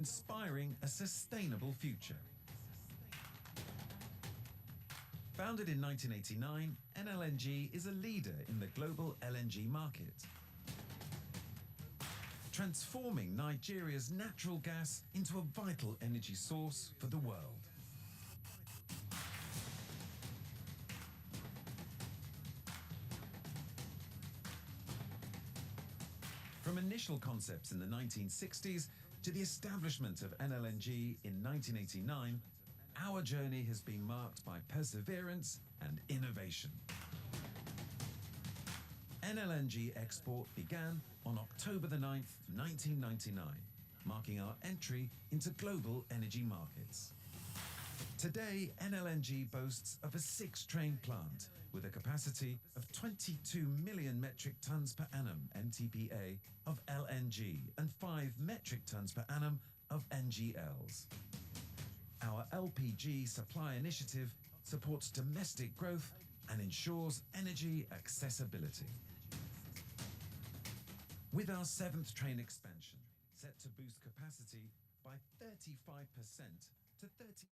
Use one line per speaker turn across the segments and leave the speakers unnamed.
inspiring a sustainable future. Founded in 1989, NLNG is a leader in the global LNG market, transforming Nigeria's natural gas into a vital energy source for the world. From initial concepts in the 1960s to the establishment of NLNG in 1989, our journey has been marked by perseverance and innovation. NLNG export began on October the 9th, 1999, marking our entry into global energy markets. Today, NLNG boasts of a 6-train plant with a capacity of 22 million metric tons per annum MTPA of LNG and 5 metric tons per annum of NGLs. Our LPG supply initiative supports domestic growth and ensures energy accessibility. With our 7th train expansion, set to boost capacity by 35% to 30%.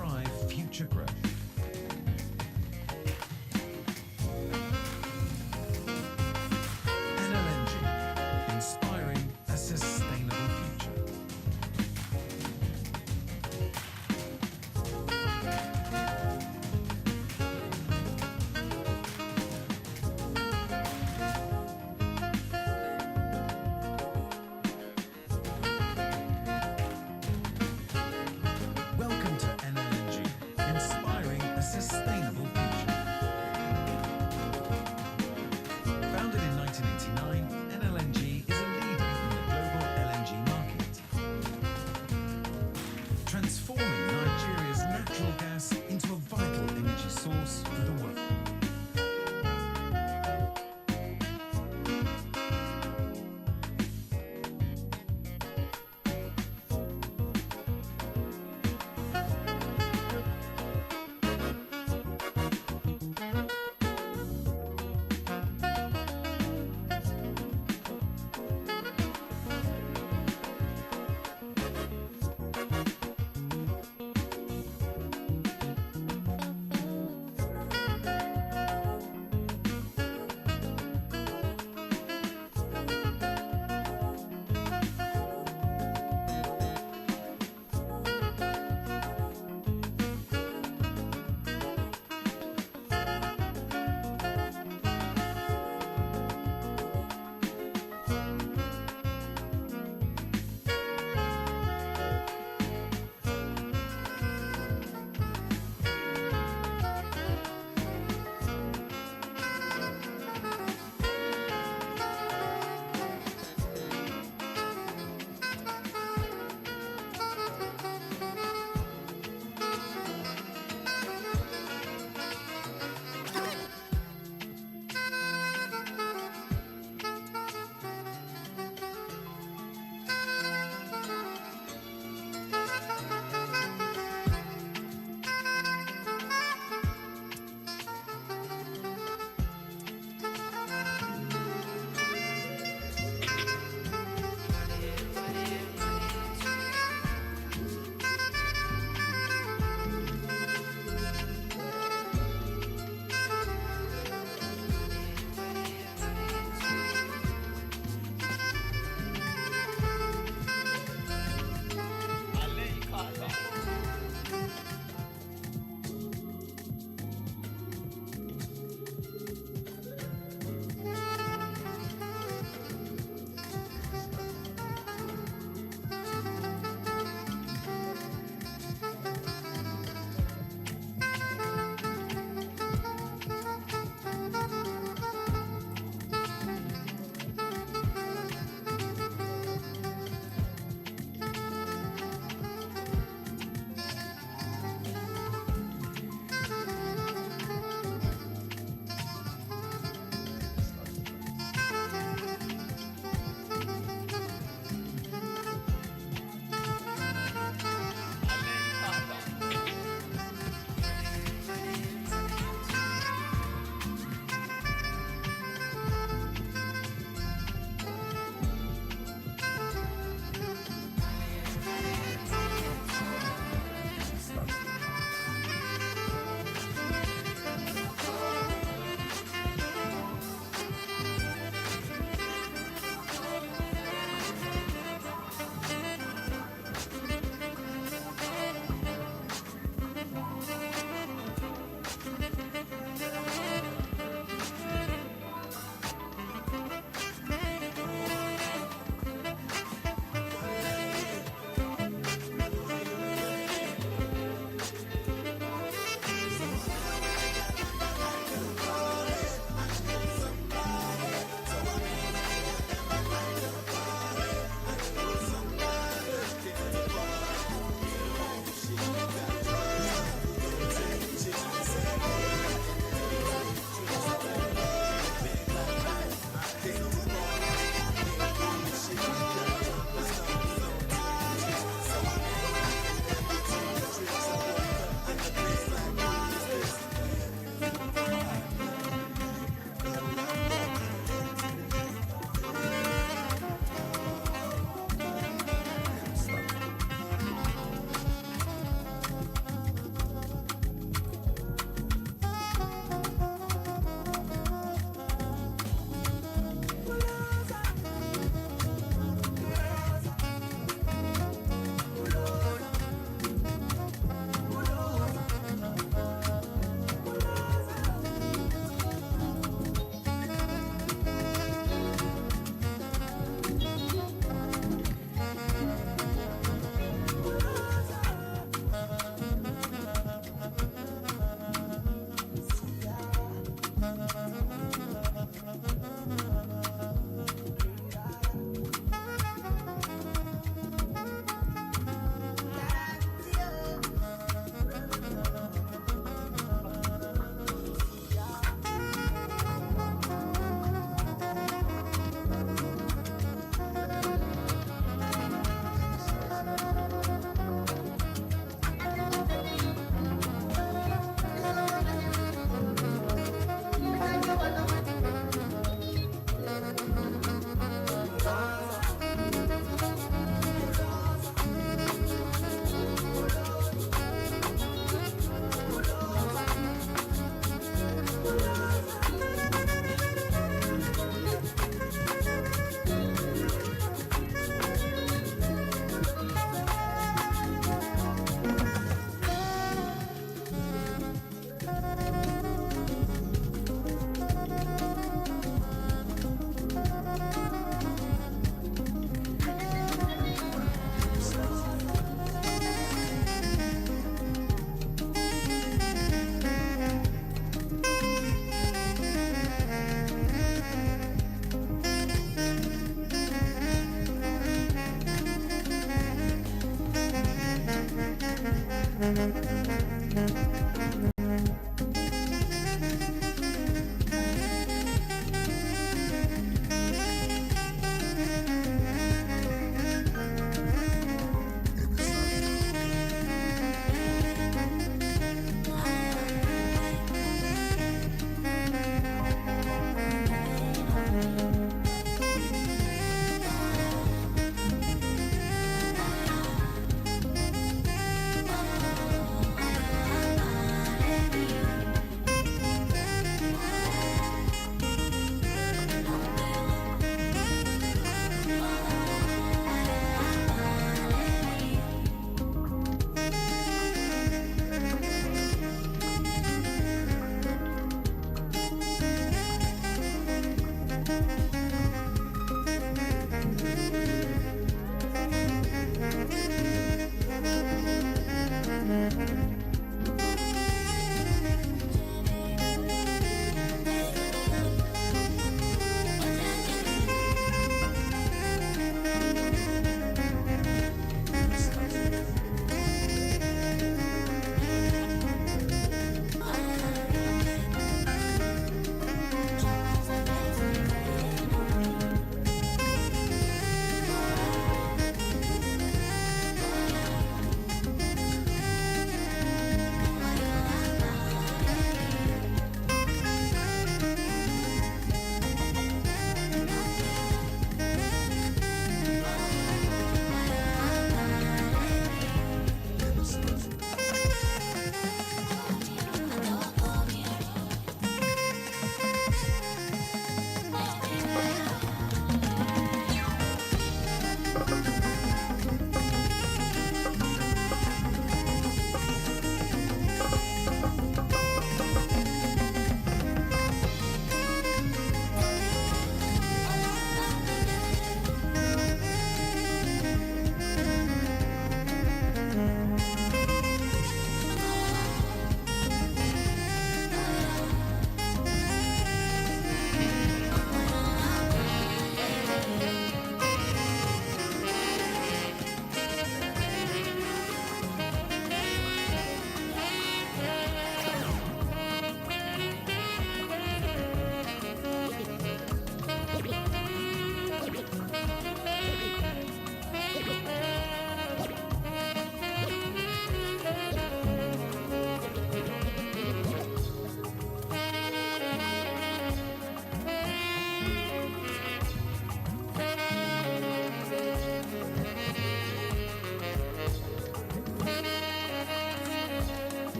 drive future growth. NLNG, inspiring a sustainable future. Welcome to NLNG, inspiring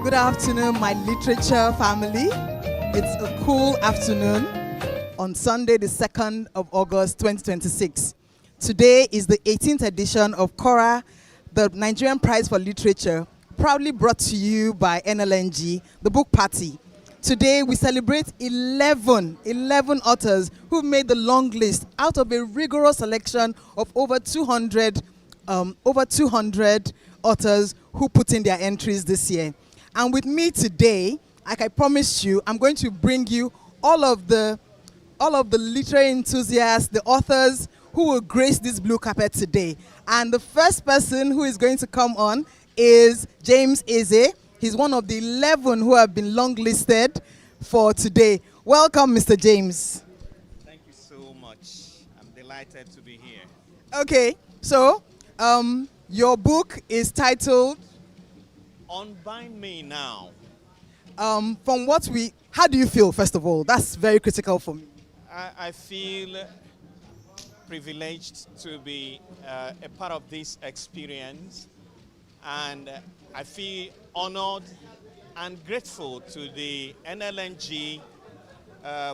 Good afternoon, my literature family. It's a cool afternoon on Sunday, the 2nd of August, 2026. Today is the 18th edition of Cora, the Nigerian Prize for Literature, proudly brought to you by NLNG, the book party. Today we celebrate 11 authors who made the long list out of a rigorous selection of over 200 authors who put in their entries this year. And with me today, like I promised you, I'm going to bring you all of the literary enthusiasts, the authors who will grace this blue carpet today. And the first person who is going to come on is James Eze. He's one of the 11 who have been longlisted for today. Welcome, Mr. James.
Thank you so much. I'm delighted to be here.
Okay, so your book is titled
Unbind Me Now.
How do you feel, first of all? That's very critical for me.
I feel privileged to be a part of this experience, and I feel honored and grateful to the NLNG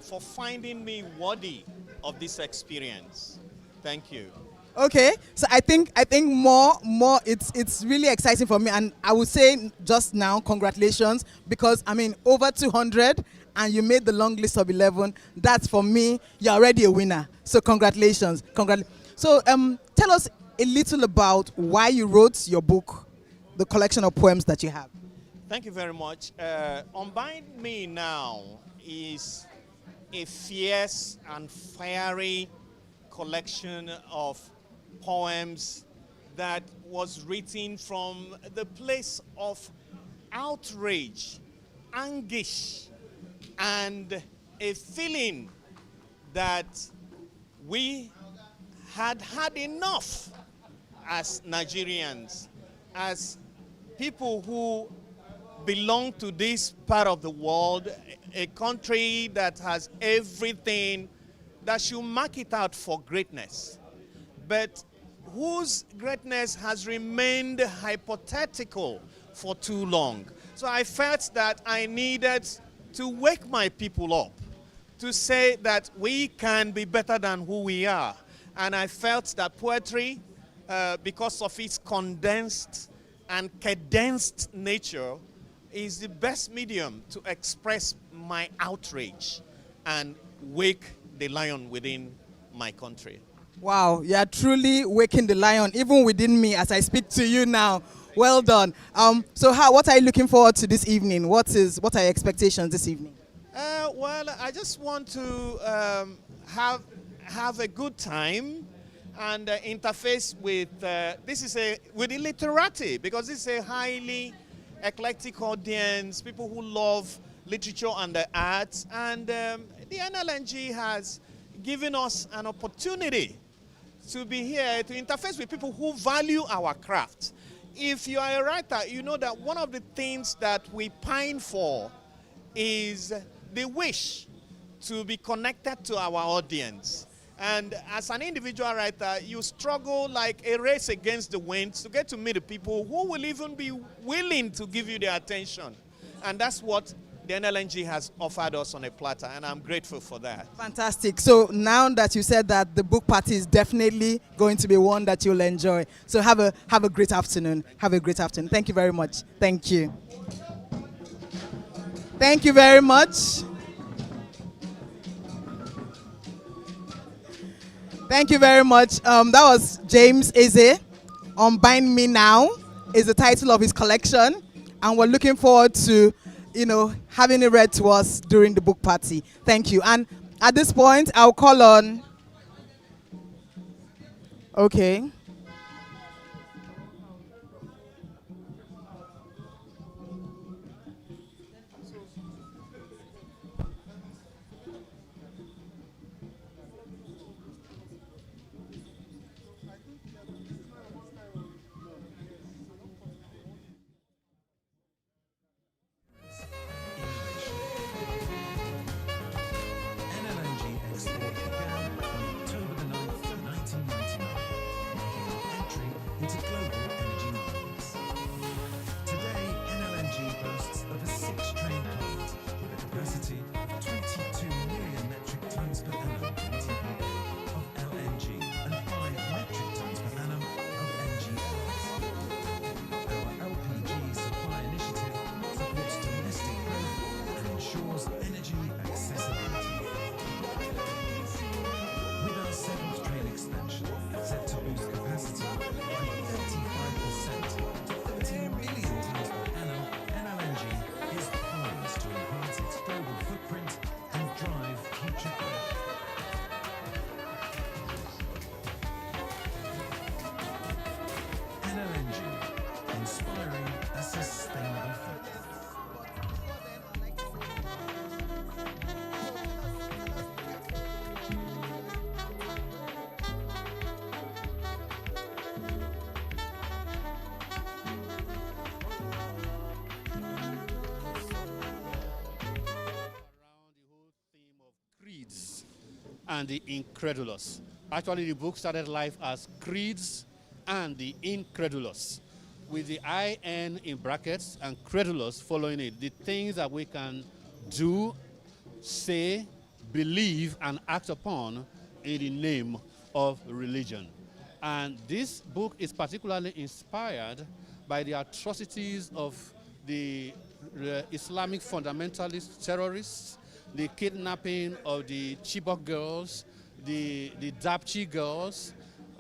for finding me worthy of this experience. Thank you.
Okay, so I think more it's really exciting for me, and I would say just now congratulations, because I mean over 200 and you made the long list of 11. That's, for me, you're already a winner. So congratulations. So tell us a little about why you wrote your book, the collection of poems that you have.
Thank you very much. Unbind Me Now is a fierce and fiery collection of poems that was written from the place of outrage, anguish, and a feeling that we had enough as Nigerians, as people who belong to this part of the world, a country that has everything that should mark it out for greatness, but whose greatness has remained hypothetical for too long. So I felt that I needed to wake my people up, to say that we can be better than who we are. And I felt that poetry, because of its condensed and cadenced nature, is the best medium to express my outrage and wake the lion within my country.
Wow, you are truly waking the lion, even within me, as I speak to you now. Well done. So what are you looking forward to this evening? What are your expectations this evening?
Well, I just want to have a good time and interface with with the literati, because this is a highly eclectic audience, people who love literature and the arts, and the NLNG has given us an opportunity to be here to interface with people who value our craft. If you are a writer, you know that one of the things that we pine for is the wish to be connected to our audience. And as an individual writer, you struggle like a race against the wind to get to meet the people who will even be willing to give you their attention. And that's what the NLNG has offered us on a platter, and I'm grateful for that.
Fantastic. So now that you said that, the book party is definitely going to be one that you'll enjoy. So have a great afternoon. Have a great afternoon. Thank you very much. Thank you. Thank you very much. Thank you very much. That was James Eze. Unbind Me Now is the title of his collection, and we're looking forward to having it read to us during the book party. Thank you. And at this point, I'll call on... Okay.
NLNG export began on October the 9th, 1999.
and the Incredulous. Actually, the book started life as Creeds and the Incredulous, with the IN in brackets and credulous following it. The things that we can do, say, believe, and act upon in the name of religion. And this book is particularly inspired by the atrocities of the Islamic fundamentalist terrorists, the kidnapping of the Chibok girls, the Dapchi girls,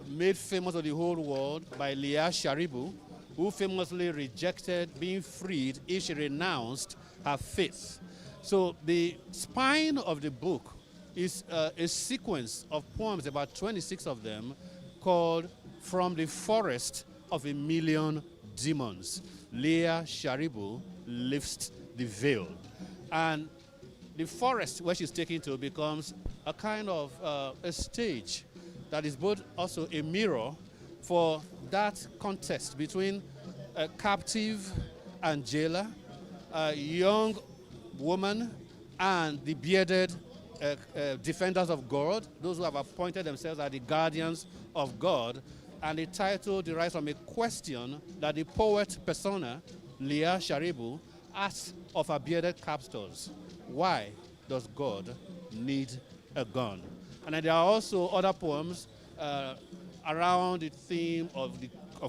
made famous of the whole world by Leah Sharibu, who famously rejected being freed if she renounced her faith. So the spine of the book is a sequence of poems, about 26 of them, called From the Forest of a Million Demons. Leah Sharibu lifts the veil. And the forest where she's taken to becomes a kind of a stage that is both also a mirror for that contest between a captive and jailer, a young woman and the bearded defenders of God, those who have appointed themselves as the guardians of God. And the title derives from a question that the poet persona, Leah Sharibu, asks of her bearded captors. Why does God need a gun? And then there are also other poems around the theme of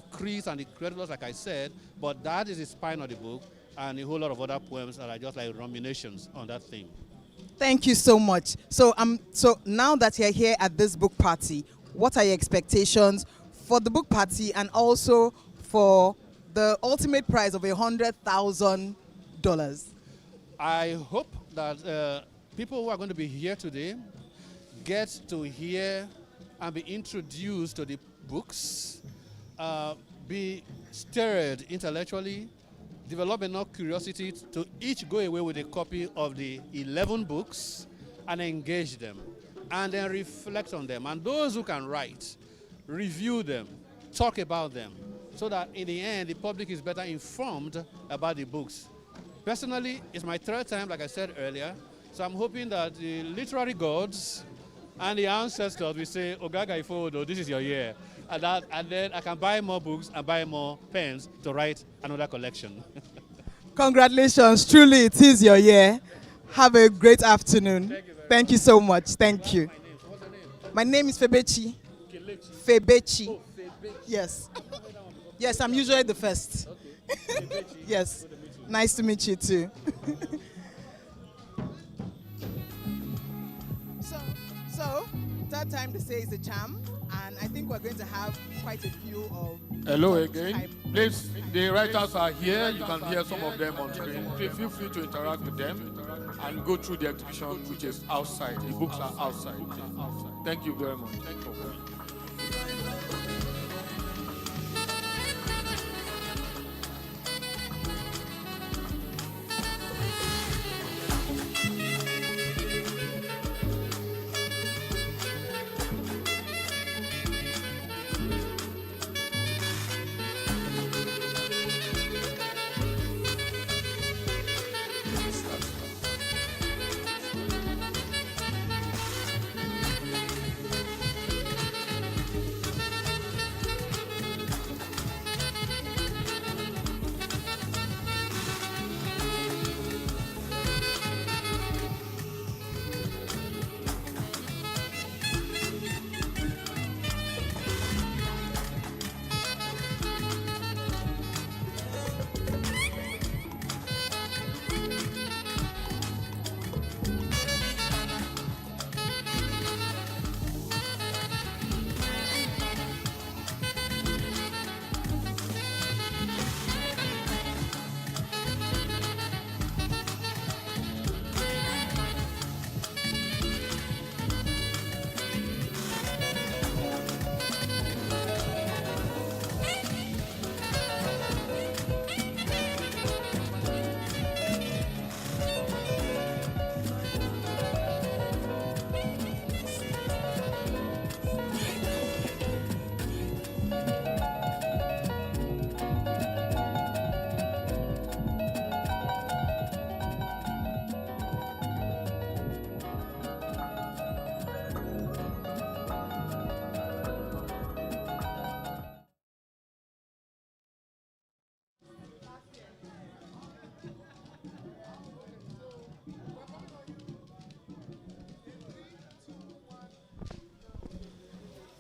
creeds and the credulous, like I said, but that is the spine of the book, and a whole lot of other poems that are just like ruminations on that theme.
Thank you so much. So now that you're here at this book party, what are your expectations for the book party and also for the ultimate prize of $100,000?
I hope that people who are going to be here today get to hear and be introduced to the books, be stirred intellectually, develop enough curiosity to each go away with a copy of the 11 books and engage them, and then reflect on them. And those who can write, review them, talk about them, so that in the end, the public is better informed about the books. Personally, it's my third time, like I said earlier, so I'm hoping that the literary gods and the ancestors will say, Ogaga Ifodo, this is your year. And then I can buy more books and buy more pens to write another collection.
Congratulations, truly it is your year. Have a great afternoon. Thank you so much. Thank you. My name is Febechi. Febechi.
Oh, Febechi.
Yes. Yes, I'm usually the first.
Okay.
Yes. Nice to meet you too. So, third time to say is a charm, and I think we're going to have quite a few of.
Hello again. Please, the writers are here. You can hear some of them on screen. Please feel free to interact with them and go through the exhibition, which is outside. The books are outside. Thank you very much. Thank you.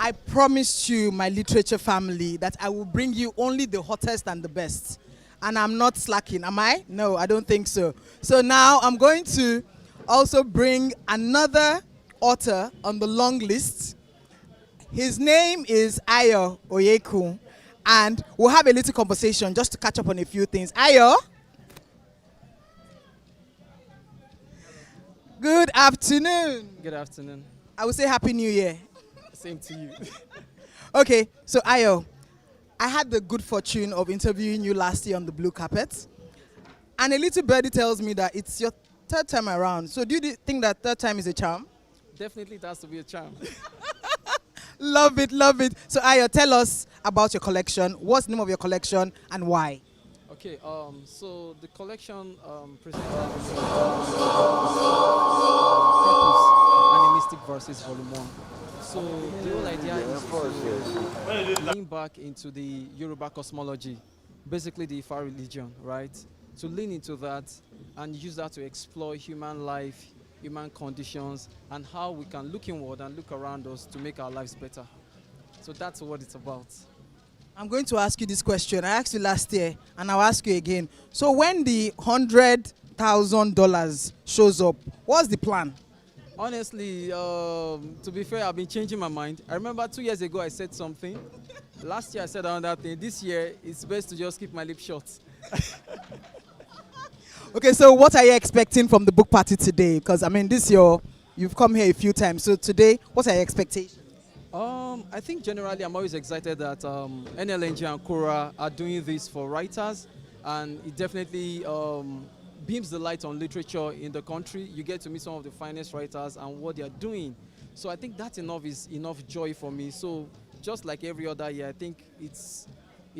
I promised you, my literature family, that I will bring you only the hottest and the best. And I'm not slacking, am I? No, I don't think so. So now I'm going to also bring another author on the long list. His name is Ayo Oyeku. And we'll have a little conversation just to catch up on a few things. Ayo? Good afternoon.
Good afternoon.
I will say Happy New Year.
Same to you.
Okay, so Ayo, I had the good fortune of interviewing you last year on the blue carpet. And a little birdie tells me that it's your third time around. So do you think that third time is a charm?
Definitely it has to be a charm.
Love it, love it. So Ayo, tell us about your collection. What's the name of your collection and why?
Okay, so the collection presents Purpose Animistic Verses Volume 1. So the whole idea is to lean back into the Yoruba cosmology, basically the Ifa religion, right? To lean into that and use that to explore human life, human conditions, and how we can look inward and look around us to make our lives better. So that's what it's about.
I'm going to ask you this question. I asked you last year, and I'll ask you again. So when the $100,000 shows up, what's the plan?
Honestly, to be fair, I've been changing my mind. I remember 2 years ago I said something. Last year I said another thing. This year, it's best to just keep my lips shut.
Okay, so what are you expecting from the book party today? Because, I mean, you've come here a few times. So today, what are your expectations?
I think generally I'm always excited that NLNG and Kora are doing this for writers, and it definitely beams the light on literature in the country. You get to meet some of the finest writers and what they are doing. So I think that is enough joy for me. So just like every other year, I think it's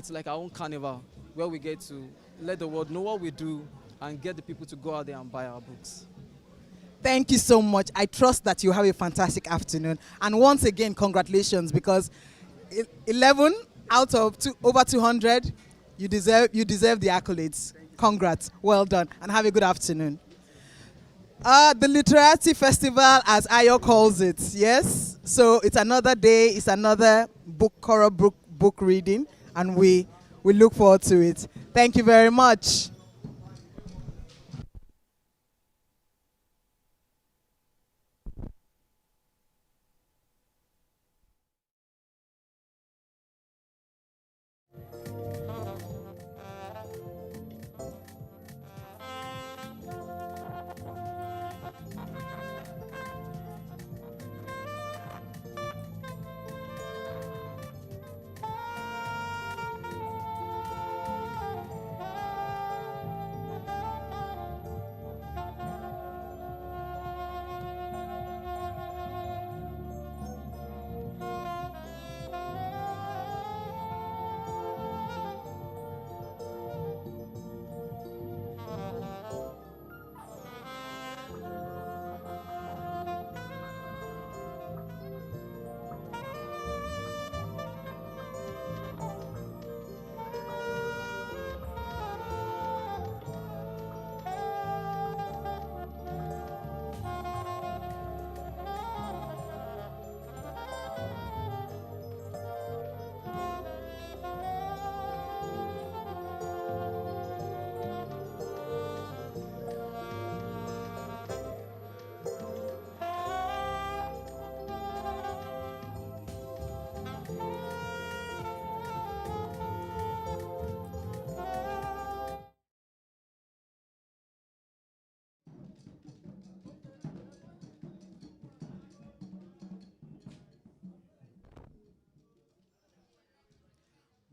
like our own carnival where we get to let the world know what we do and get the people to go out there and buy our books.
Thank you so much. I trust that you have a fantastic afternoon. And once again, congratulations, because 11 out of over 200, you deserve the accolades. Congrats. Well done. And have a good afternoon. The Literati Festival, as Ayo calls it, yes? So it's another day, it's another book reading, and we look forward to it. Thank you very much.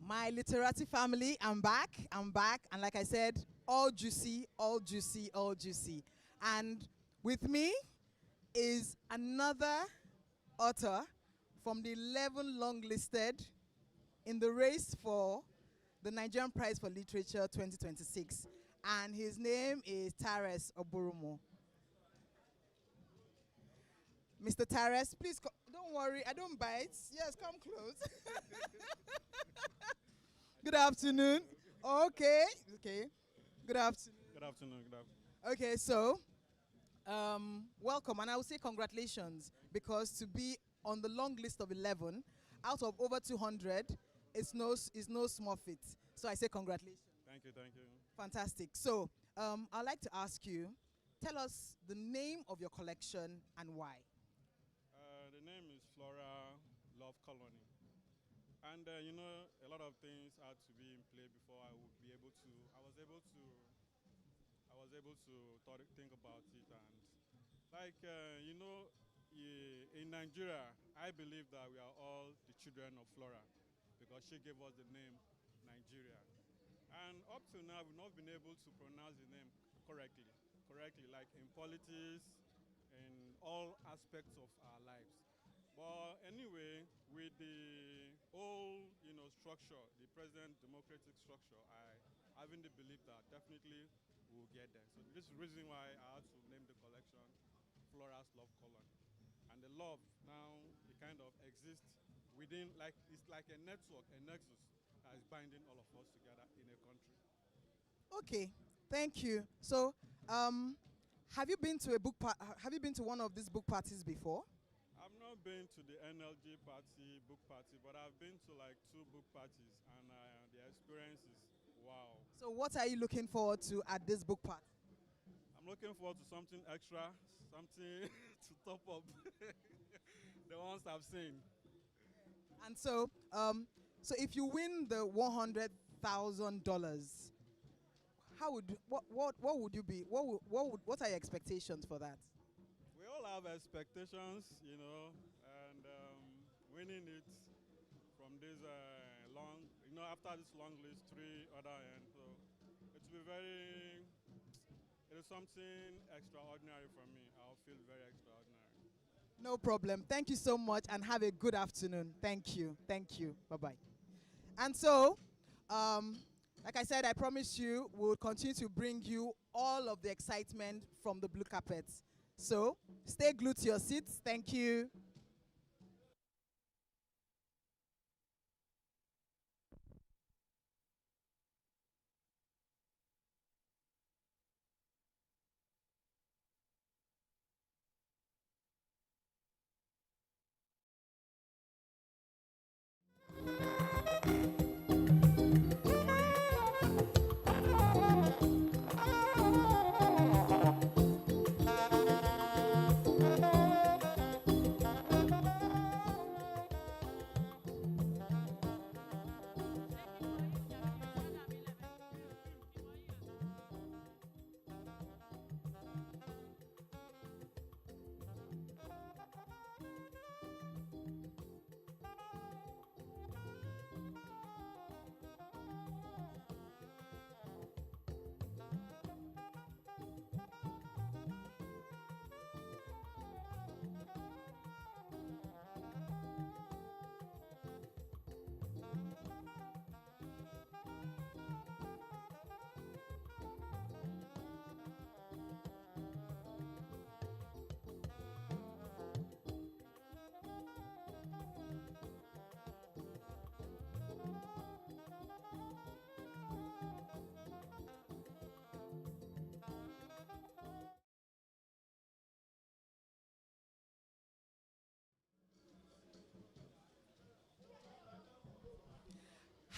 My literati family, I'm back, and like I said, all juicy, all juicy, all juicy. And with me is another author from the 11 long-listed in the race for the Nigerian Prize for Literature 2026. And his name is Tares Oburumo. Mr. Tares, please, don't worry, I don't bite. Yes, come close. Good afternoon. Okay. Good afternoon.
Good afternoon. Good afternoon.
Okay, so welcome, and I will say congratulations, because to be on the long list of 11 out of over 200 is no small feat. So I say congratulations.
Thank you, thank you.
Fantastic. So I'd like to ask you, tell us the name of your collection and why.
The name is Flora Love Colony. And you know, a lot of things had to be in play before I would be able to, I was able to think about it. And like, you know, in Nigeria, I believe that we are all the children of Flora because she gave us the name Nigeria. And up to now, we've not been able to pronounce the name correctly, like in politics, in all aspects of our lives. But anyway, with the whole, you know, structure, the present democratic structure, I having the belief that definitely we'll get there. So this is the reason why I had to name the collection Flora's Love Colony. And the love now, it kind of exists within, like, it's like a network, a nexus that is binding all of us together in a country.
Okay, thank you. So, have you been to have you been to one of these book parties before?
I've not been to the NLG party, book party, but I've been to like 2 book parties, and the experience is wow.
So, what are you looking forward to at this book party?
I'm looking forward to something extra, something to top up the ones I've seen.
And so, so if you win the $100,000, how would what would you be? What are your expectations for that?
We all have expectations, you know, and winning it from this long, you know, after this long list, 3 other ends. So it will be it is something extraordinary for me. I'll feel very extraordinary.
No problem. Thank you so much and have a good afternoon. Thank you. Thank you. Bye-bye. And so, like I said, I promise you we'll continue to bring you all of the excitement from the blue carpet. So, stay glued to your seats. Thank you.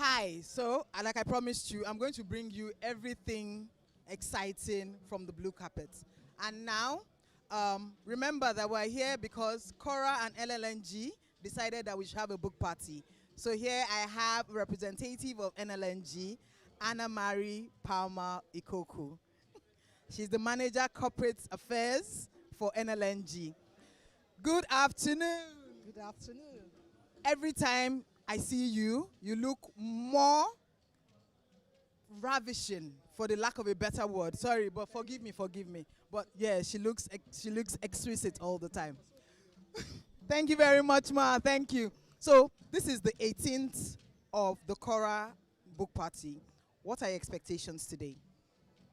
Hi, so like I promised you, I'm going to bring you everything exciting from the blue carpet. And now, remember that we're here because Cora and LLNG decided that we should have a book party. So here I have a representative of NLNG, Anna Marie Palmer Ikoku. She's the manager corporate affairs for NLNG. Good afternoon.
Good afternoon.
Every time I see you, you look more ravishing, for the lack of a better word. Sorry, but forgive me. But yeah, she looks exquisite all the time. Thank you very much, Ma. Thank you. So this is the 18th of the Cora book party. What are your expectations today?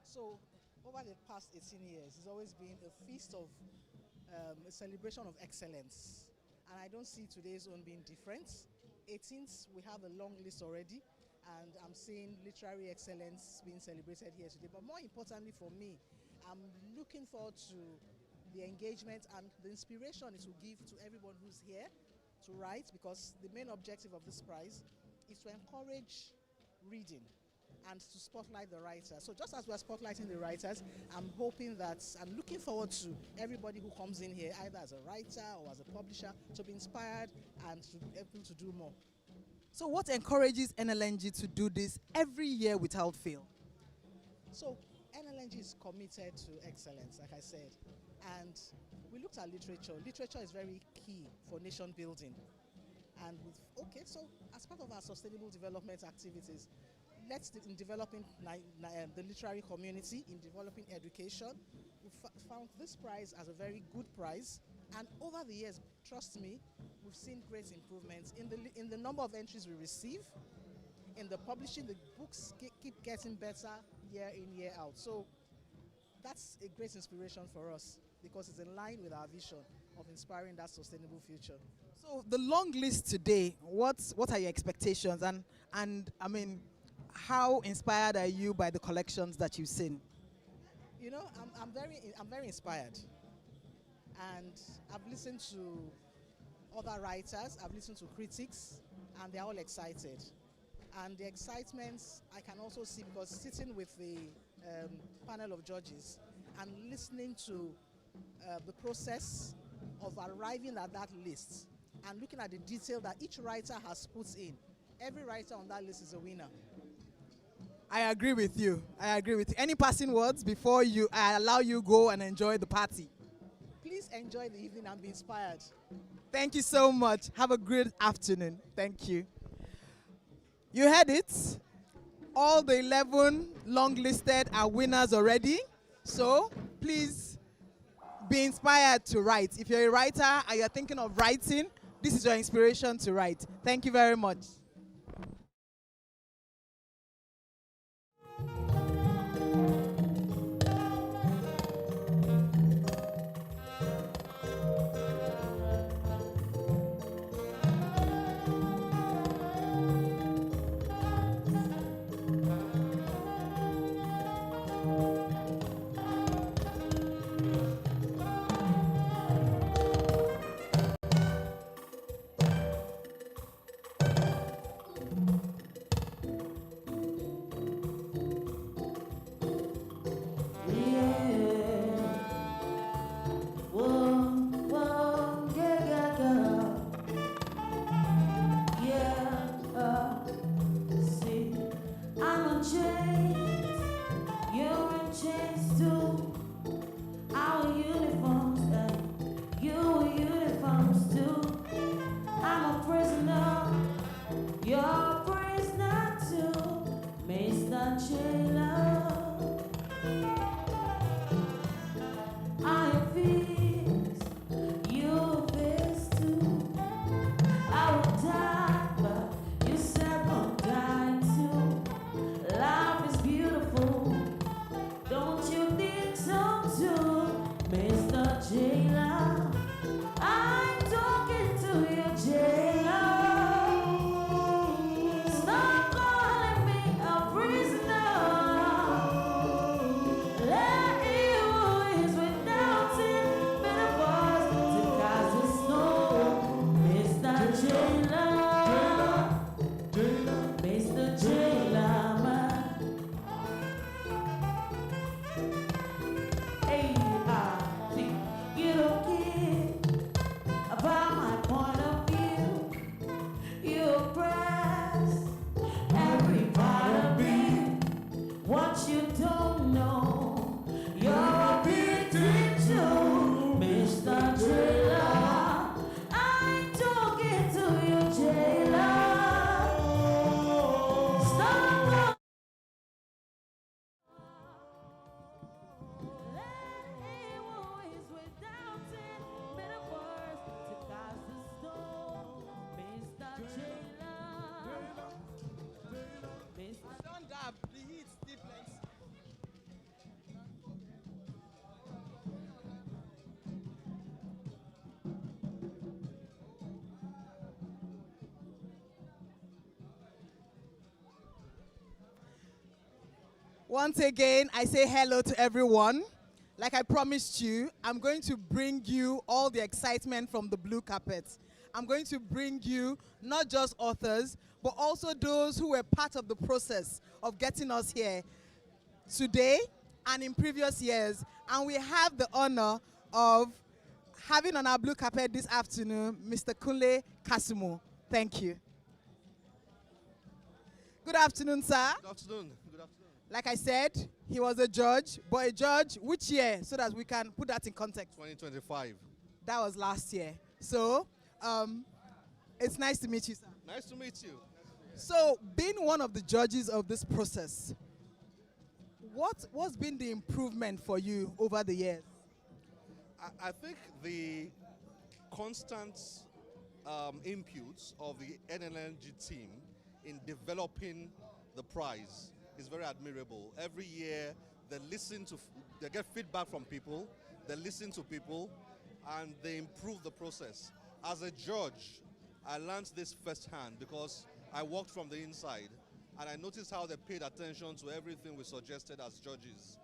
So, over the past 18 years, it's always been a feast of a celebration of excellence. And I don't see today's one being different. 18th, we have a long list already, and I'm seeing literary excellence being celebrated here today. But more importantly for me, I'm looking forward to the engagement and the inspiration it will give to everyone who's here to write, because the main objective of this prize is to encourage reading and to spotlight the writers. So just as we are spotlighting the writers, I'm looking forward to everybody who comes in here, either as a writer or as a publisher, to be inspired and to be able to do more.
So what encourages NLNG to do this every year without fail?
So NLNG is committed to excellence, like I said, and we looked at literature. Literature is very key for nation building. And so as part of our sustainable development activities, in developing the literary community, in developing education, we found this prize as a very good prize. And over the years, trust me, we've seen great improvements in the number of entries we receive, in the publishing. The books keep getting better year in, year out. So that's a great inspiration for us, because it's in line with our vision of inspiring that sustainable future.
So the long list today, what are your expectations? And I mean, how inspired are you by the collections that you've seen?
You know, I'm very inspired, and I've listened to other writers, I've listened to critics, and they're all excited. And the excitement I can also see because sitting with the panel of judges and listening to the process of arriving at that list and looking at the detail that each writer has put in. Every writer on that list is a winner.
I agree with you. I agree with you. Any passing words before I allow you go and enjoy the party?
Please enjoy the evening and be inspired.
Thank you so much. Have a great afternoon. Thank you. You heard it. All the 11 long-listed are winners already. So please be inspired to write. If you're a writer and you're thinking of writing, this is your inspiration to write. Thank you very much. Once again, I say hello to everyone. Like I promised you, I'm going to bring you all the excitement from the blue carpet. I'm going to bring you not just authors, but also those who were part of the process of getting us here today and in previous years. And we have the honor of having on our blue carpet this afternoon, Mr. Kunle Kasumu. Thank you. Good afternoon, sir.
Good afternoon. Good afternoon.
Like I said, he was a judge, but a judge which year, so that we can put that in context?
2025.
That was last year. So, it's nice to meet you, sir.
Nice to meet you.
So, being one of the judges of this process, what's been the improvement for you over the years?
I think the constant inputs of the NLNG team in developing the prize is very admirable. Every year they they get feedback from people, they listen to people, and they improve the process. As a judge, I learned this firsthand because I worked from the inside, and I noticed how they paid attention to everything we suggested as judges.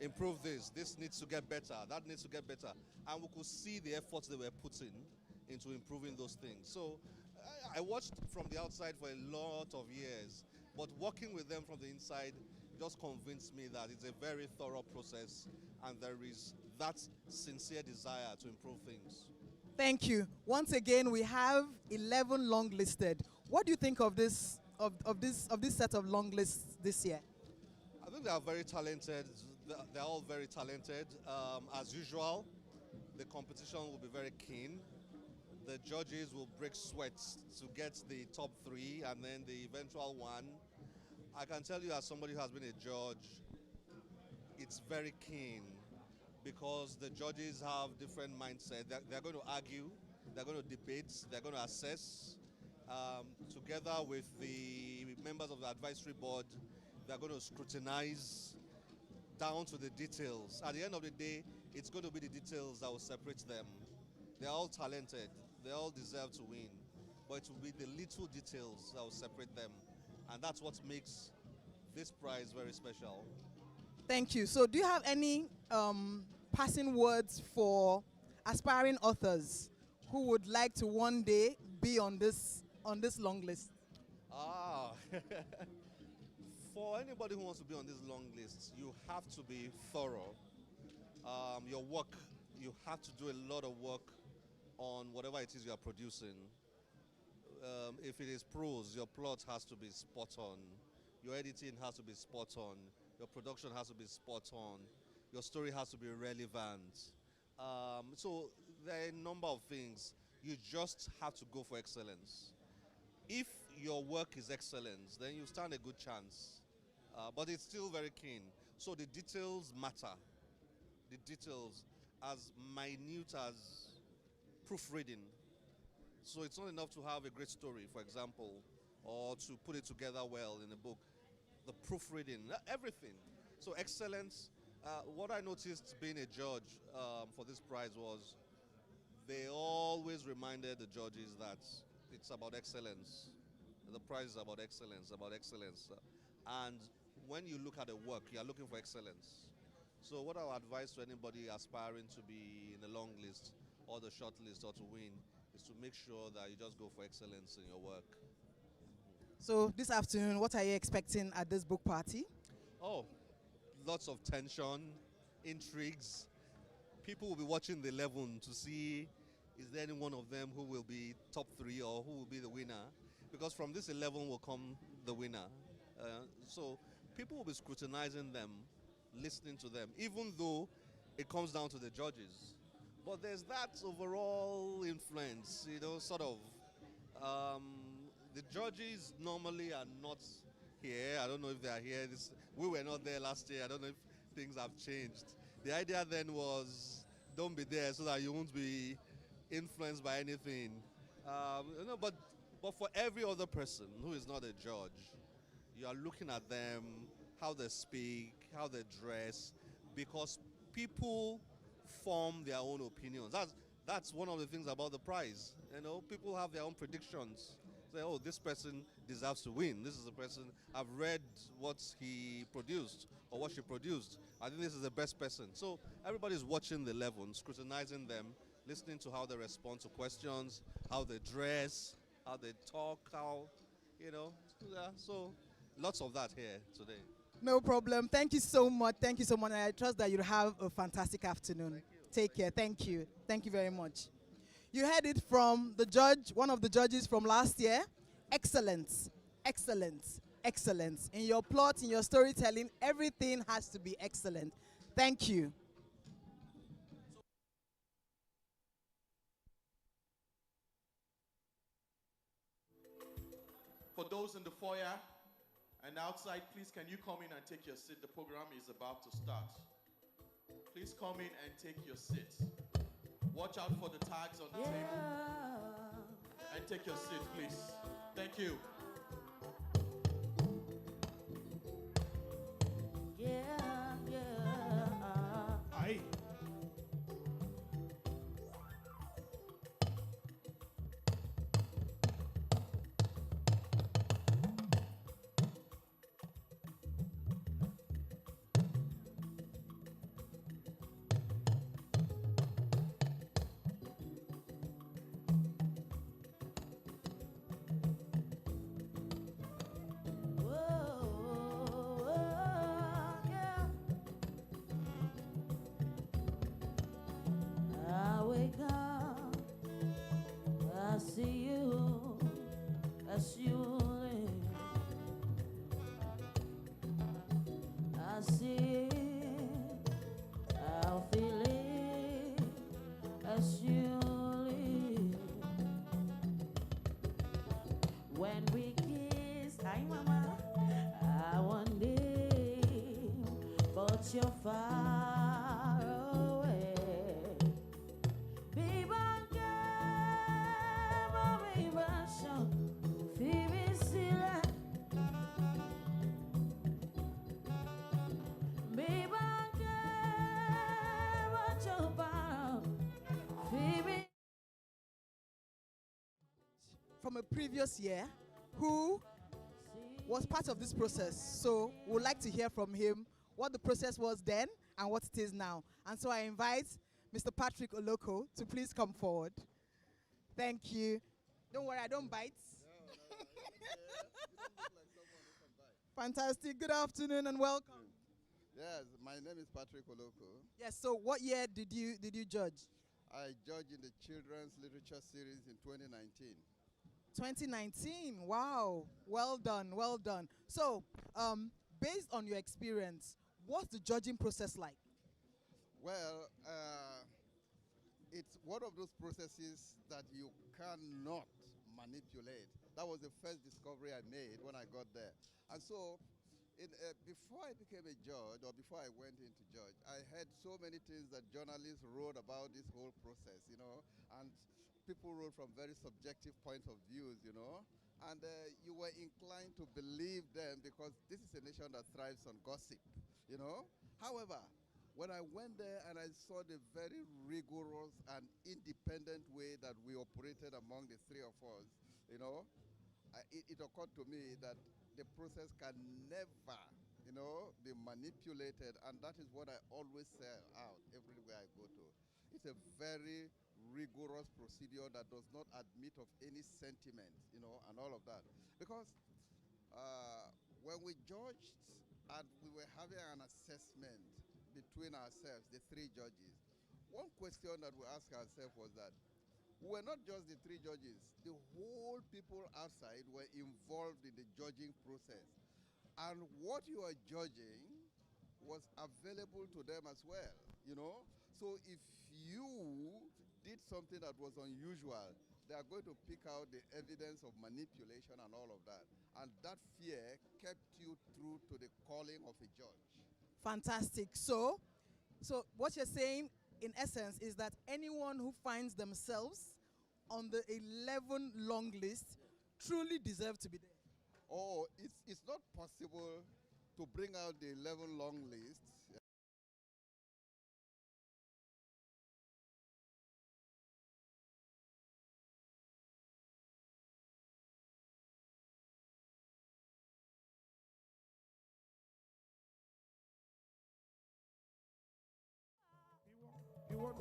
Improve this needs to get better, that needs to get better. And we could see the efforts they were putting into improving those things. So I watched from the outside for a lot of years, but working with them from the inside just convinced me that it's a very thorough process and there is that sincere desire to improve things.
Thank you. Once again, we have 11 longlisted. What do you think of this set of long lists this year?
I think they are very talented. They're all very talented. As usual, the competition will be very keen. The judges will break sweats to get the top three and then the eventual one. I can tell you as somebody who has been a judge, it's very keen because the judges have different mindsets. They're going to argue, they're going to debate, they're going to assess. Together with the members of the advisory board, they're going to scrutinize down to the details. At the end of the day, it's going to be the details that will separate them. They're all talented. They all deserve to win. But it will be the little details that will separate them. And that's what makes this prize very special.
Thank you. So do you have any passing words for aspiring authors who would like to one day be on this long list?
For anybody who wants to be on this long list, you have to be thorough. Your work, you have to do a lot of work on whatever it is you are producing. If it is prose, your plot has to be spot on. Your editing has to be spot on. Your production has to be spot on. Your story has to be relevant. So there are a number of things. You just have to go for excellence. If your work is excellence, then you stand a good chance. But it's still very keen. So the details matter. The details, as minute as proofreading. So it's not enough to have a great story, for example, or to put it together well in a book. The proofreading, everything. So excellence. What I noticed being a judge for this prize was they always reminded the judges that it's about excellence. The prize is about excellence, and when you look at the work, you're looking for excellence. So what I would advise to anybody aspiring to be in the long list or the short list or to win is to make sure that you just go for excellence in your work.
So this afternoon, what are you expecting at this book party?
Oh, lots of tension, intrigues. People will be watching the 11 to see is there any one of them who will be top three or who will be the winner. Because from this 11 will come the winner. So people will be scrutinizing them, listening to them, even though it comes down to the judges. But there's that overall influence, sort of. The judges normally are not here. I don't know if they are here. We were not there last year. I don't know if things have changed. The idea then was don't be there so that you won't be influenced by anything. But for every other person who is not a judge, you are looking at them, how they speak, how they dress, because people form their own opinions. That's one of the things about the prize. People have their own predictions. Say, oh, this person deserves to win. This is the person, I've read what he produced or what she produced. I think this is the best person. So everybody's watching the 11, scrutinizing them, listening to how they respond to questions, how they dress, how they talk, how, you know, yeah, so lots of that here today.
No problem. Thank you so much. Thank you so much. I trust that you'll have a fantastic afternoon. Take care. Thank you. Thank you very much. You heard it from the judge, one of the judges from last year. Excellence, excellence, excellence. In your plot, in your storytelling, everything has to be excellent. Thank you.
For those in the foyer and outside, please can you come in and take your seat? The program is about to start. Please come in and take your seat. Watch out for the tags on the table. And take your seat, please. Thank you. Aye.
I wake up, I see you as you live. I see it, I feel it as you live. When we kiss, hi mama, I wonder, but you're far away.
From a previous year, who was part of this process. So we would like to hear from him what the process was then and what it is now. And so I invite Mr. Patrick Oloko to please come forward. Thank you. Don't worry, I don't bite. Fantastic. Good afternoon and welcome.
Yes, my name is Patrick Oloko.
Yes, so what year did you judge?
I judged in the Children's Literature Series in 2019.
2019. Wow. Well done. Well done. So, based on your experience, what's the judging process like?
Well, it's one of those processes that you cannot manipulate. That was the first discovery I made when I got there. And so, before I became a judge, or before I went into judge, I heard so many things that journalists wrote about this whole process, you know, and people wrote from very subjective points of views, you know, and you were inclined to believe them because this is a nation that thrives on gossip, you know. However, when I went there and I saw the very rigorous and independent way that we operated among the three of us, you know, it occurred to me that the process can never, you know, be manipulated, and that is what I always say out everywhere I go to. It's a very rigorous procedure that does not admit of any sentiment, you know, and all of that. Because when we judged and we were having an assessment between ourselves, the three judges, one question that we asked ourselves was that we were not just the three judges, the whole people outside were involved in the judging process. And what you are judging was available to them as well, you know? So if you did something that was unusual, they are going to pick out the evidence of manipulation and all of that. And that fear kept you true to the calling of a judge.
Fantastic. So what you're saying, in essence, is that anyone who finds themselves on the 11 long list truly deserve to be there.
Oh, it's not possible to bring out the 11 long lists.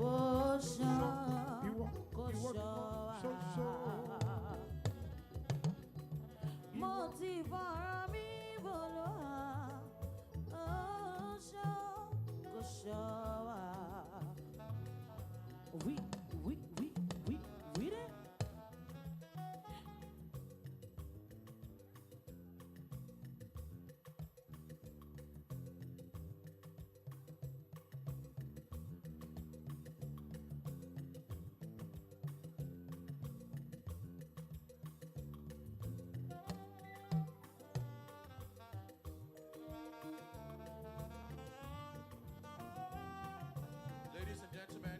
Ocean. Read it.
Ladies and gentlemen,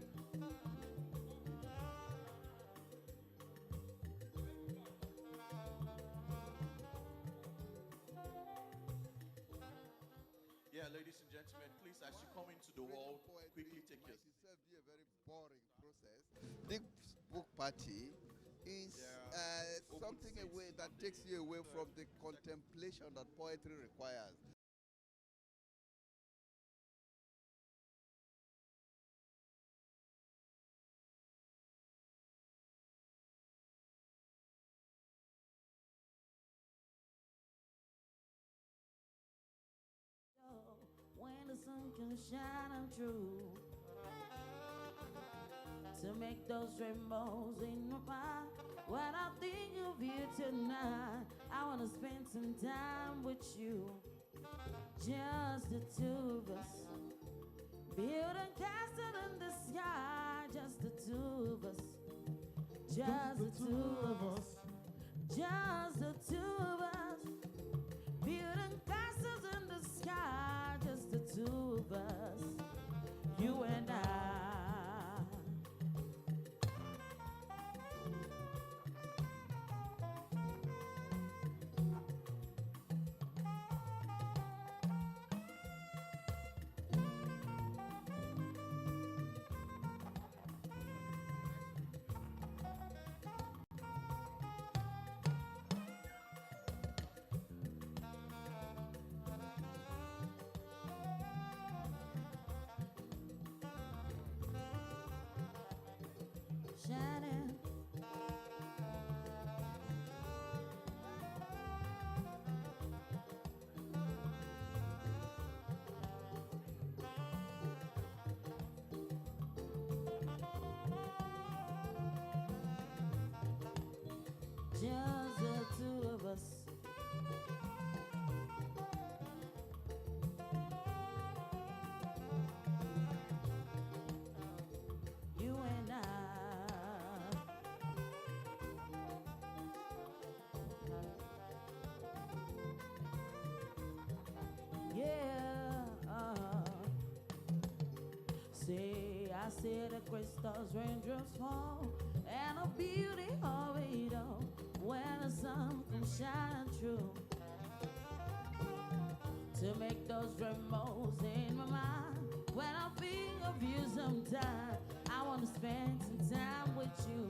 ladies and gentlemen, please, as you come into the hall, quickly take your
seat. It might itself be a very boring process. This book party is something away that takes you away from the contemplation that poetry requires.
When the sun can shine, I'm true to make those rainbows in my mind. When I think of you tonight, I want to spend some time with you, just the two of us, build a castle in the sky, just the two of us, just the two of us, just the two of us, building castles in the sky, just the two of us, you and I. Shining. Just the two of us. You and I. I see the crystals, raindrops fall, and the beauty of it all. When the sun comes shining through, to make those rainbows in my mind. When I think of you sometime, I want to spend some time with you,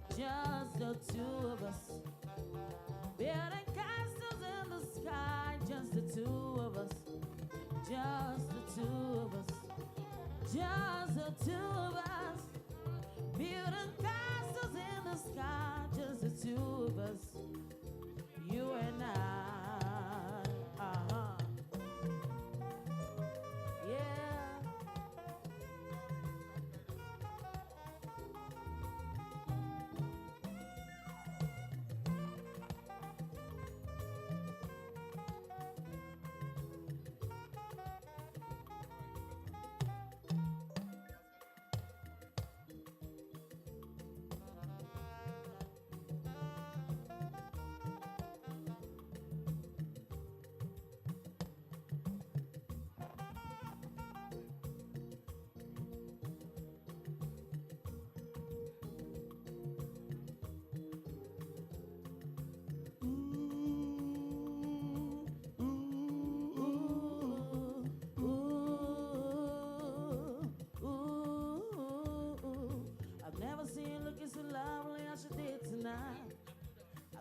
just the two of us, building castles in the sky, just the two of us, just the two of us. Just the two of us, building castles in the sky, just the two of us, you and I. Yeah.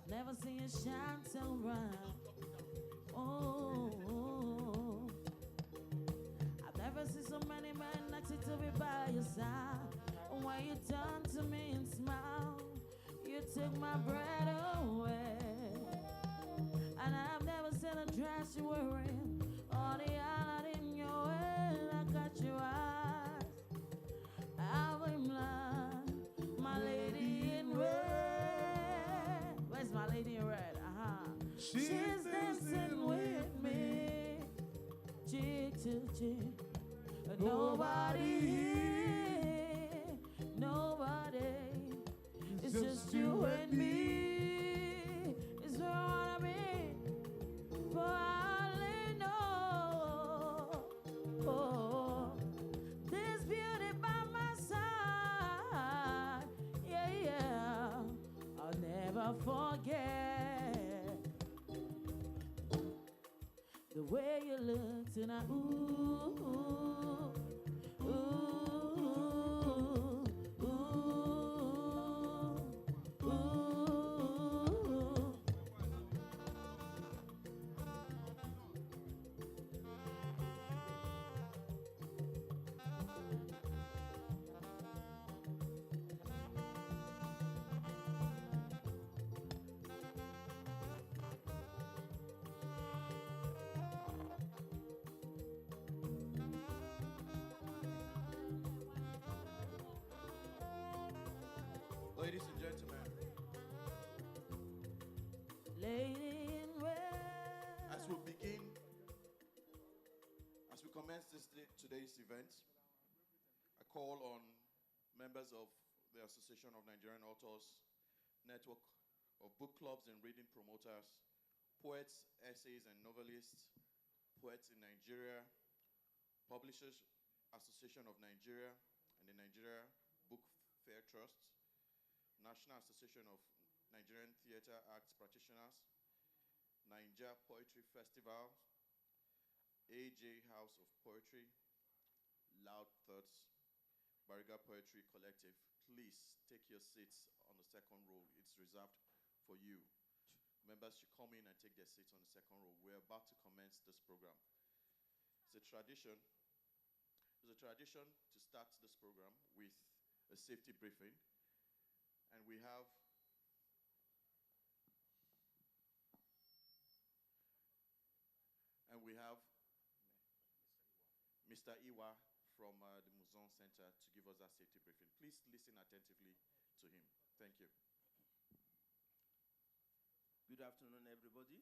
Never seen you shine so bright. Oh, I've never seen so many men next to be by your side. when you turn to me and smile, you took my breath away. And I've never seen a dress you're wearing or the island in your head. I got your eyes. I've been blind, my lady in red. Where's my lady in red? She's dancing with me, cheek to cheek. Nobody here, nobody. It's just you and me. It's where I wanna be, for I only know. Oh, this beauty by my side, yeah, yeah. I'll never forget the way you look tonight. Ooh, ooh, ooh, ooh, ooh.
Ladies and gentlemen,
Lady in red.
as we begin, as we commence today's event, I call on members of the Association of Nigerian Authors, Network of Book Clubs and Reading Promoters, poets, essays, and novelists, Poets in Nigeria, Publishers Association of Nigeria, and the Nigeria Book Fair Trust, National Association of Nigerian Theatre Arts Practitioners, Niger Poetry Festival, AJ House of Poetry, Loud Thoughts, Bariga Poetry Collective. Please take your seats on the second row. It's reserved for you. Members should come in and take their seats on the second row. We're about to commence this program. It's a tradition to start this program with a safety briefing. And we have Mr. Iwa from the Muzon Center to give us that safety briefing. Please listen attentively to him. Thank you.
Good afternoon, everybody.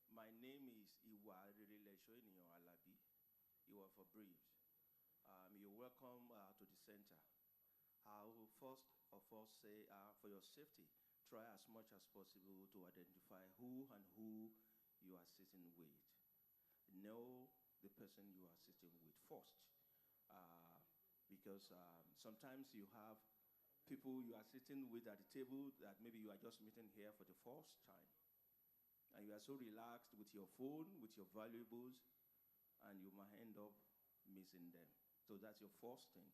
My name is Iwa Rileshoinio Alabi, Iwa for Braves. You're welcome to the center. I will first of all say, for your safety, try as much as possible to identify who and who you are sitting with. Know the person you are sitting with first, because sometimes you have people you are sitting with at the table that maybe you are just meeting here for the first time, and you are so relaxed with your phone, with your valuables, and you might end up missing them. So that's your first thing.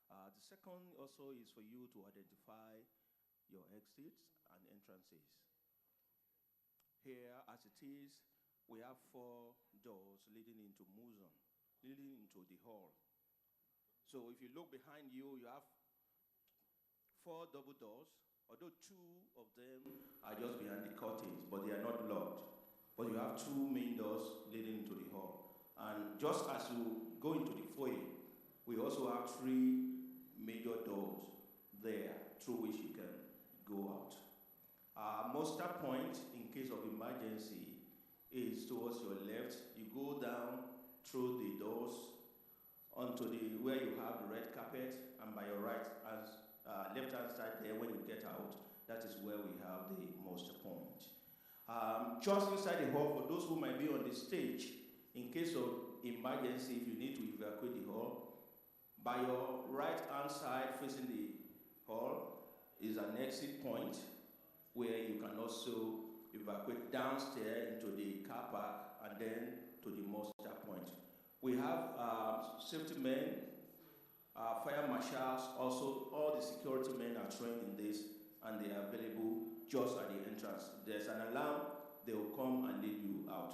The second also is for you to identify your exits and entrances. Here, as it is, we have 4 doors leading into Muzon, leading into the hall. So if you look behind you, you have 4 double doors, although 2 of them are just behind the curtains, but they are not locked. But you have 2 main doors leading into the hall. And just as you go into the foyer, we also have 3 major doors there through which you can go out. Muster point in case of emergency is towards your left. You go down through the doors onto the where you have the red carpet, and by your right left-hand side there, when you get out, that is where we have the muster point. Just inside the hall, for those who might be on the stage, in case of emergency, if you need to evacuate the hall, by your right-hand side facing the hall is an exit point where you can also evacuate downstairs into the car park and then to the muster point. We have safety men, fire marshals, also all the security men are trained in this, and they are available just at the entrance. There's an alarm, they will come and lead you out.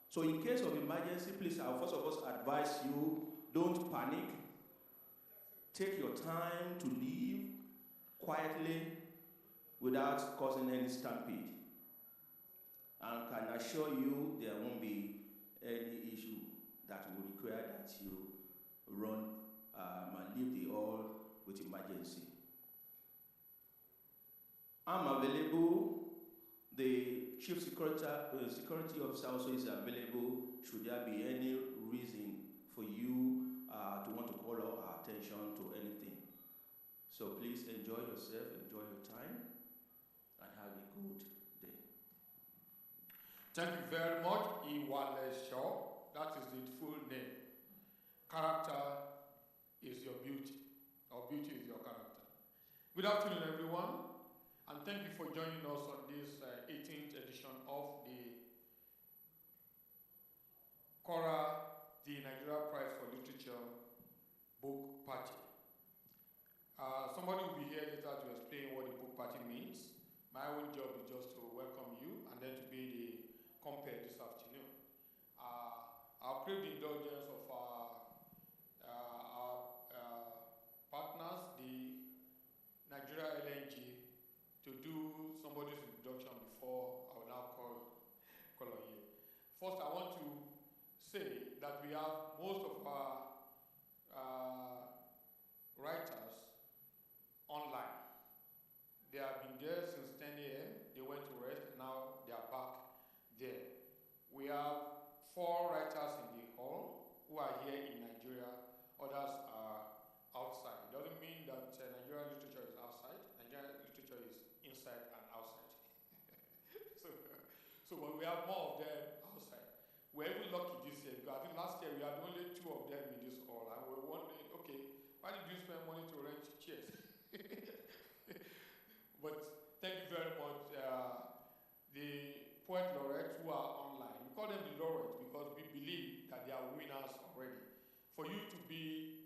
So in case of emergency, please, I'll first of all advise you, don't panic. Take your time to live quietly without causing any stampede. And can assure you there won't be any issue that will require that you run and leave the hall with emergency. I'm available. The chief security officer also is available should there be any reason for you to want to call our attention to anything. So please enjoy yourself, enjoy your time, and have a good day.
Thank you very much, Iwale Shaw. That is the full name. Character is your beauty, or beauty is your character. Good afternoon, everyone, and thank you for joining us on this 18th edition of the Cora, the Nigeria Prize for Literature Book Party. Somebody will be here later to explain what the book party means. My own job is just to welcome you and then to be the compare this afternoon. I'll crave the indulgence of our partners, the Nigeria LNG, to do somebody's introduction before I will now call on you. First, I want to say that we have most of our writers online. They have been there since 10 a.m. They went to rest, now they are back there. We have 4 writers in the hall who are here in Nigeria, others are outside. It doesn't mean that Nigerian literature is outside. Nigerian literature is inside and outside. But we have more of them outside. We're even lucky this year because I think last year we had only 2 of them in this hall, and we were wondering, okay, why did you spend money to rent chairs? But thank you very much. The poet laureates who are online, we call them the laureates because we believe that they are winners already. For you to be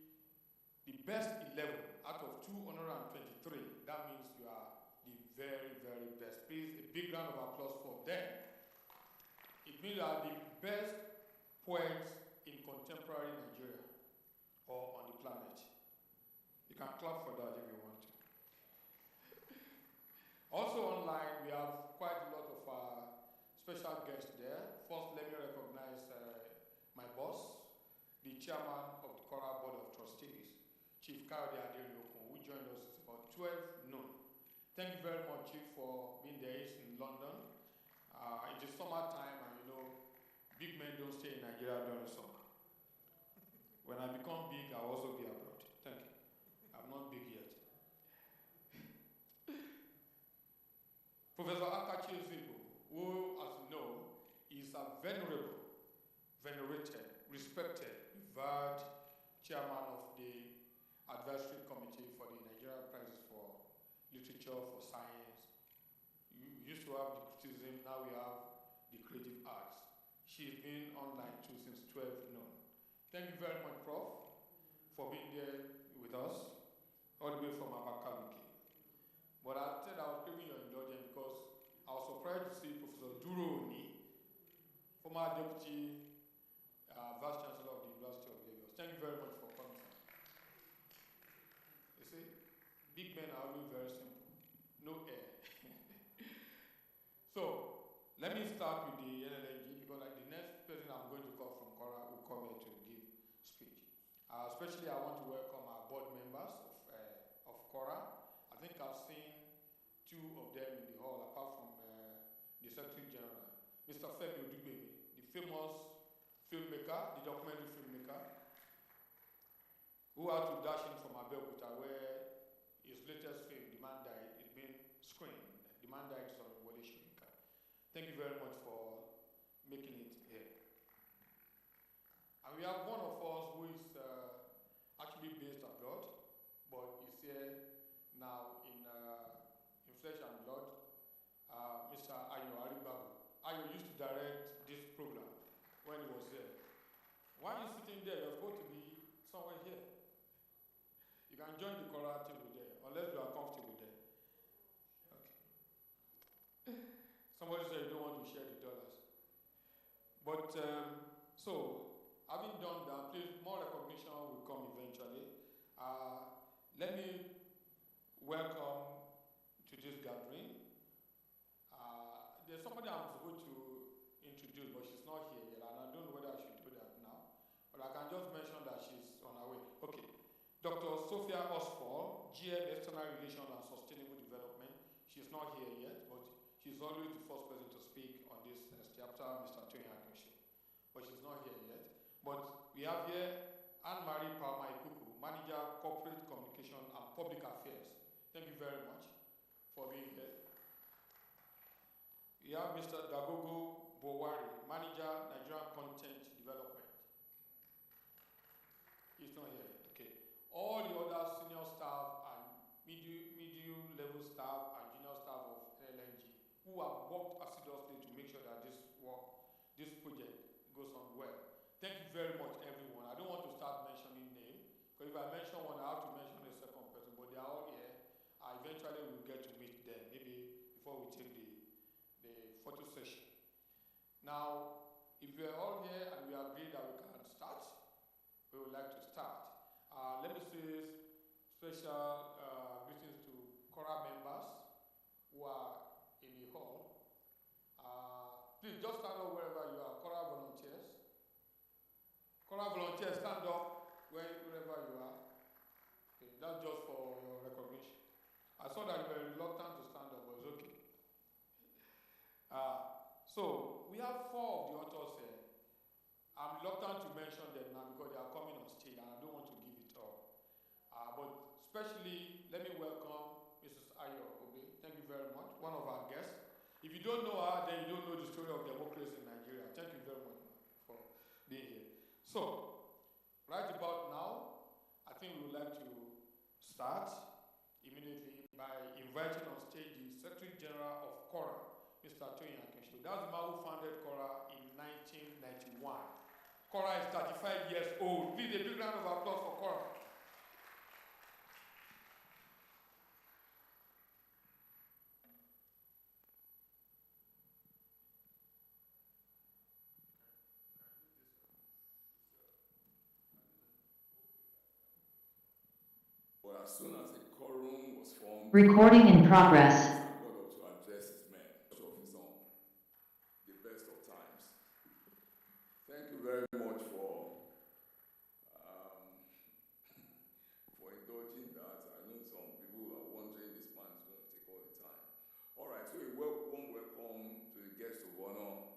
the best 11 out of 223, that means you are the very, very best. Please, a big round of applause for them. It means you are the best poets in contemporary Nigeria or on the planet. You can clap for that if you want to. Also online, we have quite a lot of special guests there. First, let me recognize my boss, the chairman of the Cora Board of Trustees, Chief Kayode Aderyokun, who joined us about 12 noon. Thank you very much, Chief, for being there. He's in London. It is summertime, and you know, big men don't stay in Nigeria during summer. When I become big, I'll also be abroad. Thank you. I'm not big yet. Professor Akachi Ezigbo, who, as you know, is a venerated, respected, revered chairman of the advisory committee for the Nigeria Prizes for Literature, for Science. We used to have the criticism, now we have the creative arts. She's been online too since 12 noon. Thank you very much, Prof, for being there with us, all the way from Abakaliki. But I said I was craving your indulgence because I was surprised to see Professor Duro Oni, former Deputy Vice Chancellor of the University of Lagos. Thank you very much for coming, sir. You see, big men are always very simple. No air. So, let me start with the NLNG because the next person I'm going to call from Cora will come here to give speech. Especially I want to welcome our board members of Cora. I think I've seen 2 of them in the hall, apart from the Secretary General, Mr. Femi Odugbemi, the famous filmmaker, the documentary filmmaker, who had to dash in from Abeokuta, where his latest film, The Man Died, is being screened. The Man Died is on Wole Soyinka. Thank you very much for making it here. And we have one of us who is actually based abroad, but is here now in flesh and blood, Mr. Ayo Aribabu. Ayo used to direct this program when he was there. Why are you sitting there? You're supposed to be somewhere here. You can join the choral table there, unless you are comfortable there. Okay. Somebody said you don't want to share the dollars. But, so, having done that, please, more recognition will come eventually. Let me welcome to this gathering. There's somebody I'm supposed to introduce, but she's not here yet, and I don't know whether I should do that now. But I can just mention that she's on her way. Okay. Dr. Sophia Osfall, GM External Relations and Sustainable Development. She's not here yet, but she's always the first person to speak on this after Mr. Tony Akinshi. But she's not here yet. But we have here Anne-Marie Palma Ikuku, Manager, Corporate Communication and Public Affairs. Thank you very much for being here. We have Mr. Dagogo Bowari, Manager, Nigerian Content Development. He's not here yet. Okay. All the other senior staff and medium level staff and junior staff of LNG who have worked assiduously to make sure that this project goes on well. Thank you very much, everyone. I don't want to start mentioning names, because if I mention one, I have to mention a second person, but they are all here. Eventually we'll get to meet them, maybe before we take the photo session. Now, if we are all here and we agree that we can start, we would like to start. Let me say special greetings to Cora members who are in the hall. Please just stand up wherever you are. Cora volunteers. Cora volunteers, stand up wherever you are. Okay, that's just for your recognition. I saw that you were reluctant to stand up, but it's okay. So we have 4 of the authors here. I'm reluctant to mention them now because they are coming on stage and I don't want to give it up. But especially, let me welcome Mrs. Ayo Obe. Thank you very much, one of our guests. If you don't know her, then you don't know the story of democracy in Nigeria. Thank you very much for being here. So, right about now, I think we would like to start immediately by inviting on stage the Secretary General of CORA, Mr. Tony Akinshi. That's the man who founded CORA in 1991. CORA is 35 years old. Please, a big round of applause for CORA.
But as soon as a quorum was formed,
recording in progress.
got up to address his men of his own, the best of times. Thank you very much for indulging that. I know some people are wondering this man is going to take all the time. All right, so a warm welcome to the guests of honor,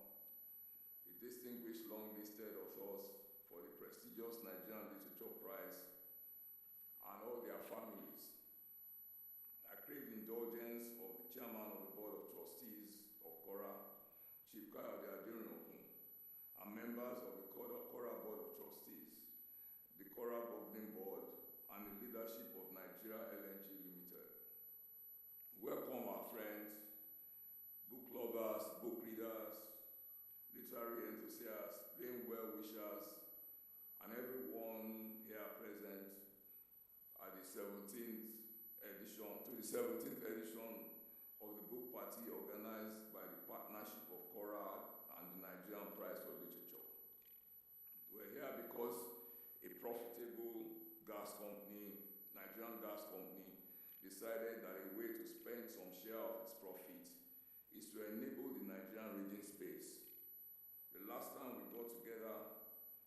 the distinguished long-listed authors for the prestigious Nigerian Literature Prize, and all their families. I crave indulgence of the chairman of the Board of Trustees of CORA, Chief Kayode Aderin-Okun, and members of the CORA Board of Trustees, the CORA Governing Board, and the leadership of Nigeria LNG Limited. Welcome our friends, book lovers, book readers, literary enthusiasts, plain well-wishers, and everyone here present at the 17th edition, of the book party organized by the partnership of CORA and the Nigerian Prize for Literature. We're here because a profitable gas company, Nigerian gas company, decided that a way to spend some share of its profit is to enable the Nigerian reading space. The last time we got together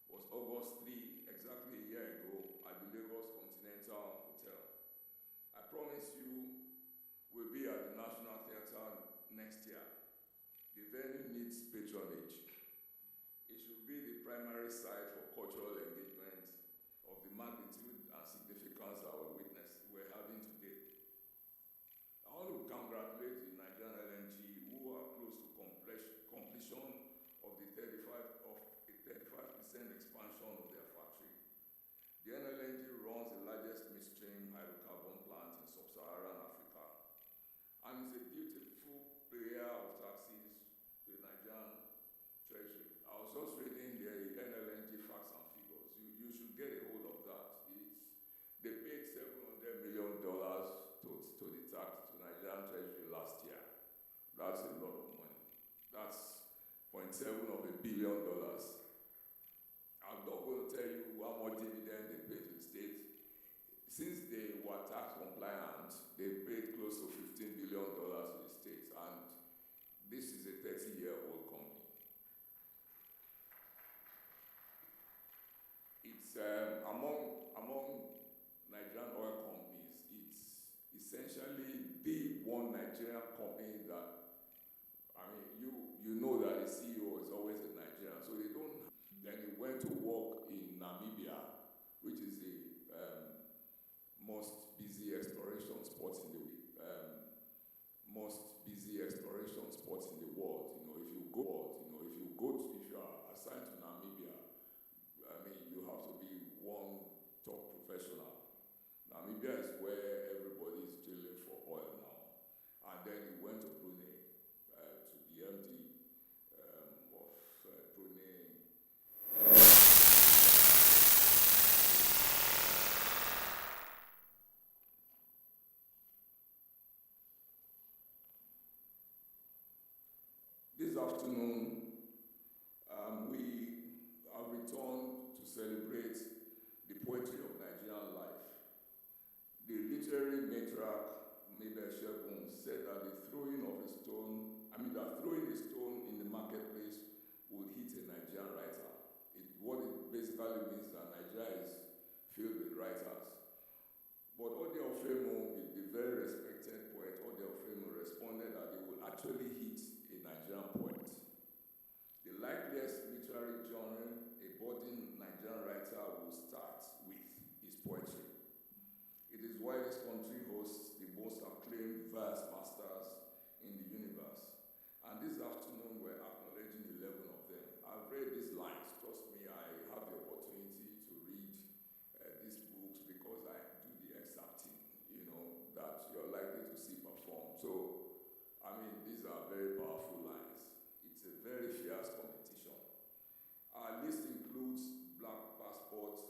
was August 3, exactly a year ago, at the Lagos Continental Hotel. I promise you we'll be at the National Theatre next year. The venue needs patronage. It should be the primary site for cultural engagement of the magnitude and significance that we're having today. I want to congratulate the Nigerian LNG who are close to completion of the 35% expansion of their factory. The NLNG runs the largest midstream hydrocarbon plant in sub-Saharan Africa, and is a beautiful payer of taxes to the Nigerian Treasury. I was just reading the NLNG facts and figures. You should get a hold of that. They paid $700 million to the Nigerian Treasury last year. That's a lot of money. That's 0.7 of $1 billion. I'm not going to tell you how much dividend they pay to the state. since they were tax compliant, they paid close to $15 billion to the state, and this is a 30-year-old company. It's among Nigerian oil companies, it's essentially the one Nigerian company that, I mean, you know that the CEO is always a Nigerian, so they don't. Then he went to work in Namibia, which is the most busy exploration spot in the world. If you are assigned to Namibia, I mean, you have to be one top professional. Namibia is where everybody is drilling for oil now. And then he went to Brunei, to the MD of Brunei. This afternoon, we have returned to celebrate the poetry of Nigerian life. The literary matriarch, Mabel Shegun, said that throwing a stone in the marketplace would hit a Nigerian writer. What it basically means that Nigeria is filled with writers. But Ode Ofemo, the very respected poet Ode Ofemo, responded that it would actually hit a Nigerian poet. The likeliest literary genre a budding Nigerian writer will start with is poetry. It is why this country hosts the most acclaimed verse masters in the universe. And this afternoon, we're acknowledging 11 of them. I've read these lines. Trust me, I have the opportunity to read these books because I do the excerpting, that you're likely to see perform. So, I mean, these are very powerful lines. It's a very fierce competition. Our list includes Black Passport,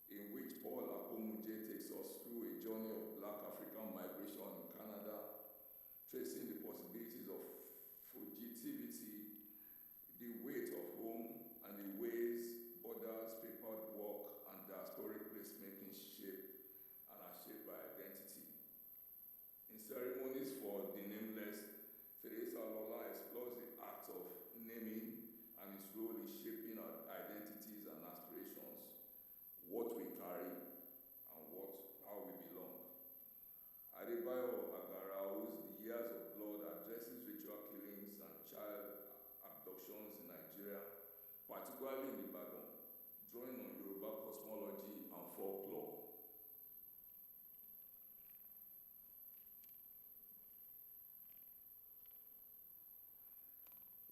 in which Paul Akomuje takes us through a journey of Black African migration in Canada, tracing the possibilities of fugitivity, the weight of home, and the ways borders, papered work, and diasporic placemaking shape and are shaped by identity. In ceremonies for the nameless, Teresa Lola explores the act of naming and its role in shaping our identities and aspirations, what we carry, and how we belong. Adebayo Agarao's The Years of Blood addresses ritual killings and child abductions in Nigeria, particularly in Ibadan, drawing on Yoruba cosmology and folklore.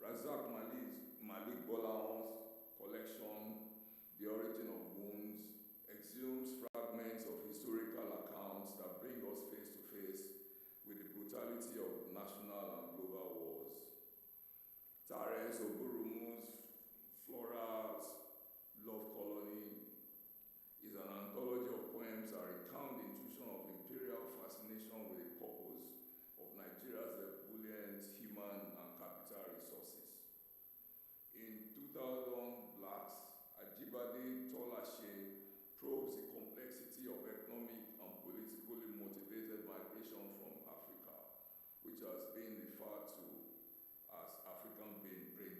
Razak Malik Bolaon's collection, The Origin of Wounds, exhumes fragments of historical accounts that bring us face to face with the brutality of national and global wars. Tares Oborumu's Flora's Love Colony is an anthology of poems that recount the intrusion of imperial fascination with the purpose of Nigeria's ebullient human and capital resources. In 2000 Blacks, Ajibade Tolashe probes the complexity of economic and politically motivated migration from Africa, which has been referred to as African brain drain.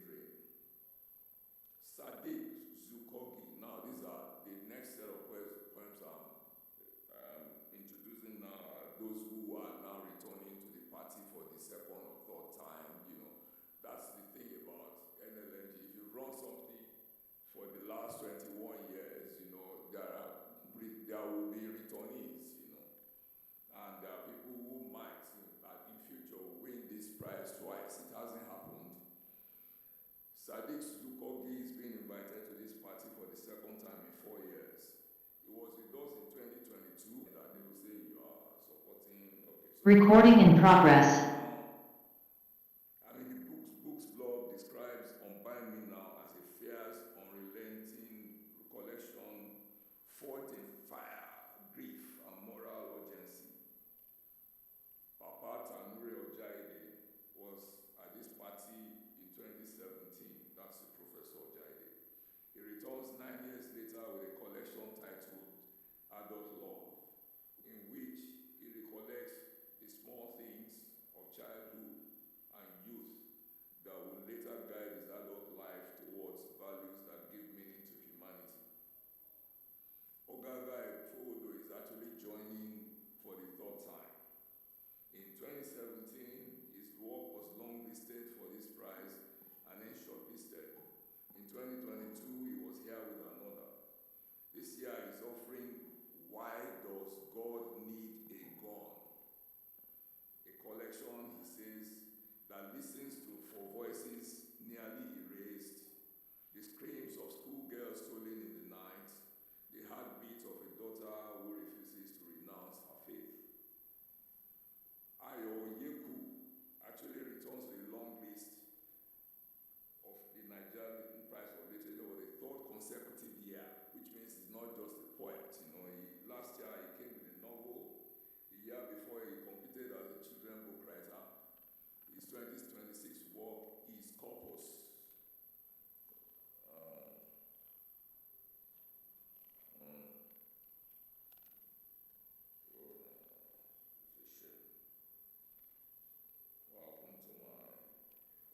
Sadiq Zukogi, now these are the next set of poems I'm introducing now, those who are now returning to the party for the second or third time. That's the thing about NLNG. If you've run something for the last 21 years, there will be returnees, and there are people who might, in future, win this prize twice. It hasn't happened. Sadiq Zukogi is being invited to this party for the second time in 4 years. He was with us in 2022, that they will say you are supporting. Okay,
recording in progress.
The book's blog describes Unbind Me Now as a fierce, unrelenting recollection, forged in fire, grief, and moral urgency. Papa Tanure Ojaide was at this party in 2017. That's the Professor Ojaide. He returns 9 years later with a collection titled Adult Love. 2022, he was here with another. This year he's offering Why Does God Need a Gun? A collection, he says, that listens to for voices nearly erased, the screams of schoolgirls stolen in the night, the heartbeat of a daughter who refuses to renounce her faith. Ayo Yeku actually returns to a long list of the Nigerian Prize for Literature for the third consecutive year, which means he's not just a poet. Last year he came with a novel. The year before he competed as a children's book writer. His 2026 work is Corpus.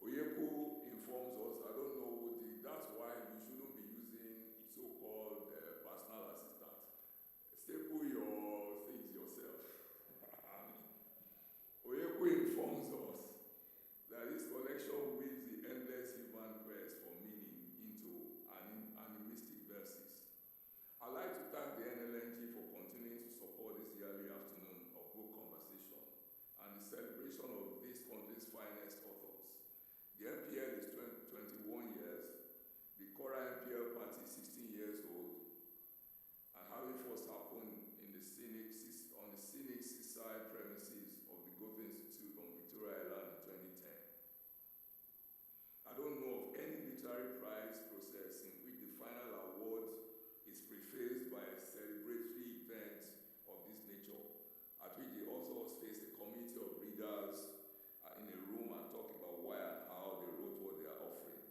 Oyeku informs us, I don't know, that's why you shouldn't be using so-called personal assistant. Staple your things yourself. Oyeku informs us that this collection weaves the endless human quest for meaning into animistic verses. I'd like to thank the NLNG for continuing to support this yearly afternoon of book conversation and the celebration of this country's finest authors. The MPL is 21 years, the Cora MPL party is 16 years old, and having first happened on the scenic seaside premises of the Goethe Institute on Victoria Island in 2010. I don't know of any literary prize process in which the final award is prefaced by a celebratory event of this nature, at which the authors face a community of readers in a room and talk about why and how they wrote what they are offering.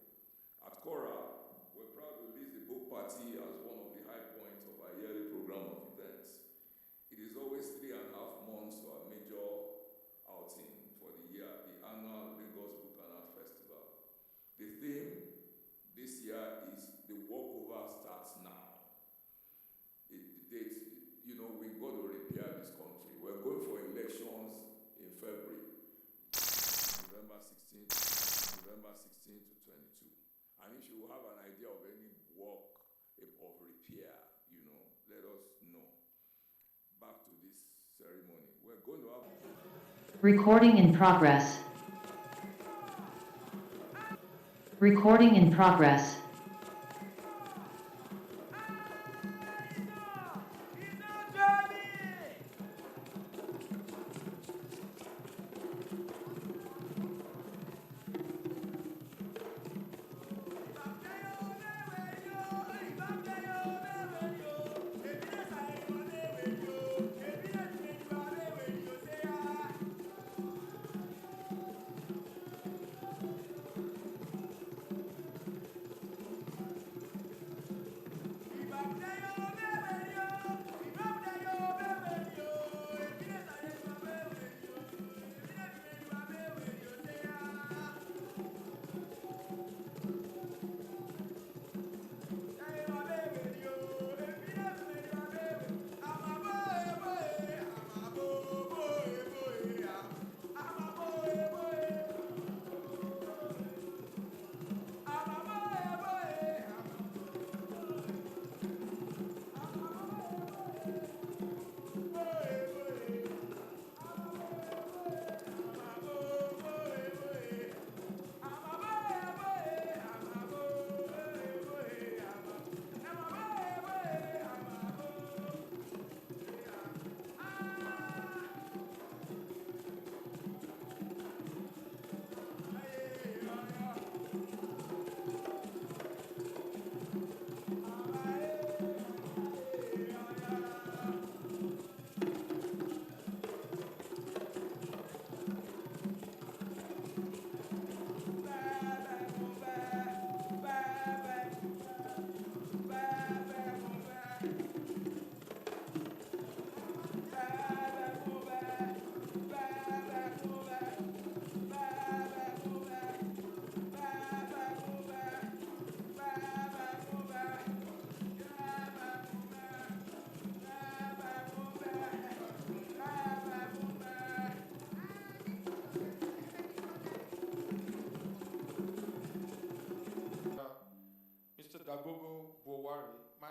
At Cora, we're proud to list the book party as one of the high points of our yearly program of events. It is always 3.5 months to our major outing for the year, the annual Lagos Book and Art Festival. The theme this year is The Walkover Starts Now. The date, we've got to repair this country. We're going for elections in February. November 16 to 22. And if you have an idea of any work of repair, let us know. Back to this ceremony. We're going to have...
Recording in progress. Recording in progress.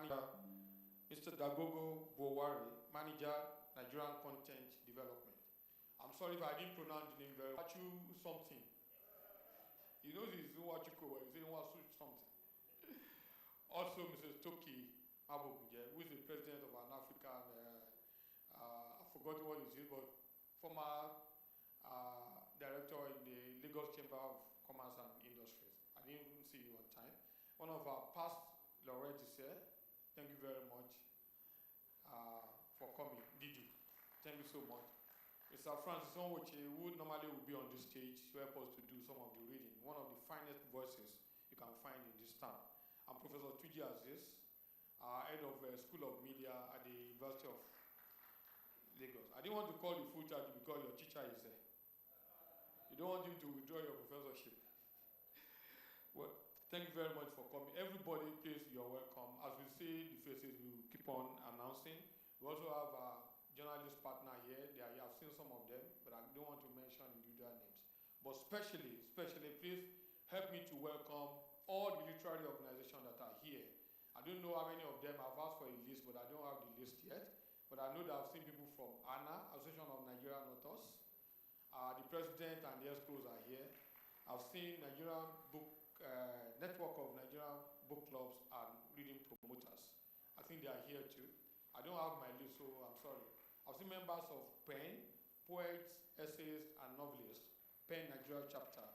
Manager, Mr. Dagogo Bowari, Manager, Nigerian Content Development. I'm sorry if I didn't pronounce the name very well. Something. He knows he's Wachuko, but he's saying something. Also, Mrs. Toki Aboguje, who is the president of an African, I forgot what it is, but former director in the Lagos Chamber of Commerce and Industries. I didn't even see you on time. One of our past laureates is here. Thank you very much for coming. Didi, thank you so much. Mr. Francis Onwoche, who normally would be on this stage to help us to do some of the reading, one of the finest voices you can find in this town. I'm Professor Tuji Aziz, head of School of Media at the University of Lagos. I didn't want to call you full charge because your teacher is there. You don't want him to withdraw your professorship. Well, thank you very much for coming. Everybody, please, you're welcome. As we see the faces, we keep on announcing. We also have a journalist partner here. I've seen some of them, but I don't want to mention individual names. But especially, please help me to welcome all the literary organizations that are here. I don't know how many of them. I've asked for a list, but I don't have the list yet. But I know that I've seen people from ANA, Association of Nigerian Authors. The president and the escorts are here. I've seen Nigerian Book Network of Nigerian Book Clubs and Reading Promoters. I think they are here too. I don't have my list, so I'm sorry. I've seen members of PEN, poets, essayists, and novelists. PEN Nigeria chapter.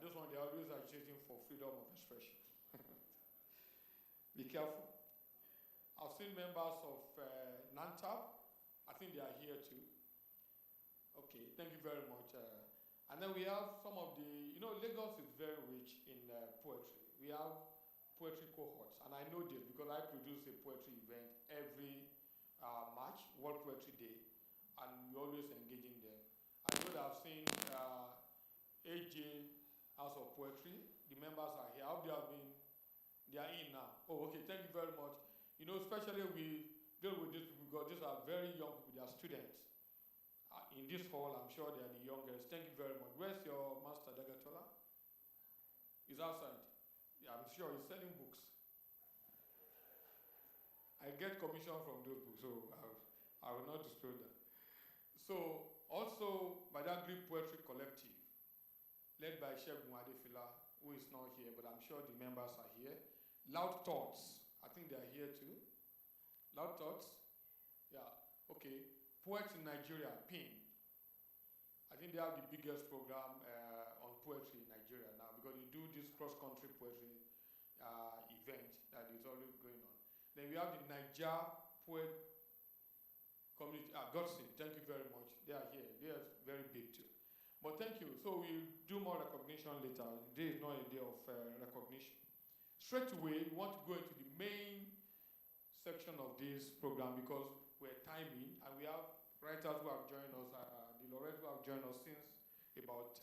Those ones, they're always agitating for freedom of expression. Be careful. I've seen members of NANTAP. I think they are here too. Okay, thank you very much. And then we have some of the, Lagos is very rich in poetry. We have poetry cohorts, and I know this because I produce a poetry event every March, World Poetry Day, and we always engaging them. I know that I've seen AJ House of Poetry. The members are here. I hope they are in now. Oh, okay, thank you very much. Especially we deal with these people because these are very young people, they are students. In this hall, I'm sure they are the youngest. Thank you very much. Where's your master, Dagatola? He's outside. Yeah, I'm sure he's selling books. I get commission from those books, so I will not disclose that. So, also, Badagry Poetry Collective, led by Shegun Adefila, who is not here, but I'm sure the members are here. Loud Thoughts, I think they are here too. Loud Thoughts? Yeah, okay. Poets in Nigeria, PIN. I think they have the biggest program on poetry in Nigeria now because they do this cross-country poetry event that is always going on. Then we have the Niger Poet Community, Godson, thank you very much. They are here. They are very big too. But thank you. So we'll do more recognition later. Today is not a day of recognition. Straight away, we want to go into the main section of this program because we're timing and we have writers who have joined us, the laureates who have joined us since about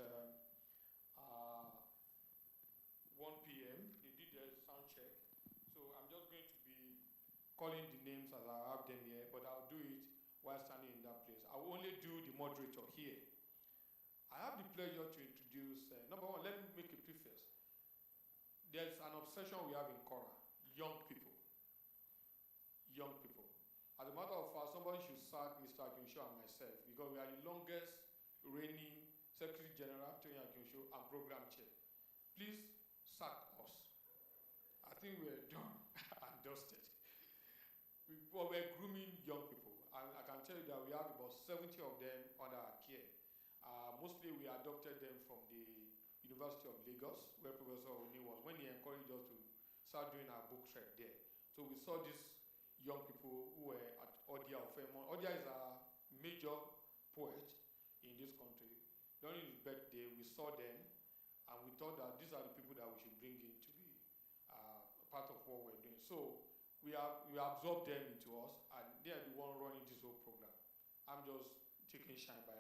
1 p.m. They did their sound check. So I'm just going to be calling the names as I have them here, but I'll do it while standing in that place. I will only do the moderator here. I have the pleasure to introduce, number one, let me make a preface. There's an obsession we have in Kora, young people. Young people. As a matter of fact, somebody should sack Mr. Akinsho and myself because we are the longest reigning Secretary General, Tony Akinsho, and Program Chair. Please sack us. I think we're done and dusted. We're grooming young people. And I can tell you that we have about 70 of them under our care. Mostly we adopted them from the University of Lagos, where Professor Oni was, when he encouraged us to start doing our book trek there. So we saw these young people who were at Odia of Fairmont. Odia is a major poet in this country. During his birthday, we saw them, and we thought that these are the people that we should bring in to be part of what we're doing. So we absorbed them into us, and they are the one running this whole program. I'm just taking shine by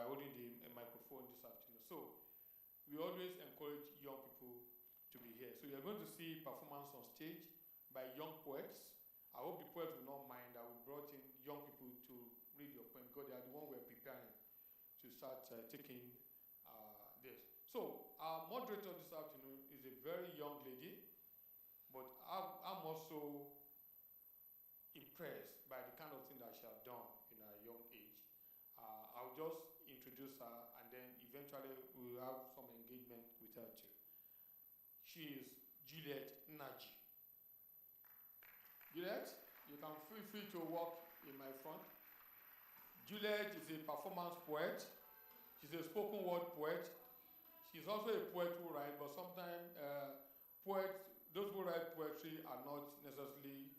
holding the microphone this afternoon. So we always encourage young people to be here. So you're going to see performance on stage by young poets. I hope the poets will not mind that we brought in young people to read your poem because they are the one we're preparing to start taking this. So our moderator this afternoon is a very young lady. But I'm also impressed by the kind of thing that she has done in her young age. I'll just introduce her and then eventually we'll have some engagement with her too. She is Juliet Naji. Juliet, you can feel free to walk in my front. Juliet is a performance poet. She's a spoken word poet. She's also a poet who writes, but sometimes those who write poetry are not necessarily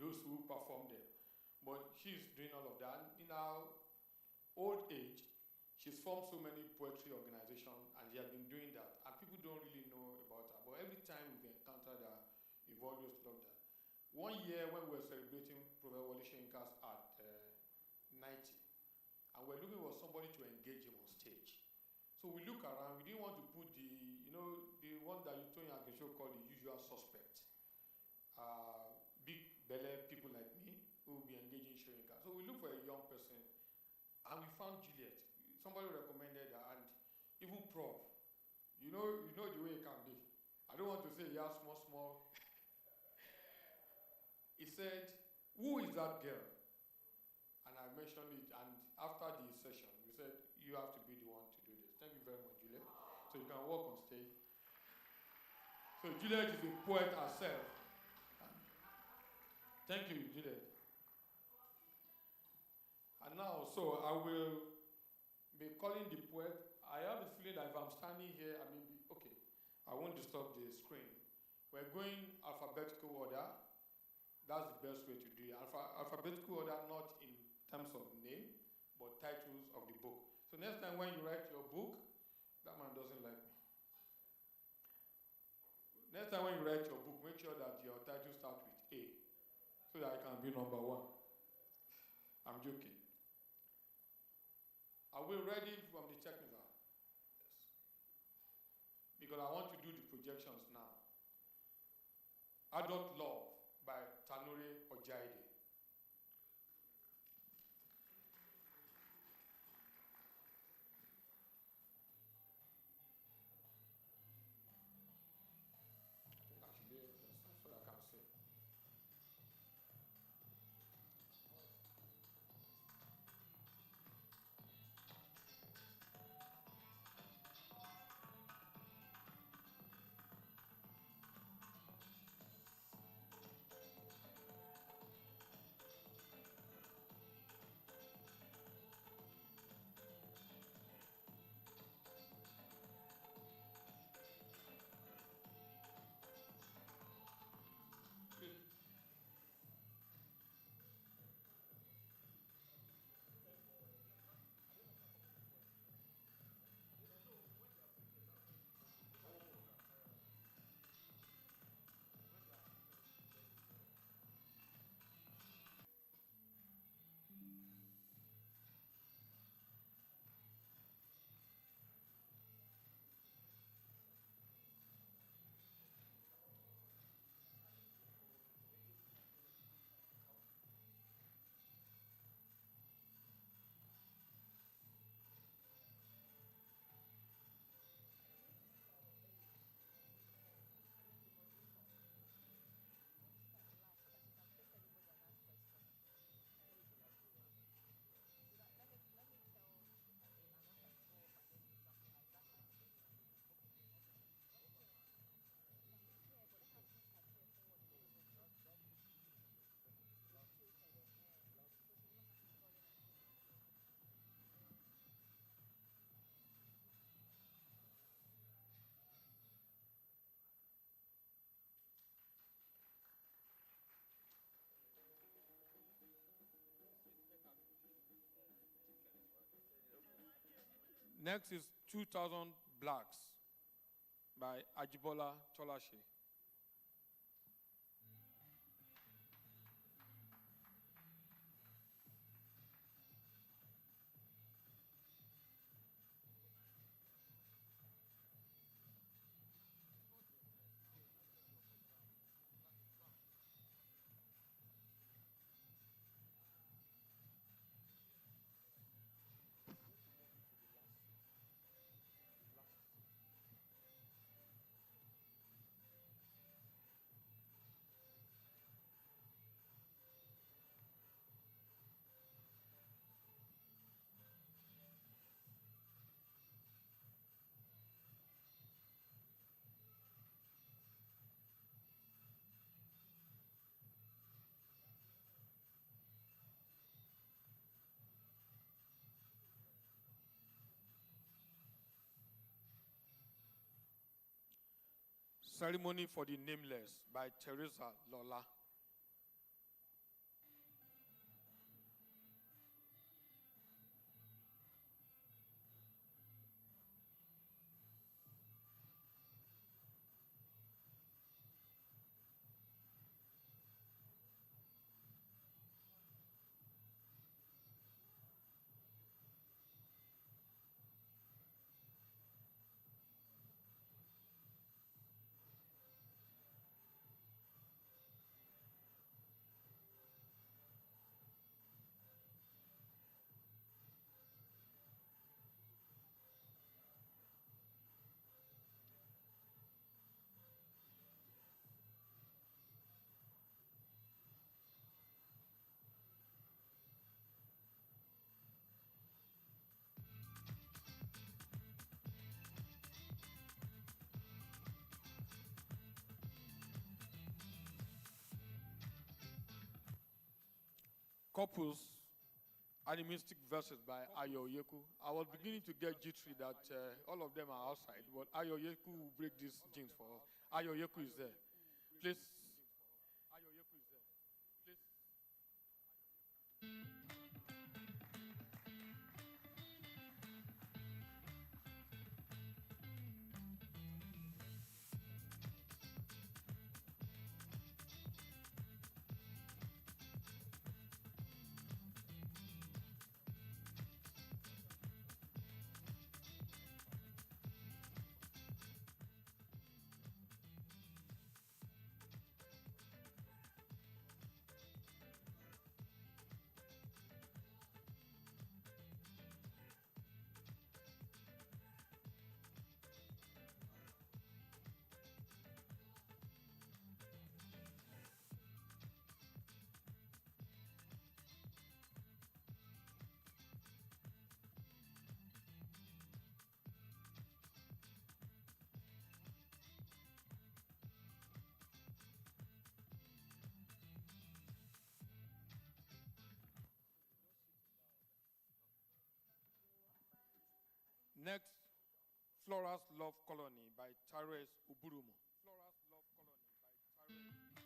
those who perform them. But she's doing all of that. In her old age, she's formed so many poetry organizations, and she has been doing that. And people don't really know about her. But every time we've encountered her, we've always loved her. One year when we were celebrating Professor Wole Soyinka's at 90, and we're looking for somebody to engage him on stage. So we look around, we didn't want to put the one that you told in show called the usual suspect. Big belly people like me who will be engaging Soyinka. So we look for a young person, and we found Juliet. Somebody recommended her, and even Prof. You know the way it can be. I don't want to say he has small. He said, "Who is that girl?" And I mentioned it, and after the session, we said, "You have to be the one to do this." Thank you very much, Juliet. So you can walk on stage. So Juliet is a poet herself. Thank you, Juliet. And now, so I will be calling the poet. I have a feeling that if I'm standing here, okay, I won't disturb the screen. We're going alphabetical order. That's the best way to do it. Alphabetical order, not in terms of name, but titles of the book. So next time when you write your book, that man doesn't like me. Next time when you write your book, make sure that your title starts with A, so that I can be number one. I'm joking. Are we ready from the technical? Yes. Because I want to do the projections now. Adult Love by Tanure Ojaide. Next is 2000 Blacks by Ajibola Tolashe. Ceremony for the Nameless by Teresa Lola. Couples, Animistic Verses by Ayo Yeku. I was beginning to get jittery that all of them are outside, but Ayo Yeku will break these jinx for us. Ayo Yeku is there. Please. Next, Flora's Love Colony by Tyrese Uburumo. Flora's Love Colony by Tyrese.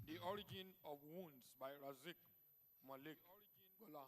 The Origin of Wounds by Razik Malik Golahan.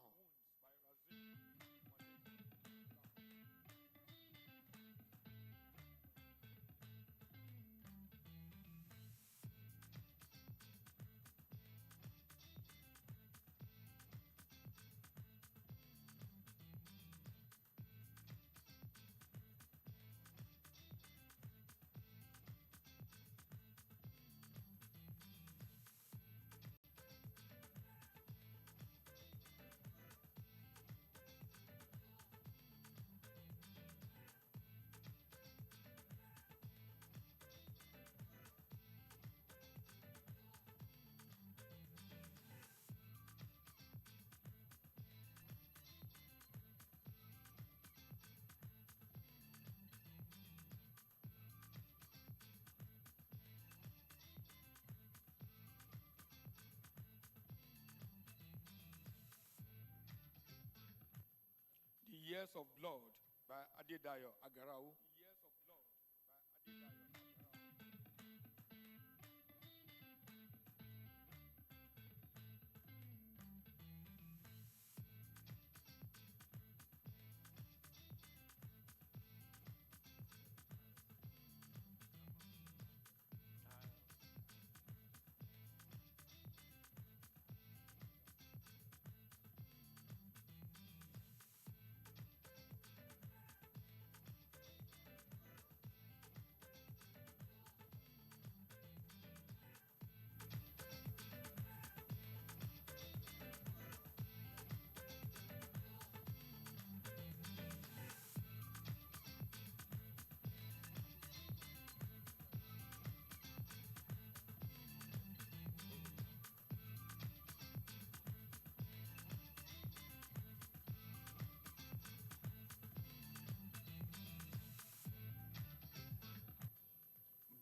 The Years of Blood by Adedayo Agarau. Years of Blood by Adedayo Agarau.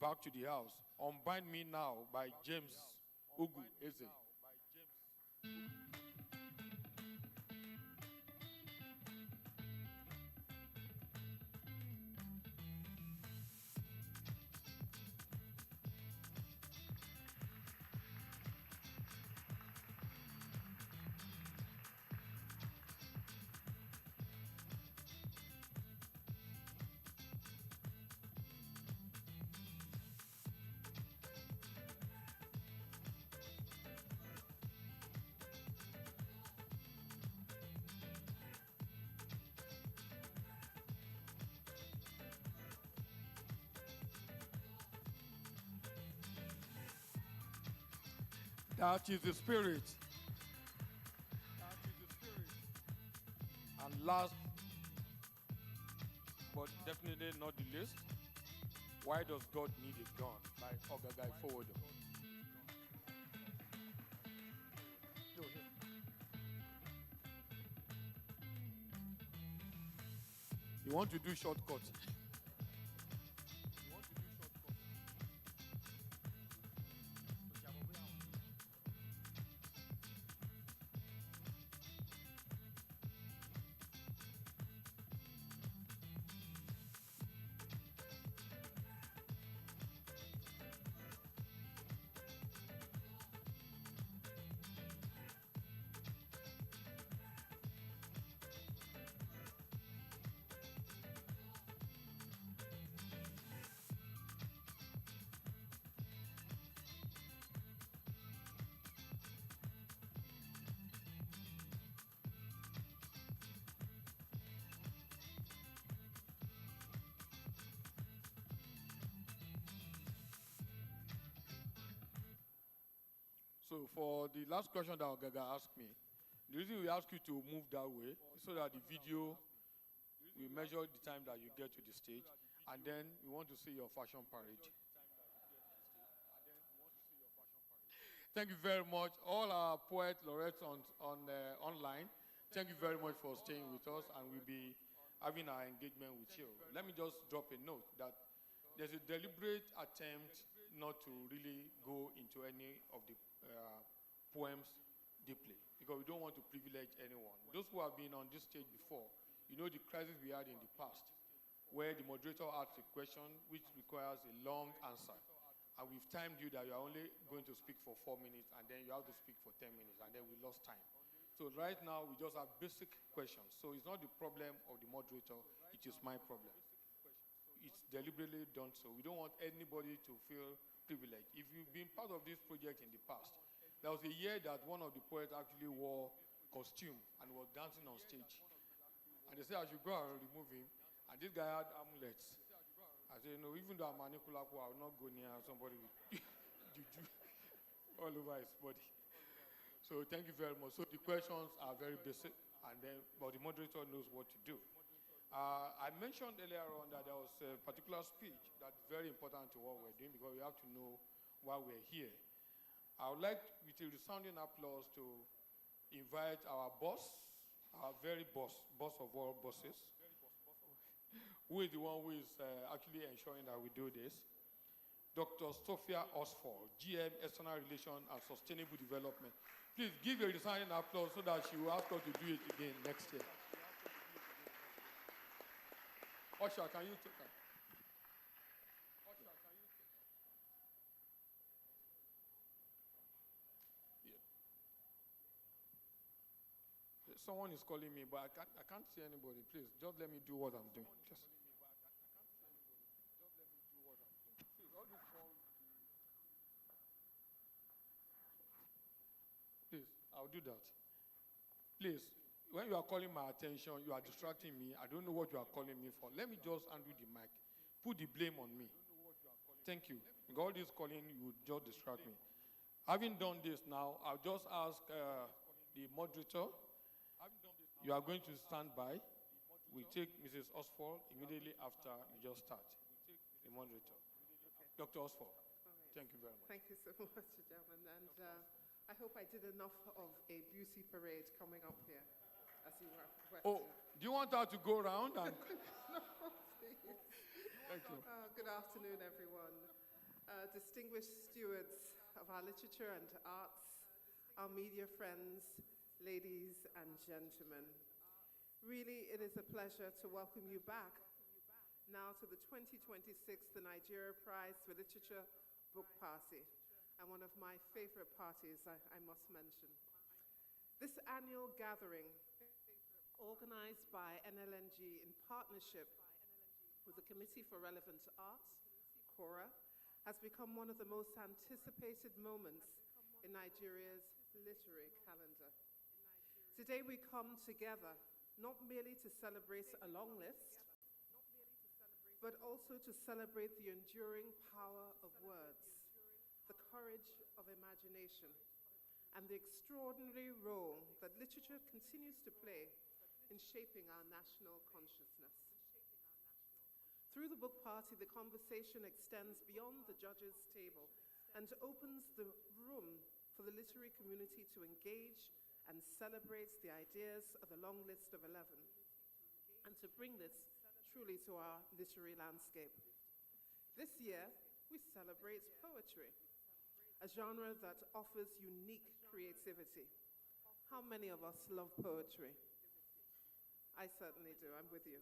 Back to the House. Unbind Me Now by James Ugu Eze. That is the spirit. That is the spirit. And last, but definitely not the least, Why Does God Need a Gun by Ogagai Forward. You want to do shortcut? So for the last question that Ogaga asked me, the reason we ask you to move that way is so that the video will measure the time that you get to the stage, and then we want to see your fashion parade. Thank you very much. All our poet laureates online, thank you very much for staying with us, and we'll be having our engagement with you. Let me just drop a note that there's a deliberate attempt not to really go into any of the poems deeply, because we don't want to privilege anyone. Those who have been on this stage before, you know the crisis we had in the past, where the moderator asks a question which requires a long answer, and we've timed you that you are only going to speak for 4 minutes, and then you have to speak for 10 minutes, and then we lost time. So right now, we just have basic questions. So it's not the problem of the moderator, it is my problem. It's deliberately done so. We don't want anybody to feel privileged. If you've been part of this project in the past, there was a year that one of the poets actually wore costume and was dancing on stage. And they said I should go and remove him. And this guy had amulets. I said, no, even though I'm Manikulaku, I will not go near somebody with juju all over his body. So thank you very much. So the questions are very basic, but the moderator knows what to do. I mentioned earlier on that there was a particular speech that's very important to what we're doing, because we have to know why we're here. I would like, with a resounding applause, to invite our boss, our very boss of all bosses, who is the one who is actually ensuring that we do this, Dr. Sophia Osford, GM, External Relations and Sustainable Development. Please give a resounding applause so that she will ask us to do it again next year. Osha, can you take her? Someone is calling me, but I can't see anybody. Please, just let me do what I'm doing. Please, I'll do that. Please, when you are calling my attention, you are distracting me. I don't know what you are calling me for. Let me just undo the mic. Put the blame on me. Thank you. Because all this calling, you would just distract me. Having done this now, I'll just ask the moderator. You are going to stand by. We take Mrs. Osford immediately after you just start. The moderator. Dr. Osford, thank you very much.
Thank you so much, Chairman. And I hope I did enough of a beauty parade coming up here, as you were requesting.
Oh, do you want her to go around? And
no, please.
Thank you.
Good afternoon, everyone. distinguished stewards of our literature and arts, our media friends, ladies and gentlemen. Really, it is a pleasure to welcome you back now to the 2026 the Nigeria Prize for Literature Book Party, and one of my favorite parties, I must mention. This annual gathering, organized by NLNG in partnership with the Committee for Relevant Arts, CORA, has become one of the most anticipated moments in Nigeria's literary calendar. Today we come together not merely to celebrate a long list, but also to celebrate the enduring power of words, the courage of imagination, and the extraordinary role that literature continues to play in shaping our national consciousness. Through the book party, the conversation extends beyond the judges' table and opens the room for the literary community to engage and celebrate the ideas of the long list of 11, and to bring this truly to our literary landscape. This year, we celebrate poetry, a genre that offers unique creativity. How many of us love poetry? I certainly do, I'm with you.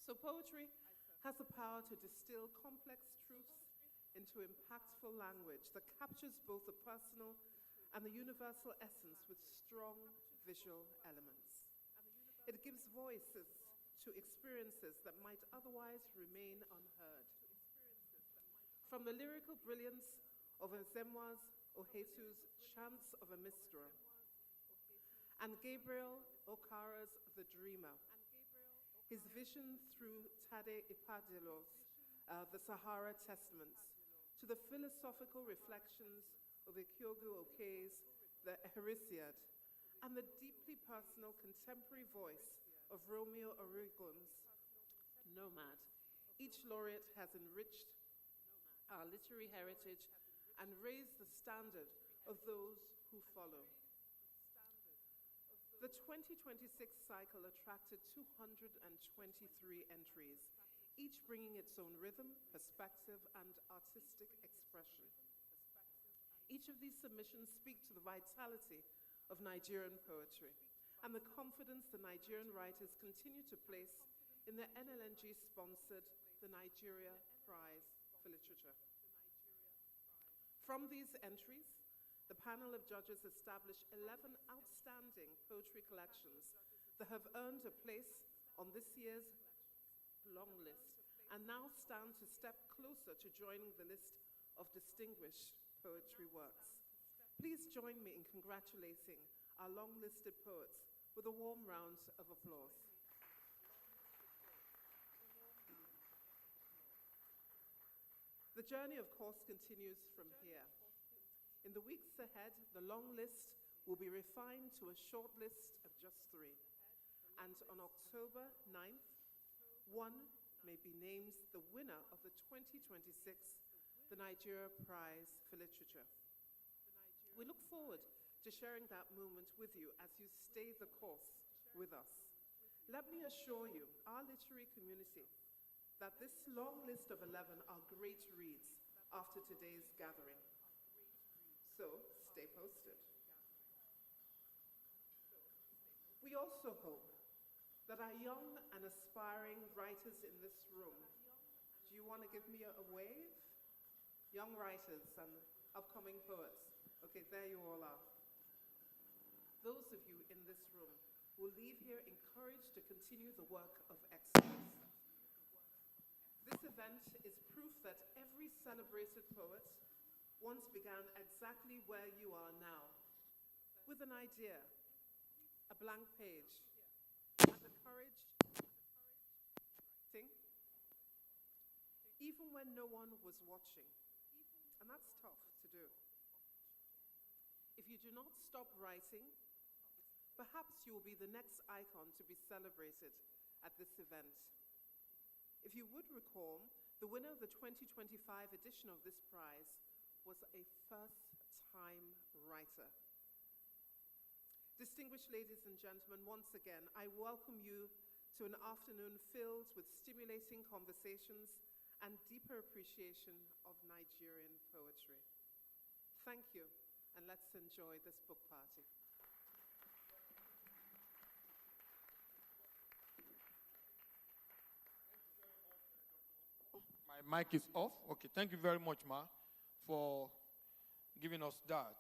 So poetry has the power to distill complex truths into impactful language that captures both the personal and the universal essence with strong visual elements. It gives voices to experiences that might otherwise remain unheard. From the lyrical brilliance of Nzemwa's Ohetu's Chants of a Minstrel and Gabriel Okara's The Dreamer, his vision through Tade Ipadelo's The Sahara Testaments, to the philosophical reflections of Ikyogu Oke's The Heresiad, and the deeply personal contemporary voice of Romeo Origon's Nomad. Each laureate has enriched our literary heritage and raised the standard of those who follow. The 2026 cycle attracted 223 entries, each bringing its own rhythm, perspective, and artistic expression. Each of these submissions speak to the vitality of Nigerian poetry and the confidence the Nigerian writers continue to place in the NLNG-sponsored the Nigeria Prize for Literature. From these entries, the panel of judges established 11 outstanding poetry collections that have earned a place on this year's long list and now stand to step closer to joining the list of distinguished poetry works. Please join me in congratulating our long-listed poets with a warm round of applause. The journey, of course, continues from here. In the weeks ahead, the long list will be refined to a short list of just 3. And on October 9th, one may be named the winner of the 2026 the Nigeria Prize for Literature. We look forward to sharing that moment with you as you stay the course with us. Let me assure you, our literary community, that this long list of 11 are great reads after today's gathering. So, stay posted. We also hope that our young and aspiring writers in this room, do you want to give me a wave? Young writers and upcoming poets. Okay, there you all are. Those of you in this room will leave here encouraged to continue the work of excellence. This event is proof that every celebrated poet once began exactly where you are now, with an idea, a blank page, and the courage to think, even when no one was watching. And that's tough to do. If you do not stop writing, perhaps you will be the next icon to be celebrated at this event. If you would recall, the winner of the 2025 edition of this prize was a first-time writer. Distinguished ladies and gentlemen, once again, I welcome you to an afternoon filled with stimulating conversations and deeper appreciation of Nigerian poetry. Thank you, and let's enjoy this book party.
My mic is off. Okay, thank you very much, Ma, for giving us that.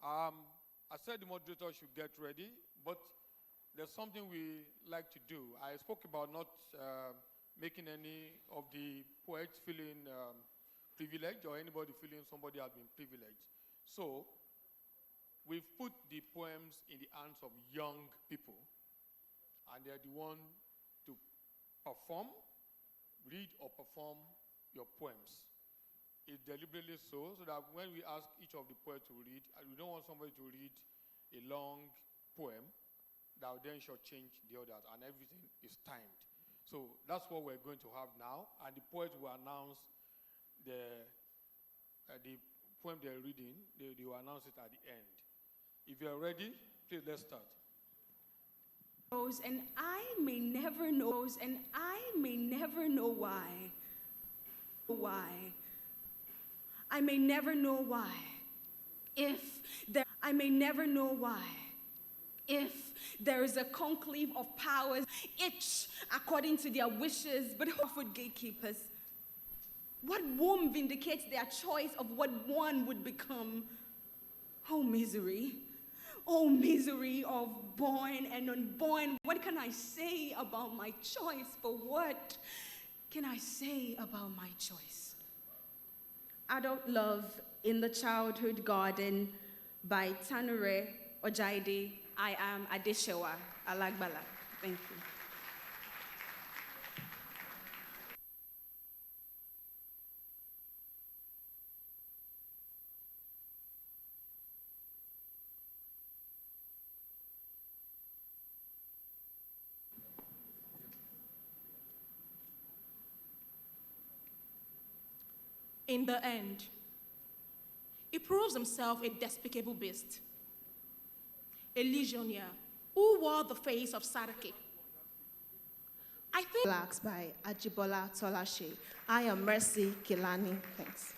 I said the moderator should get ready, but there's something we like to do. I spoke about not making any of the poets feeling privileged or anybody feeling somebody has been privileged. So we've put the poems in the hands of young people, and they're the one to perform, read or perform your poems. It's deliberately so that when we ask each of the poets to read, we don't want somebody to read a long poem that will then shortchange the others, and everything is timed. So that's what we're going to have now, and the poets will announce the poem they're reading. They will announce it at the end. If you're ready, please, let's start.
And I may never know, and I may never know why. I may never know why. I may never know why. If there is a conclave of powers, each according to their wishes, but offered gatekeepers. What womb vindicates their choice of what one would become? Oh, misery. Oh, misery of born and unborn. What can I say about my choice? For what can I say about my choice? Adult Love in the Childhood Garden by Tanure Ojaide. I am Adeshewa Alagbala. Thank you.
In the end, he proves himself a despicable beast, a legionnaire who wore the face of Saraki. I think
Relax by Ajibola Tolashe. I am Mercy Kilani. Thanks.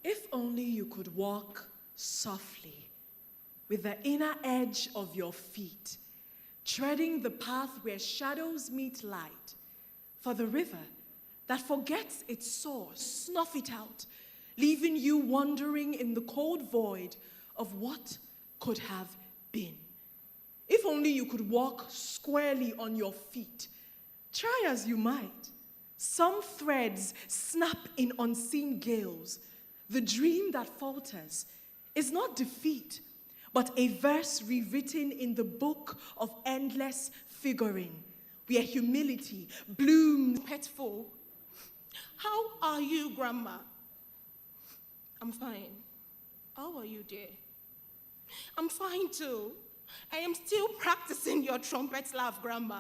If only you could walk softly with the inner edge of your feet, treading the path where shadows meet light, for the river that forgets its source, snuff it out, leaving you wandering in the cold void of what could have been. If only you could walk squarely on your feet, try as you might. Some threads snap in unseen gales. The dream that falters is not defeat, but a verse rewritten in the book of endless figuring, where humility blooms.
petful. How are you, Grandma? I'm fine. How are you, dear? I'm fine too. I am still practicing your trumpet laugh, Grandma.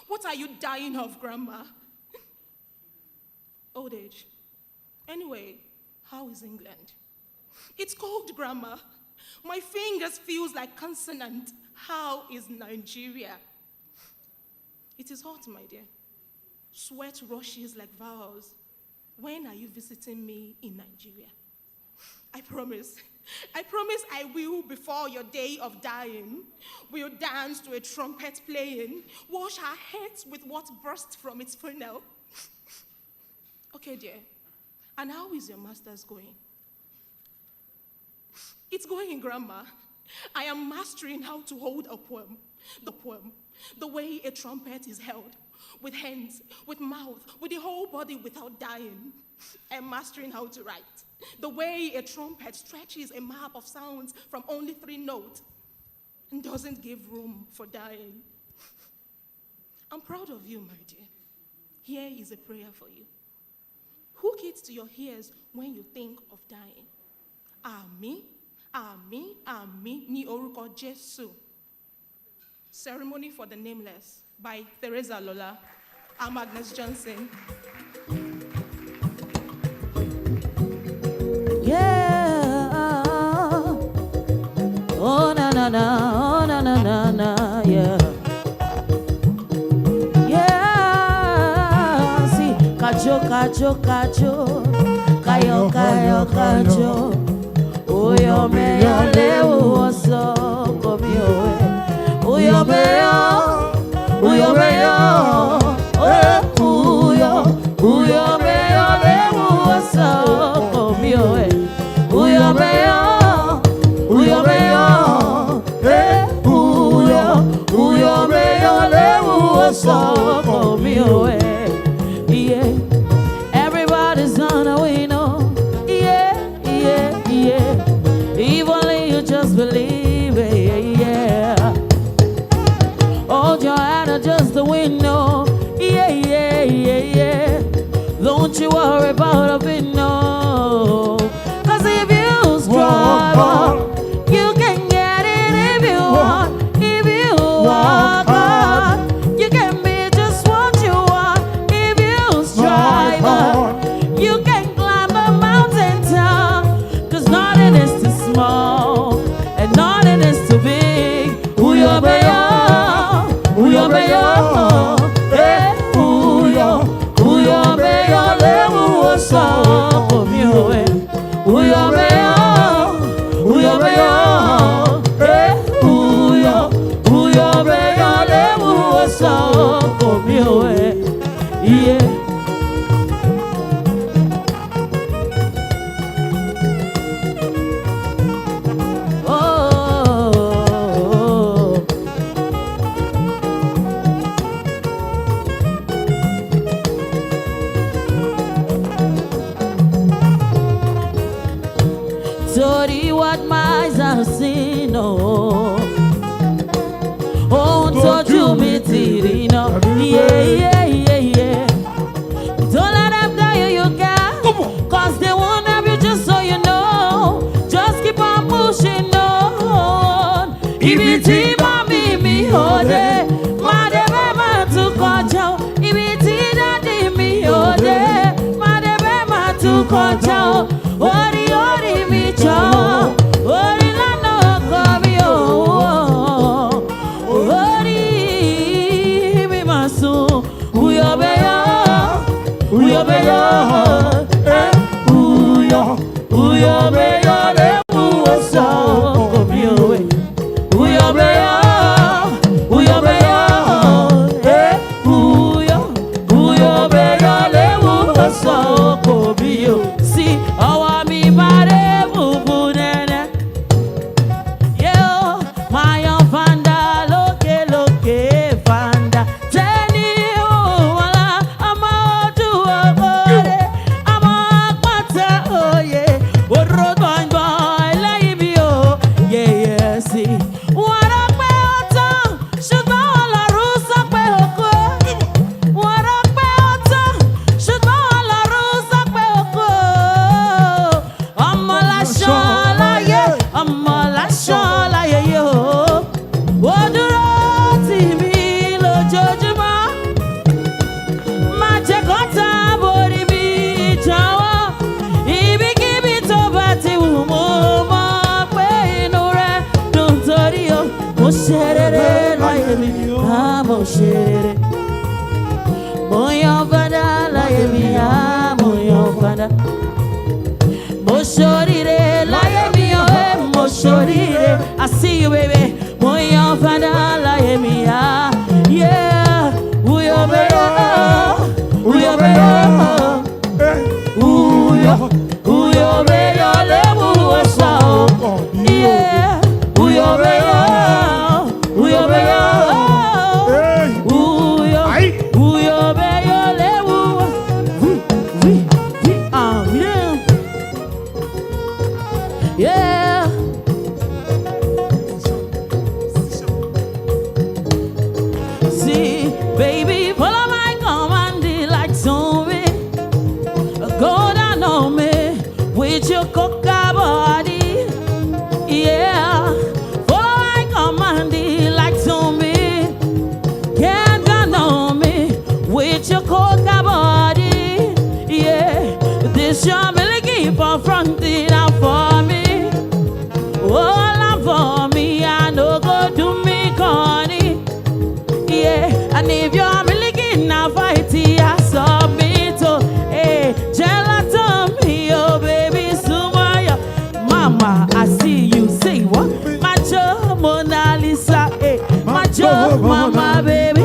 What are you dying of, Grandma? Old age. Anyway, how is England? It's cold, Grandma. My fingers feels like consonant. How is Nigeria? It is hot, my dear. Sweat rushes like vows. When are you visiting me in Nigeria? I promise I will, before your day of dying. We'll dance to a trumpet playing, wash our heads with what burst from its funnel. Okay, dear. And how is your master's going? It's going, Grandma. I am mastering how to hold a poem, the way a trumpet is held, with hands, with mouth, with the whole body without dying. I'm mastering how to write, the way a trumpet stretches a map of sounds from only 3 notes and doesn't give room for dying. I'm proud of you, my dear. Here is a prayer for you. Hook it to your ears when you think of dying. Ami, Ami, Ami, ni oruko Jesu. Ceremony for the Nameless by Teresa Lola. I'm Agnes Johnson.
Yeah. Oh na na na, oh na na na na, yeah. Yeah. See, kajo kajo kajo, kayo kayo kajo. Uyo meyo lewu oso komi oe. Uyo meyo, uyo meyo. Uyo meyo lewu oso komi oe. Uyo meyo, uyo meyo. Uyo meyo lewu oso komi oe. Yeah, everybody's on a winner. Yeah, yeah, yeah. If only you just believe it, yeah. Hold your hand and just the window. Yeah, yeah, yeah, yeah. Don't you worry about a window. Cause if you strive, you can get it if you want. If you work hard, you can be just what you want. If you strive, you can climb the mountain top. Cause nothing is too small and nothing is too big. Uyo beyo, uyo beyo, uyo beyo lewu oso komi oe. Uyo beyo, uyo beyo, uyo beyo lewu oso komi oe. Yeah. Sorry what my eyes seen, oh. Oh, told you me tirino. Yeah, yeah, yeah, yeah. Don't let them tell you can. Cause they won't have you just so you know. Just keep on pushing on. Ibiti mami mi hode. Madebe matu kocho. Ibiti daddy mi hode. Madebe matu kocho. Ori ori mi cho. Ori lano kobi o. Ori mi masu. Uyo beyo. Uyo beyo. Uyo beyo lewu oso kobi oe. Uyo beyo. Uyo beyo. Uyo beyo lewu oso kobi o. See, awa mi bare bubu nene. Yo, my fanda loke loke fanda. Jenny wala ama odu obore ama pata oye. Road boy boy like me oh yeah yeah see. Wara pe ota ṣùgbọ́n Ọlọ́run sọ pé oko. Wara pe ota ṣùgbọ́n Ọlọ́run sọ pé oko. Ọmọ láṣọ láyé yo. Ó dúró tì mí lójoojúmọ́. Má jẹ́ kó ta borí mi jọ̀wọ́. Ibikíbi tó bá ti wù mo mọ̀ pé inú rẹ̀ dùn torí o. Mo ṣe rere láyé mi, mo ṣe rere. Mo yan fada láyé mi, mo yan fada. Mo ṣoríire láyé mi, mo ṣoríire. I see you baby. Mo yan fada láyé mi, yeah. Uyo beyo, uyo beyo. Uyo beyo lewu oso. Yeah. Uyo beyo. Uyo beyo. Uyo beyo lewu. Yeah. your body. Yeah, this your milky for fronting out for me. Oh, love for me, I no go do me corny. Yeah, and if you're milky now fight, I submit to. Hey, gelato me, oh baby, sumaya. Mama, I see you say what? Macho Mona Lisa, hey, macho mama baby,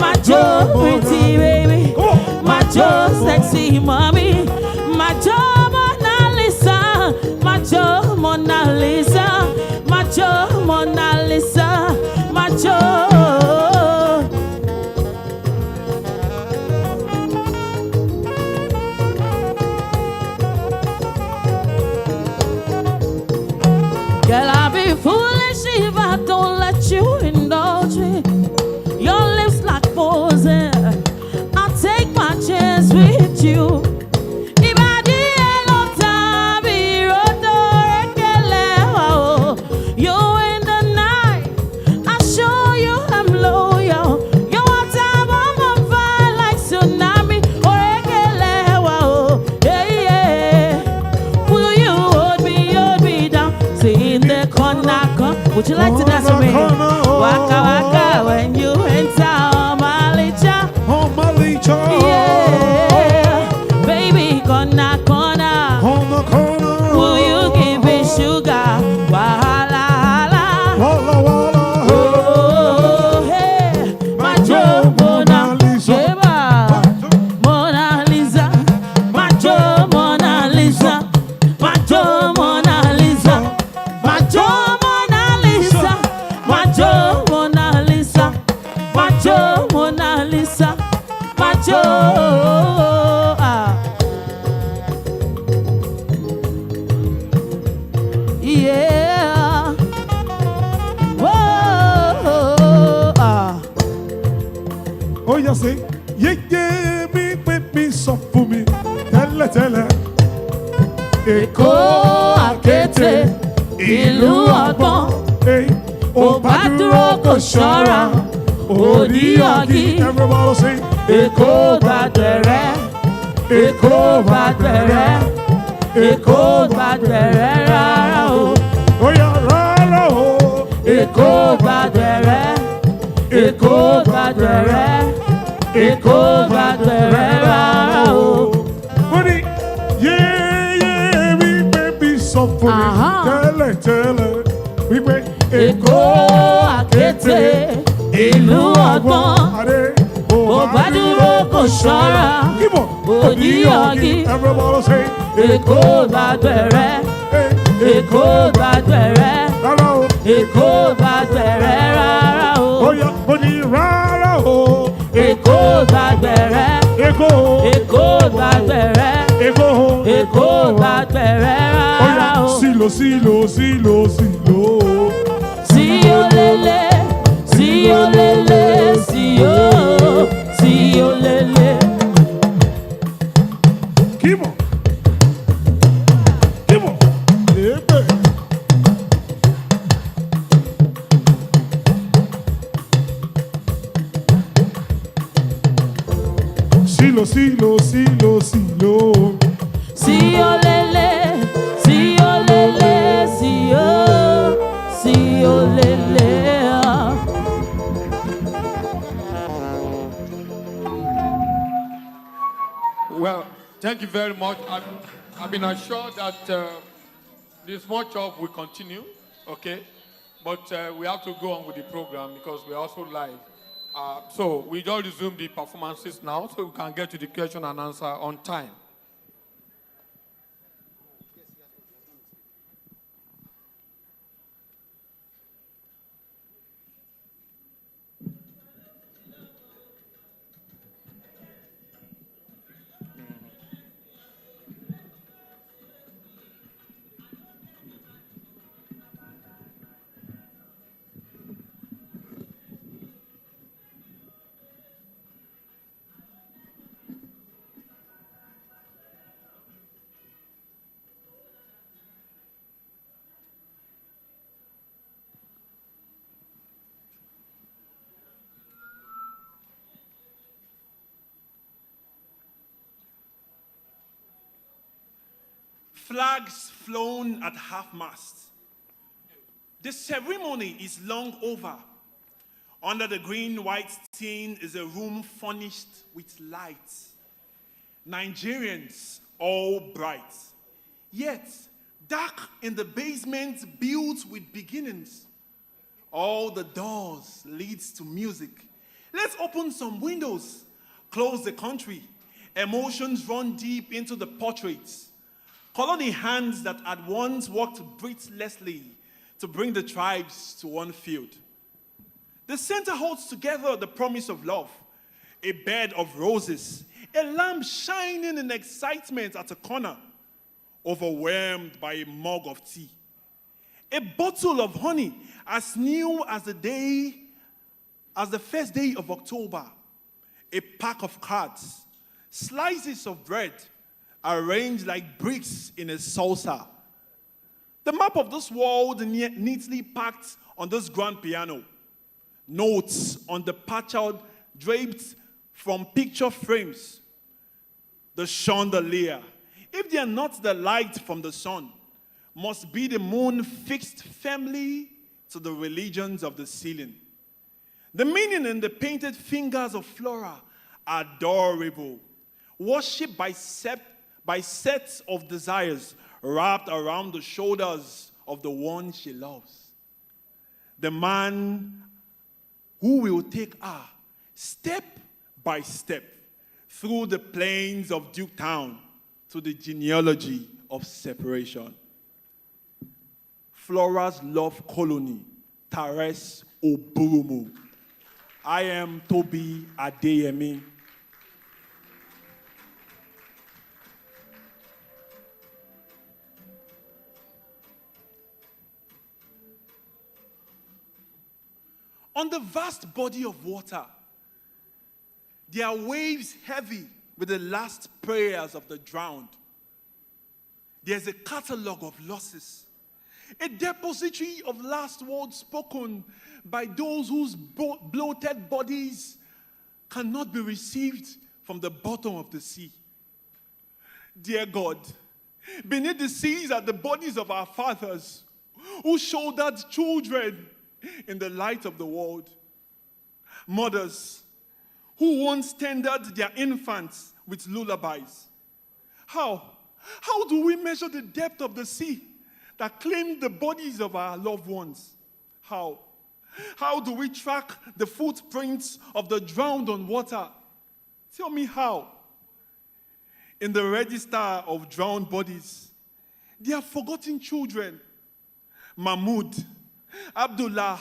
macho pretty baby, macho sexy mommy, macho Mona Lisa, macho Mona Lisa, macho Mona Lisa, macho. Girl, I'll be foolish if I don't let you indulge me. Your lips like poison, I'll take my chance with you. If I did no time, you in the night, I show you I'm loyal. You want time, I'm on fire like tsunami. Yeah, yeah. Will you hold me down? Say in the corner, would you like to dance with me? Waka waka when you enter my licha. Yeah, baby, corner. Will you give me sugar? Wahala, oh, hey, macho Mona Lisa, Mona Lisa, macho Mona Lisa, macho Mona Lisa, macho Mona Lisa, macho Mona Lisa, macho Mona Lisa, macho. Yeah. Whoa.
Oh, you say, yeah, me, so for me. Tell her.
Èkó àkété ìlú ọgbọ́n, ò bá dúró kò ṣọ́ra, òdì ọ̀gí.
Everybody sing.
Èkó gbàgbẹ̀rẹ̀, Èkó gbàgbẹ̀rẹ̀, Èkó gbàgbẹ̀rẹ̀ rárá o.
Oh, yeah, rárá o.
Èkó gbàgbẹ̀rẹ̀, Èkó gbàgbẹ̀rẹ̀, Èkó gbàgbẹ̀rẹ̀ rárá o.
Money, yeah, we baby, so for me. Tell her. We wait.
Èkó àkété ìlú ọgbọ́n, ò bá dúró kò ṣọ́ra, òdì ọ̀gí.
Everybody say.
Èkó gbàgbẹ̀rẹ̀, Èkó gbàgbẹ̀rẹ̀, Èkó gbàgbẹ̀rẹ̀ rárá o.
Oh yeah, money rárá o.
Èkó gbàgbẹ̀rẹ̀,
Èkó
gbàgbẹ̀rẹ̀, Èkó gbàgbẹ̀rẹ̀ rárá o.
Sílò.
Sí o lele, sí o lele, sí o lele.
Keep on. Sílò.
Sí o lele, sí o lele, sí o lele.
Well, thank you very much. I've been assured that the small chop will continue, okay? But we have to go on with the program because we're also live. So we just resume the performances now so we can get to the question and answer on time.
flags flown at half-mast. The ceremony is long over. Under the green-white scene is a room furnished with lights. Nigerians, all bright. Yet, dark in the basement built with beginnings. All the doors leads to music. Let's open some windows, close the country. Emotions run deep into the portraits. Colony hands that at once worked breathlessly to bring the tribes to one field. The center holds together the promise of love, a bed of roses, a lamp shining in excitement at a corner, overwhelmed by a mug of tea. A bottle of honey as new as the first day of October, a pack of cards, slices of bread arranged like bricks in a salsa. The map of this world neatly packed on this grand piano. Notes on the patchwork draped from picture frames. The chandelier, if they are not the light from the sun, must be the moon fixed firmly to the religions of the ceiling. The meaning in the painted fingers of Flora are adorable, worshipped by sets of desires wrapped around the shoulders of the one she loves. The man who will take her step by step through the plains of Duketown to the genealogy of separation. Flora's love colony, Tares Oburumu. I am Toby Adeyemi. On the vast body of water, there are waves heavy with the last prayers of the drowned. There's a catalogue of losses, a depository of last words spoken by those whose bloated bodies cannot be received from the bottom of the sea. Dear God, beneath the seas are the bodies of our fathers who shouldered children in the light of the world. Mothers who once tended their infants with lullabies. How do we measure the depth of the sea that claimed the bodies of our loved ones? How do we track the footprints of the drowned on water? Tell me how. In the register of drowned bodies, there are forgotten children. Mahmoud, Abdullah,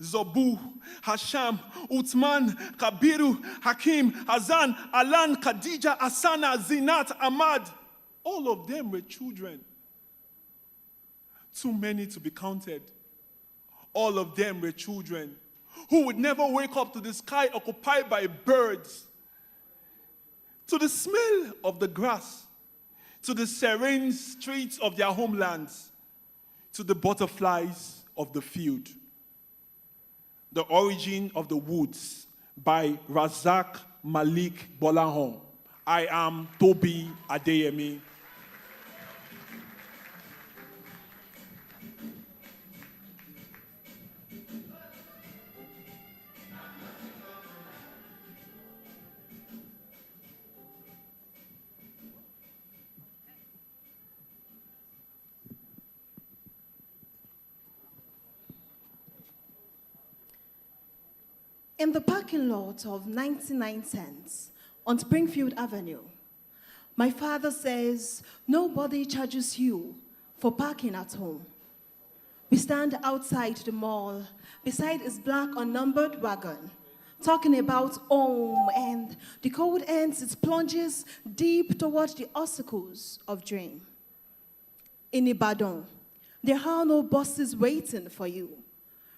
Zobu, Hasham, Uthman, Kabiru, Hakim, Hazan, Alan, Khadija, Asana, Zinat, Ahmad. All of them were children. Too many to be counted. All of them were children who would never wake up to the sky occupied by birds, to the smell of the grass, to the serene streets of their homelands, to the butterflies of the field. The Origin of the Woods by Razak Malik Bolahon. I am Toby Adeyemi.
In the parking lot of 99 cents on Springfield Avenue, my father says nobody charges you for parking at home. We stand outside the mall beside his black unnumbered wagon, talking about home, and the cold ends its plunges deep towards the obstacles of dream. In Ibadan, there are no buses waiting for you.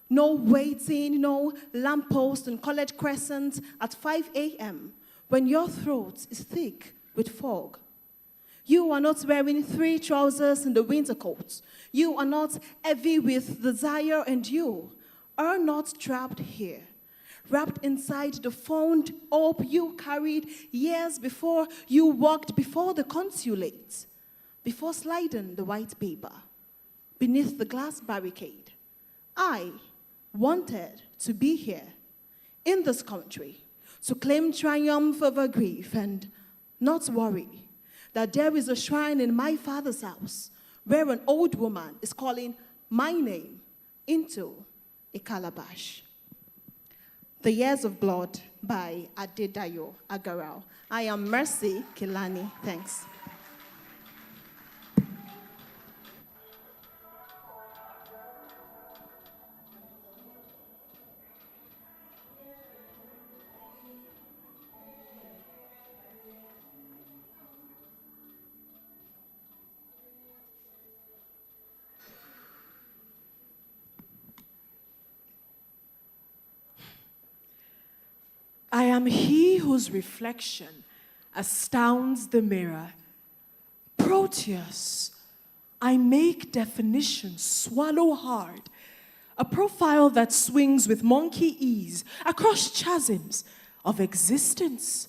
No waiting, no lamppost on College Crescent at 5 a.m. when your throat is thick with fog. You are not wearing 3 trousers in the winter coat. You are not heavy with desire, and you are not trapped here, wrapped inside the fond hope you carried years before you walked before the consulate. before sliding the white paper beneath the glass barricade. I wanted to be here in this country to claim triumph over grief and not worry that there is a shrine in my father's house where an old woman is calling my name into a calabash. The Years of Blood by Adedayo Agarao. I am Mercy Kilani. Thanks.
I am he whose reflection astounds the mirror. Proteus, I make definition swallow hard, a profile that swings with monkey ease across chasms of existence.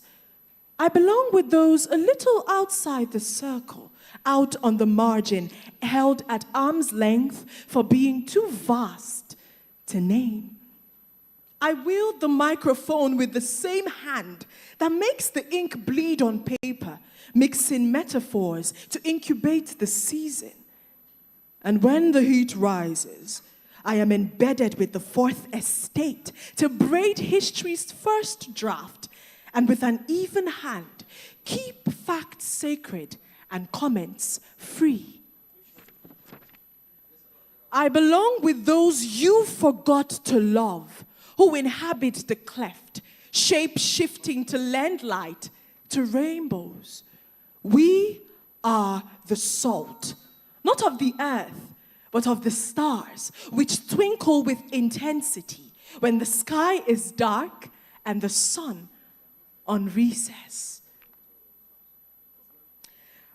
I belong with those a little outside the circle, out on the margin, held at arm's length for being too vast to name. I wield the microphone with the same hand that makes the ink bleed on paper, mixing metaphors to incubate the season. And when the heat rises, I am embedded with the fourth estate to braid history's first draft, and with an even hand, keep facts sacred and comments free. I belong with those you forgot to love, who inhabit the cleft, shape-shifting to lend light to rainbows. We are the salt, not of the earth, but of the stars, which twinkle with intensity when the sky is dark and the sun on recess.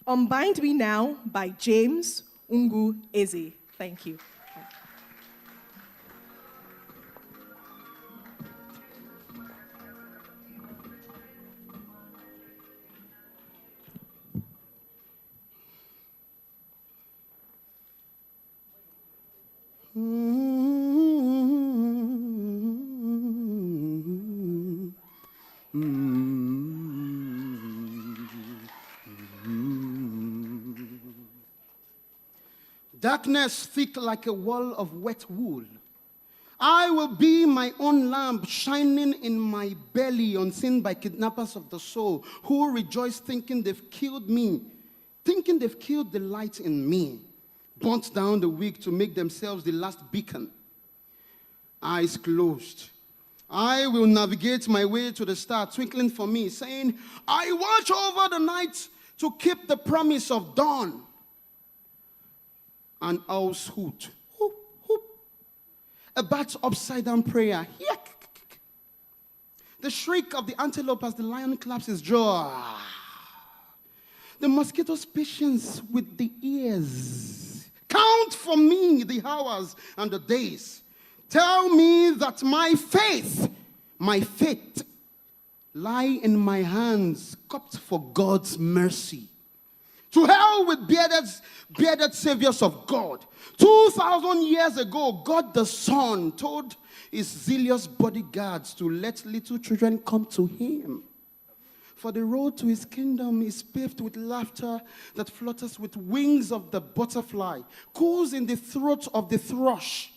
Unbind Me Now by James Ungu Eze. Thank you.
Darkness thick like a wall of wet wool. I will be my own lamp shining in my belly, unseen by kidnappers of the soul who rejoice thinking they've killed me, thinking they've killed the light in me, burnt down the wick to make themselves the last beacon. Eyes closed, I will navigate my way to the star twinkling for me, saying, I watch over the night to keep the promise of dawn. An owl's hoot, hoop, hoop. A bat's upside-down prayer, yuck. The shriek of the antelope as the lion claps his jaw. The mosquito's patience with the ears. Count for me the hours and the days. Tell me that my faith lie in my hands, cupped for God's mercy. To hell with bearded saviors of God. 2,000 years ago, God the Son told his zealous bodyguards to let little children come to him. For the road to his kingdom is paved with laughter that flutters with wings of the butterfly, cools in the throat of the thrush,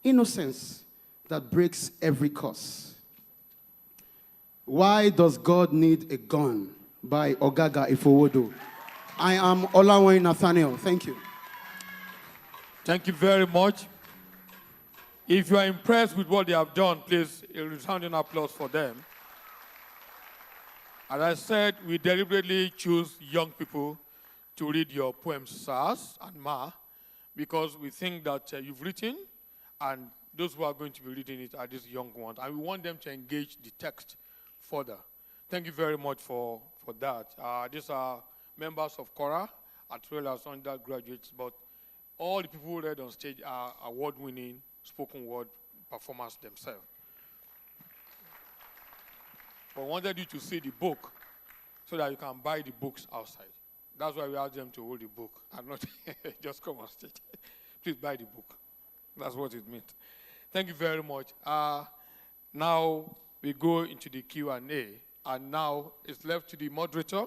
innocence that breaks every curse. Why does God need a gun? By Ogaga Ifowodo. I am Olawe Nathaniel. Thank you.
Thank you very much. If you are impressed with what they have done, please a resounding applause for them. As I said, we deliberately choose young people to read your poems, Sars and Ma, because we think that you've written, and those who are going to be reading it are these young ones, and we want them to engage the text further. Thank you very much for that. These are members of Kora, as well as undergraduates, but all the people who read on stage are award-winning spoken word performers themselves. But I wanted you to see the book so that you can buy the books outside. That's why we asked them to hold the book and not just come on stage. Please buy the book. That's what it meant. Thank you very much. Now we go into the Q&A, and now it's left to the moderator,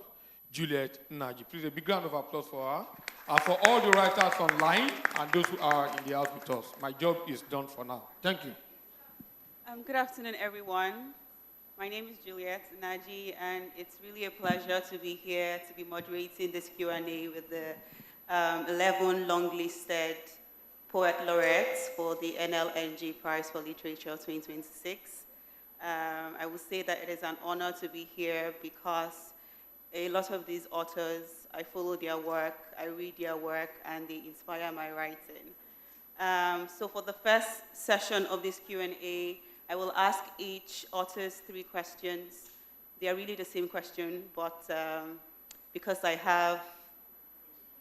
Juliet Naji. Please, a big round of applause for her. And for all the writers online and those who are in the house with us. My job is done for now. Thank you.
Good afternoon, everyone. My name is Juliet Naji, and it's really a pleasure to be here to be moderating this Q&A with the 11 long-listed poet laureates for the NLNG Prize for Literature 2026. I would say that it is an honor to be here because a lot of these authors, I follow their work, I read their work, and they inspire my writing. So for the first session of this Q&A, I will ask each authors 3 questions. They are really the same question, but because I have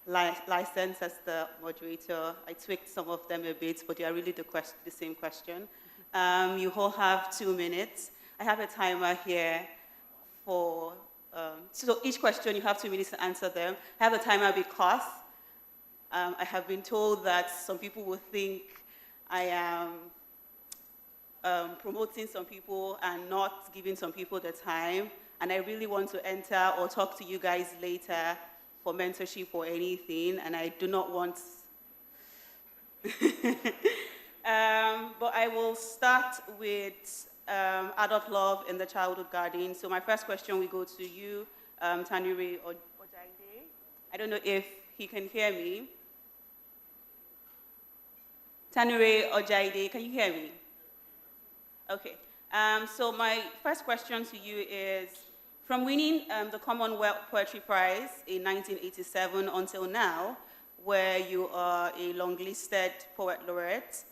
license as the moderator, I tweaked some of them a bit, but they are really the same question. You all have 2 minutes. I have a timer here for, so each question you have 2 minutes to answer them. I have a timer because I have been told that some people will think I am promoting some people and not giving some people the time. And I really want to enter or talk to you guys later for mentorship or anything, and I do not want... but I will start with adult love in the childhood garden. So my first question will go to you, Tanure Ojaide. I don't know if he can hear me. Tanure Ojaide, can you hear me? Okay. So my first question to you is, from winning the Commonwealth Poetry Prize in 1987 until now, where you are a long-listed poet laureate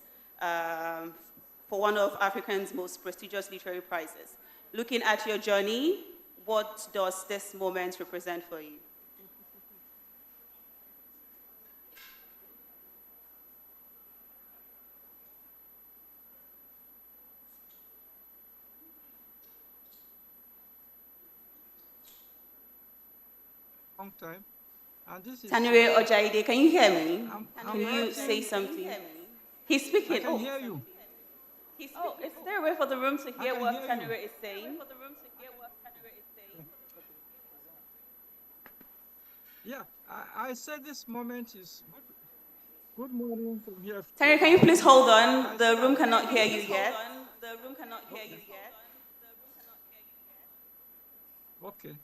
for one of Africa's most prestigious literary prizes. Looking at your journey, what does this moment represent for you?
Long time. And this is
Tanure Ojaide, can you hear me? Can you
hearing
say something? He's speaking.
I can hear you.
Oh, is there a way for the room to hear what Tanure is saying?
Yeah, I said this moment is good morning from here.
Tanure, can you please hold on? The room cannot hear you yet.
Okay.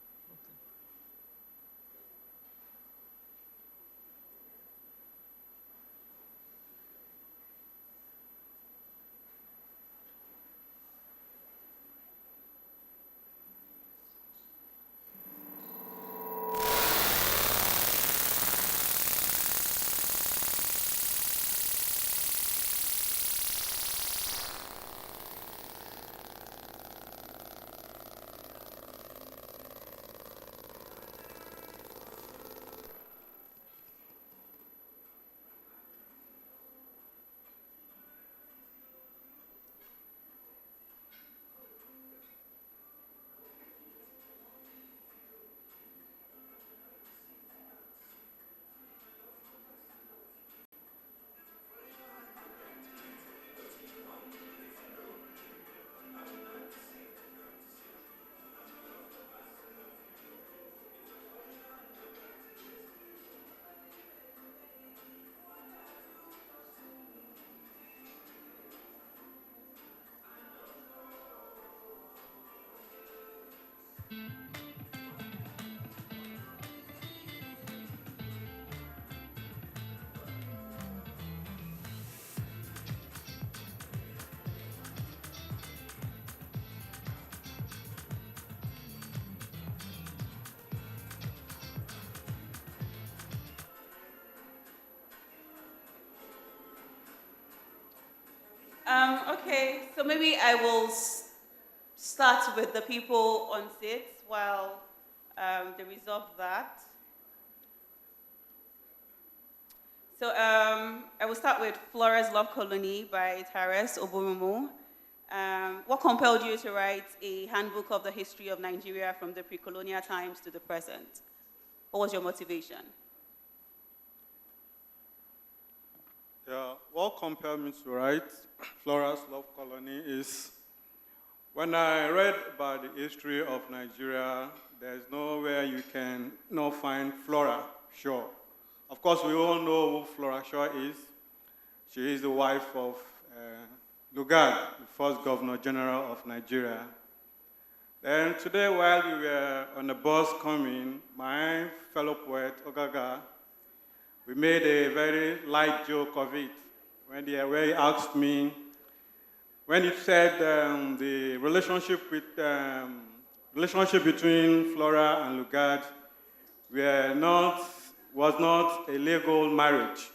Okay, so maybe I will start with the people on seats while they resolve that. So I will start with Flora's Love Colony by Tares Oborumo. What compelled you to write a handbook of the history of Nigeria from the pre-colonial times to the present? What was your motivation?
Yeah, what compelled me to write Flora's Love Colony is when I read about the history of Nigeria, there's nowhere you can not find Flora Shaw. Of course, we all know who Flora Shaw is. She is the wife of Lugard, the first Governor General of Nigeria. Then today, while we were on the bus coming, my fellow poet, Ogaga, we made a very light joke of it when he asked me, when he said the relationship between Flora and Lugard was not a legal marriage.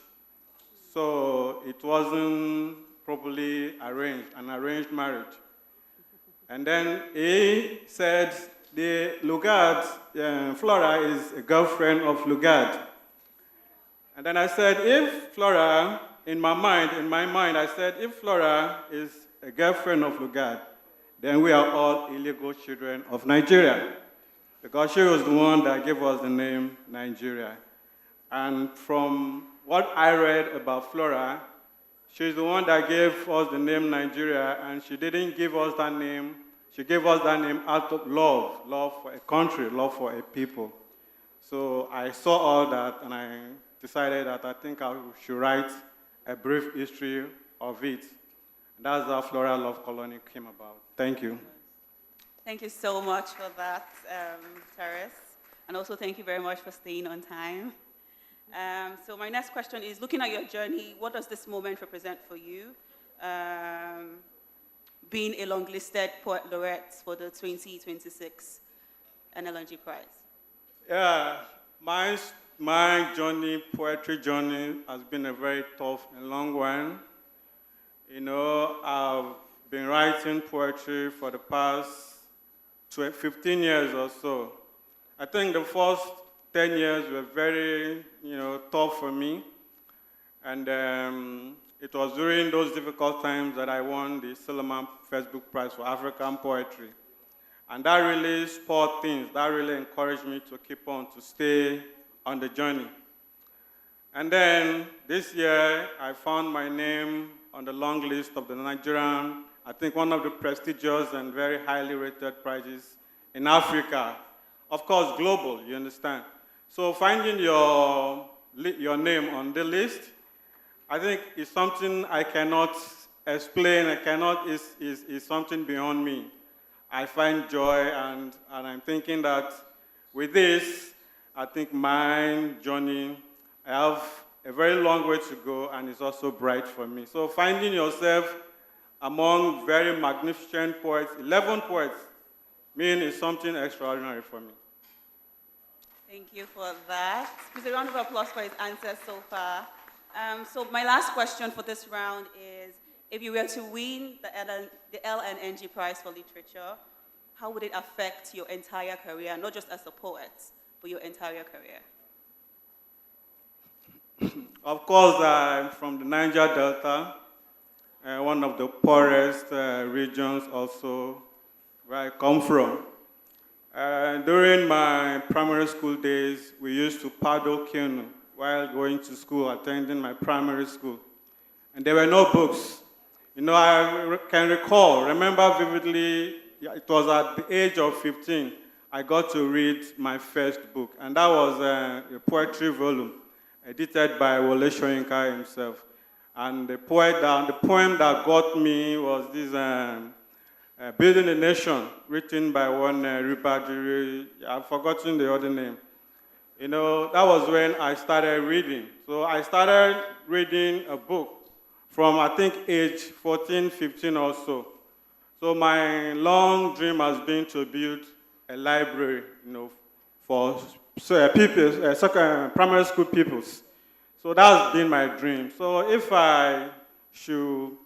So it wasn't properly arranged, an arranged marriage. And then he said the Lugard, Flora is a girlfriend of Lugard. And then I said, if Flora, in my mind, I said, if Flora is a girlfriend of Lugard, then we are all illegal children of Nigeria. Because she was the one that gave us the name Nigeria. And from what I read about Flora, she's the one that gave us the name Nigeria, and she didn't give us that name. She gave us that name out of love, love for a country, love for a people. So I saw all that, and I decided that I think I should write a brief history of it. And that's how Flora Love Colony came about. Thank you.
Thank you so much for that, Terrace. And also thank you very much for staying on time. So my next question is, looking at your journey, what does this moment represent for you? Being a long-listed poet laureate for the 2026 NLNG Prize.
Yeah, my journey, poetry journey, has been a very tough and long one. You know, I've been writing poetry for the past 15 years or so. I think the first 10 years were very, tough for me. And it was during those difficult times that I won the Solomon Facebook Prize for African Poetry. And that really spurred things. That really encouraged me to keep on, to stay on the journey. And then this year, I found my name on the long list of the Nigerian, I think one of the prestigious and very highly rated prizes in Africa. Of course, global, you understand. So finding your name on the list, I think is something I cannot explain, is something beyond me. I find joy, and I'm thinking that with this, I think my journey, I have a very long way to go, and it's also bright for me. So finding yourself among very magnificent poets, 11 poets, is something extraordinary for me.
Thank you for that. Please a round of applause for his answers so far. So my last question for this round is, if you were to win the LNNG Prize for Literature, how would it affect your entire career, not just as a poet, but your entire career?
Of course, I'm from the Niger Delta, one of the poorest regions also where I come from. During my primary school days, we used to paddle canoe while going to school, attending my primary school. And there were no books. I can remember vividly, it was at the age of 15, I got to read my first book. And that was a poetry volume edited by Wole Soyinka himself. And the poem that got me was this Building a Nation, written by one Ribadiri, I've forgotten the other name. That was when I started reading. So I started reading a book from, I think, age 14, 15 or so. So my long dream has been to build a library, for primary school pupils. So that's been my dream. So if I should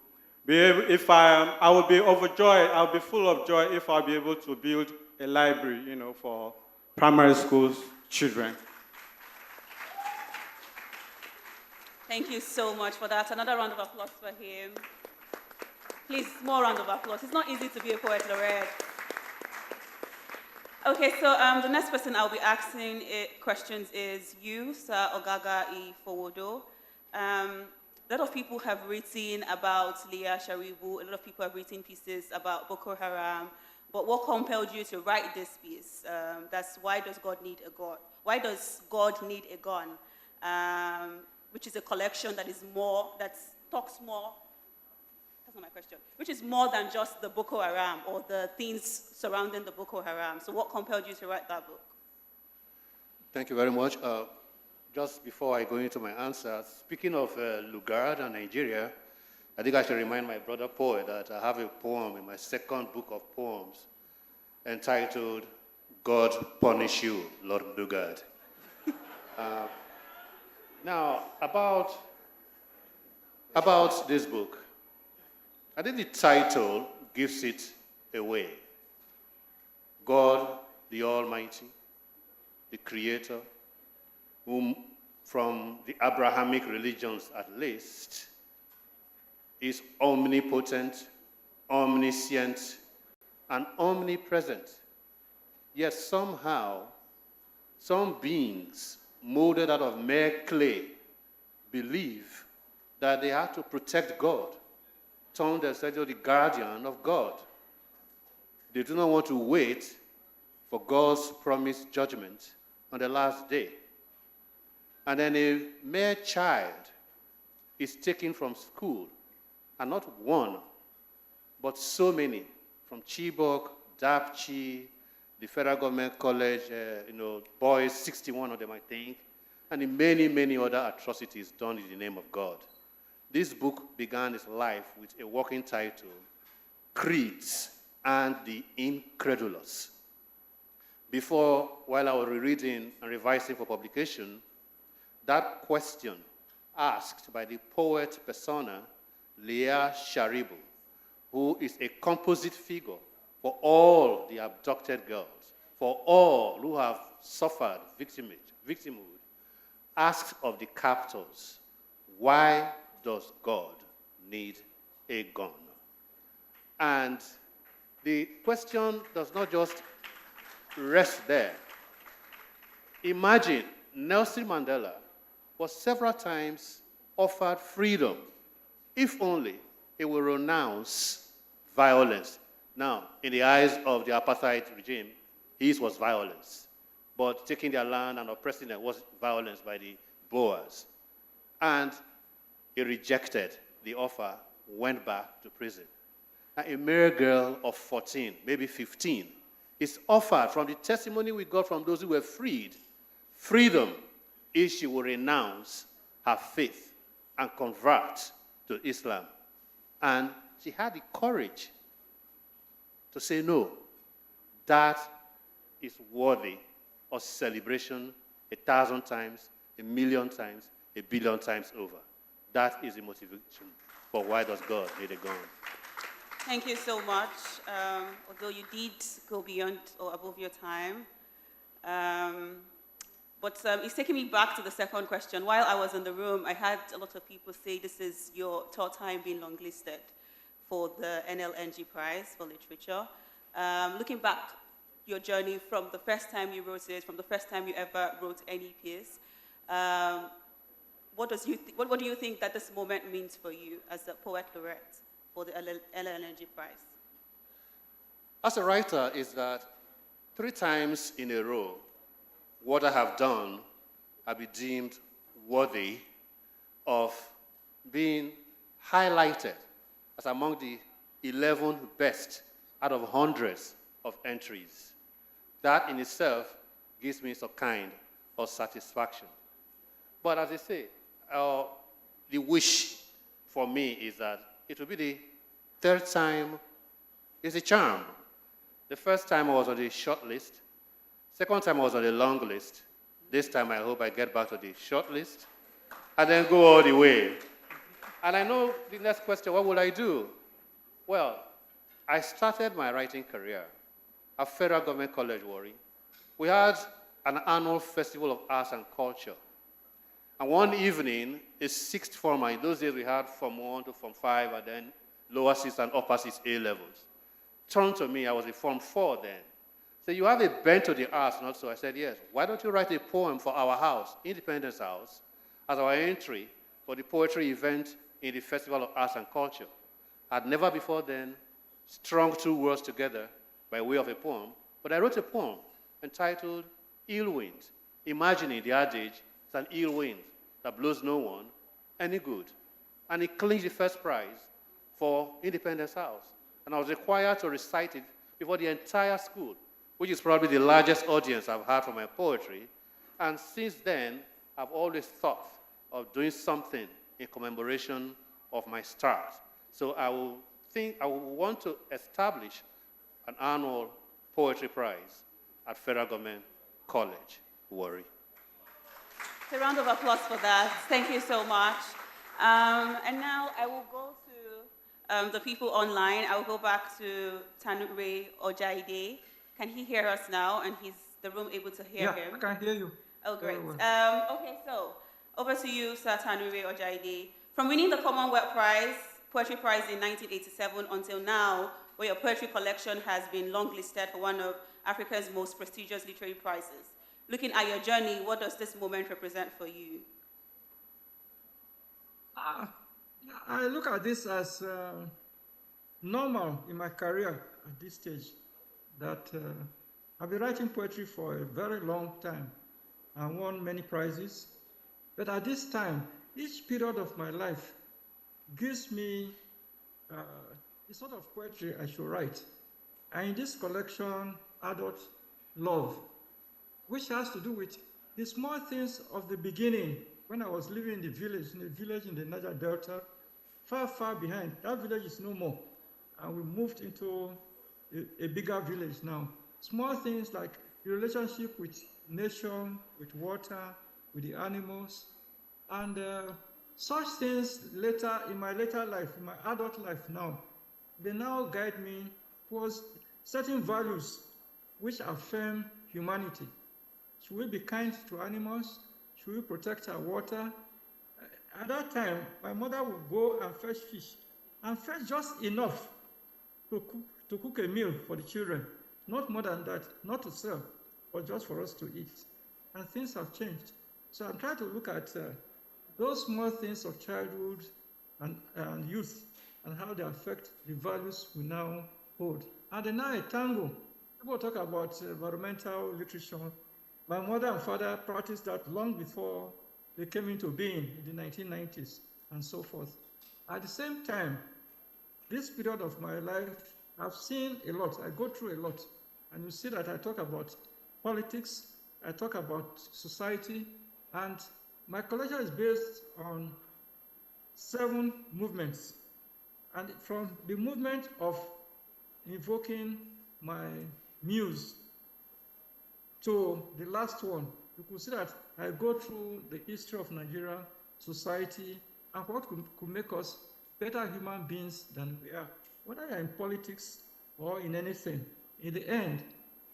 be able, I will be overjoyed, I'll be full of joy if I'll be able to build a library, for primary schools children.
Thank you so much for that. Another round of applause for him. Please, more round of applause. It's not easy to be a poet laureate. Okay, so the next person I'll be asking questions is you, Sir Ogaga Ifowodo. A lot of people have written about Leah Sharibu. A lot of people have written pieces about Boko Haram. But what compelled you to write this piece? That's why does God need a God? Why does God need a gun? Which is a collection that is more, that talks more. That's not my question. Which is more than just the Boko Haram or the things surrounding the Boko Haram. So what compelled you to write that book?
Thank you very much. Just before I go into my answer, speaking of Lugard and Nigeria, I think I should remind my brother poet that I have a poem in my second book of poems entitled, God Punish You, Lord Lugard. Now, about this book, I think the title gives it away. God, the Almighty, the Creator, whom from the Abrahamic religions at least, is omnipotent, omniscient, and omnipresent. Yet somehow, some beings molded out of mere clay believe that they have to protect God, turn themselves into the guardian of God. They do not want to wait for God's promised judgment on the last day. And then a mere child is taken from school, and not one, but so many, from Chibok, Dapchi, the federal government college, boys, 61 of them, I think, and the many, many other atrocities done in the name of God. This book began its life with a working title, Creeds and the Incredulous. Before, while I was rereading and revising for publication, that question asked by the poet persona, Leah Sharibu, who is a composite figure for all the abducted girls, for all who have suffered victimhood, asks of the captors, why does God need a gun? And the question does not just rest there. Imagine Nelson Mandela was several times offered freedom if only he will renounce violence. Now, in the eyes of the apartheid regime, his was violence. But taking their land and oppressing them was violence by the Boers. And he rejected the offer, went back to prison. Now, a mere girl of 14, maybe 15, is offered, from the testimony we got from those who were freed, freedom if she will renounce her faith and convert to Islam. And she had the courage to say no. That is worthy of celebration 1,000 times, 1,000,000 times, 1,000,000,000 times over. That is the motivation for why does God need a gun.
Thank you so much. Although you did go beyond or above your time. But it's taking me back to the second question. While I was in the room, I had a lot of people say this is your third time being longlisted for the NLNG Prize for Literature. Looking back your journey from the first time you wrote it, from the first time you ever wrote any piece, what do you think that this moment means for you as a poet laureate for the NLNG Prize?
As a writer, is that 3 times in a row, what I have done, I'll be deemed worthy of being highlighted as among the 11 best out of hundreds of entries. That in itself gives me some kind of satisfaction. But as I say, the wish for me is that it will be the 3rd time is a charm. The first time I was on the short list. Second time I was on the long list. This time I hope I get back to the short list and then go all the way. And I know the next question, what will I do? Well, I started my writing career at Federal Government College, Warri. We had an annual festival of arts and culture. And one evening, a 6th former, in those days we had Form 1 to Form 5, and then lower 6th and upper 6th A levels, turned to me, I was in Form 4 then, So you have a bent to the arts, not so? I said, yes. Why don't you write a poem for our house, Independence House, as our entry for the poetry event in the Festival of Arts and Culture? I'd never before then strung two words together by way of a poem, but I wrote a poem entitled Ill Wind, imagining the adage, it's an ill wind that blows no one any good. And it clinched the first prize for Independence House. And I was required to recite it before the entire school, which is probably the largest audience I've had for my poetry. And since then, I've always thought of doing something in commemoration of my start. So I will want to establish an annual poetry prize at Federal Government College, Warri.
A round of applause for that. Thank you so much. And now I will go to the people online. I will go back to Tanure Ojaide. Can he hear us now? And is the room able to hear him?
Yeah, I can hear you.
Oh, great.
Well.
Okay, so over to you, Sir Tanure Ojaide. From winning the Commonwealth Prize, Poetry Prize in 1987 until now, where your poetry collection has been longlisted for one of Africa's most prestigious literary prizes. Looking at your journey, what does this moment represent for you?
I look at this as normal in my career at this stage, that I've been writing poetry for a very long time. I won many prizes, but at this time, each period of my life gives me the sort of poetry I should write. And in this collection, Adult Love, which has to do with the small things of the beginning when I was living in the village in the Niger Delta, far, far behind. That village is no more. And we moved into a bigger village now. Small things like the relationship with nature, with water, with the animals. And such things later, in my later life, in my adult life now, they now guide me towards certain values which affirm humanity. Should we be kind to animals? Should we protect our water? At that time, my mother would go and fetch fish, and fetch just enough to cook a meal for the children. Not more than that, not to sell, but just for us to eat. And things have changed. So I'm trying to look at those small things of childhood and youth and how they affect the values we now hold. And then now a tango. People talk about environmental literature. My mother and father practiced that long before they came into being in the 1990s and so forth. At the same time, this period of my life, I've seen a lot. I go through a lot. And you see that I talk about politics, I talk about society, and my collection is based on 7 movements. And from the movement of invoking my muse to the last one, you could see that I go through the history of Nigeria, society, and what could make us better human beings than we are. Whether you're in politics or in anything, in the end,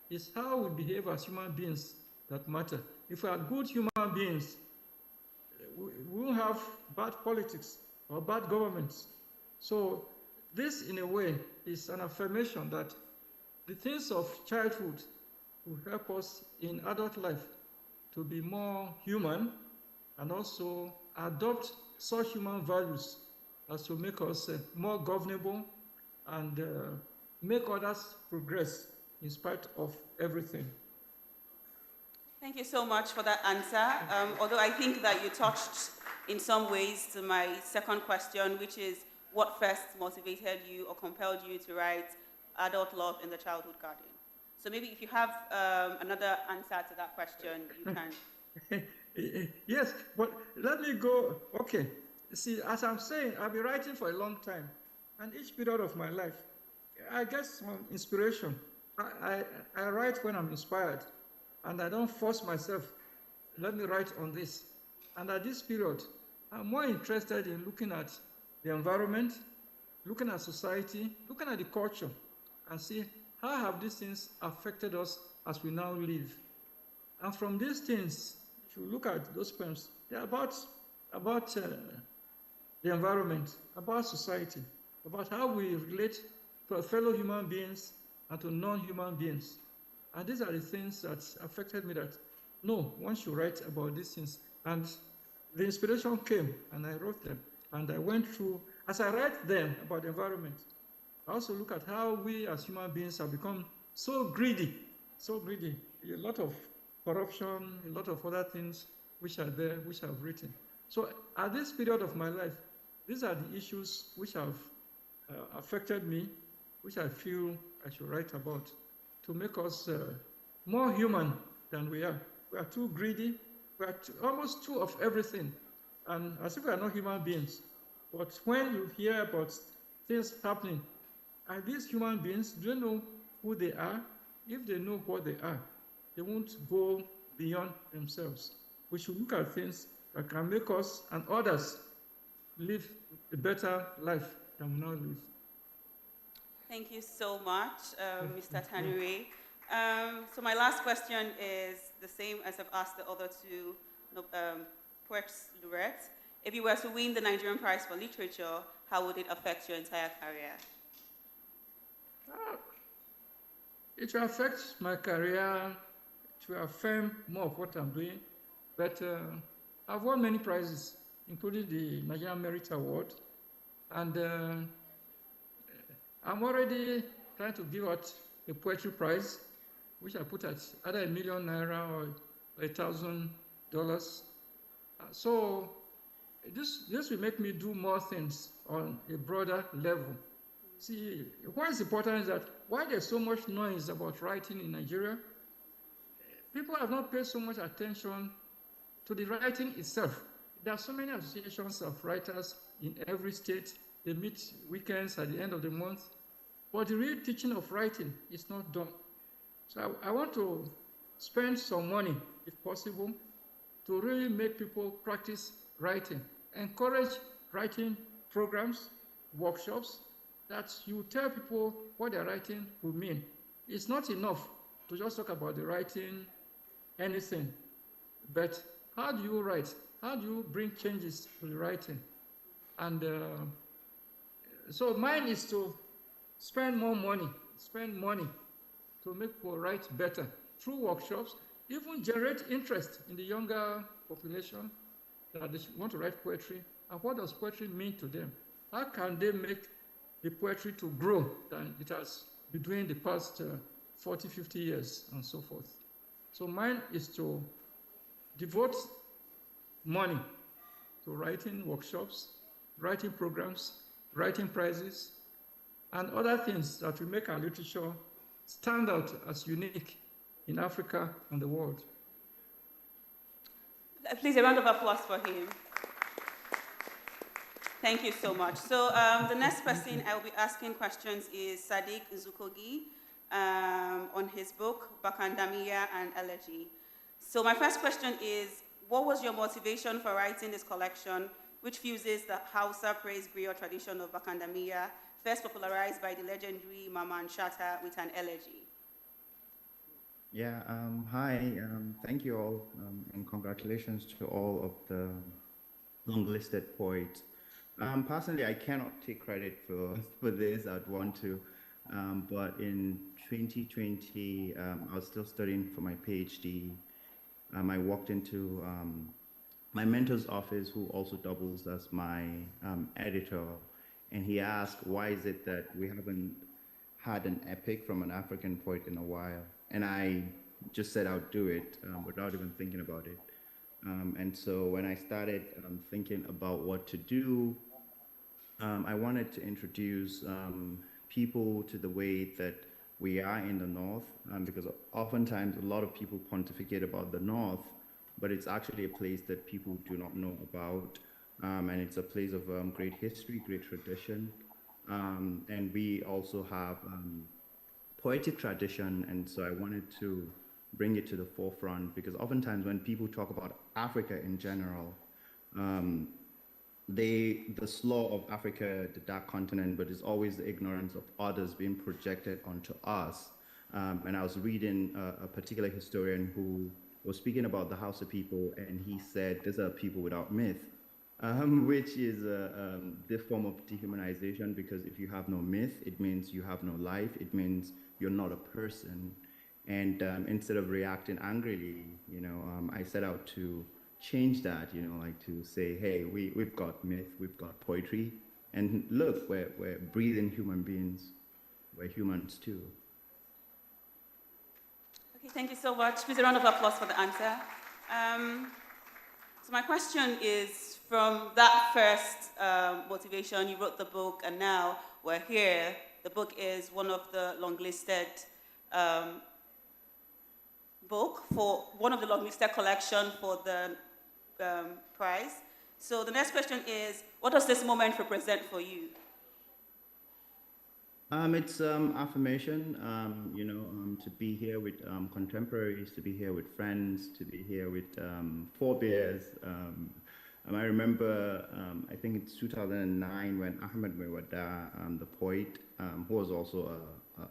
it's how we behave as human beings that matter. If we are good human beings, we won't have bad politics or bad governments. So this, in a way, is an affirmation that the things of childhood will help us in adult life to be more human and also adopt such human values as to make us more governable and make others progress in spite of everything.
Thank you so much for that answer. Although I think that you touched in some ways to my second question, which is what first motivated you or compelled you to write Adult Love in the Childhood Garden? So maybe if you have another answer to that question, you can.
Yes, but let me go. Okay. See, as I'm saying, I've been writing for a long time. And each period of my life, I get some inspiration. I write when I'm inspired. And I don't force myself, let me write on this. And at this period, I'm more interested in looking at the environment, looking at society, looking at the culture, and see how have these things affected us as we now live. And from these things, if you look at those poems, they're about the environment, about society, about how we relate to fellow human beings and to non-human beings. And these are the things that affected me that, no, one should write about these things. And the inspiration came, and I wrote them. And I went through, as I write them about the environment, I also look at how we as human beings have become so greedy, so greedy. A lot of corruption, a lot of other things which are there, which I've written. So at this period of my life, these are the issues which have affected me, which I feel I should write about to make us more human than we are. We are too greedy. We are almost too of everything. And as if we are not human beings. But when you hear about things happening, and these human beings don't know who they are. If they know what they are, they won't go beyond themselves. We should look at things that can make us and others live a better life than we now live.
Thank you so much, Mr. Tanure. So my last question is the same as I've asked the other two poets laureates. If you were to win the Nigerian Prize for Literature, how would it affect your entire career?
It will affect my career. It will affirm more of what I'm doing. But I've won many prizes, including the Nigerian Merit Award. And I'm already trying to give out a poetry prize, which I put at either ₦1 million or $1,000. So this will make me do more things on a broader level. See, what is important is that why there's so much noise about writing in Nigeria, people have not paid so much attention to the writing itself. There are so many associations of writers in every state. They meet weekends at the end of the month. But the real teaching of writing is not done. So I want to spend some money, if possible, to really make people practice writing. Encourage writing programs, workshops, that you tell people what their writing will mean. It's not enough to just talk about the writing, anything. But how do you write? How do you bring changes to the writing? And so mine is to spend more money, to make people write better through workshops, even generate interest in the younger population that they want to write poetry. And what does poetry mean to them? How can they make the poetry to grow than it has been doing the past 40, 50 years and so forth? So mine is to devote money to writing workshops, writing programs, writing prizes, and other things that will make our literature stand out as unique in Africa and the world.
Please, a round of applause for him. Thank you so much. So the next person I will be asking questions is Sadiq Nzukogi on his book, Bakandamiya and Elegy. So my first question is, what was your motivation for writing this collection, which fuses the Hausa praise griot tradition of Bakandamiya, first popularized by the legendary Maman Shatta, with an elegy?
Yeah, hi, thank you all, and congratulations to all of the long-listed poets. Personally, I cannot take credit for this. I'd want to, but in 2020, I was still studying for my PhD. I walked into my mentor's office, who also doubles as my editor, and he asked, why is it that we haven't had an epic from an African poet in a while? And I just said I'll do it without even thinking about it. And so when I started thinking about what to do, I wanted to introduce people to the way that we are in the North, because oftentimes a lot of people pontificate about the North, but it's actually a place that people do not know about. And it's a place of great history, great tradition. And we also have poetic tradition, and so I wanted to bring it to the forefront, because oftentimes when people talk about Africa in general, the slaw of Africa, the dark continent, but it's always the ignorance of others being projected onto us. And I was reading a particular historian who was speaking about the Hausa people, and he said, these are people without myth, which is this form of dehumanization, because if you have no myth, it means you have no life, it means you're not a person. And instead of reacting angrily, I set out to change that, like to say, hey, we've got myth, we've got poetry, and look, we're breathing human beings. We're humans too.
Okay, thank you so much. Please a round of applause for the answer. So my question is, from that first motivation, you wrote the book, and now we're here. The book is one of the long-listed collection for the prize. So the next question is, what does this moment represent for you?
It's affirmation, to be here with contemporaries, to be here with friends, to be here with forebears. I remember, I think it's 2009 when Ahmed Mewada, the poet, who was also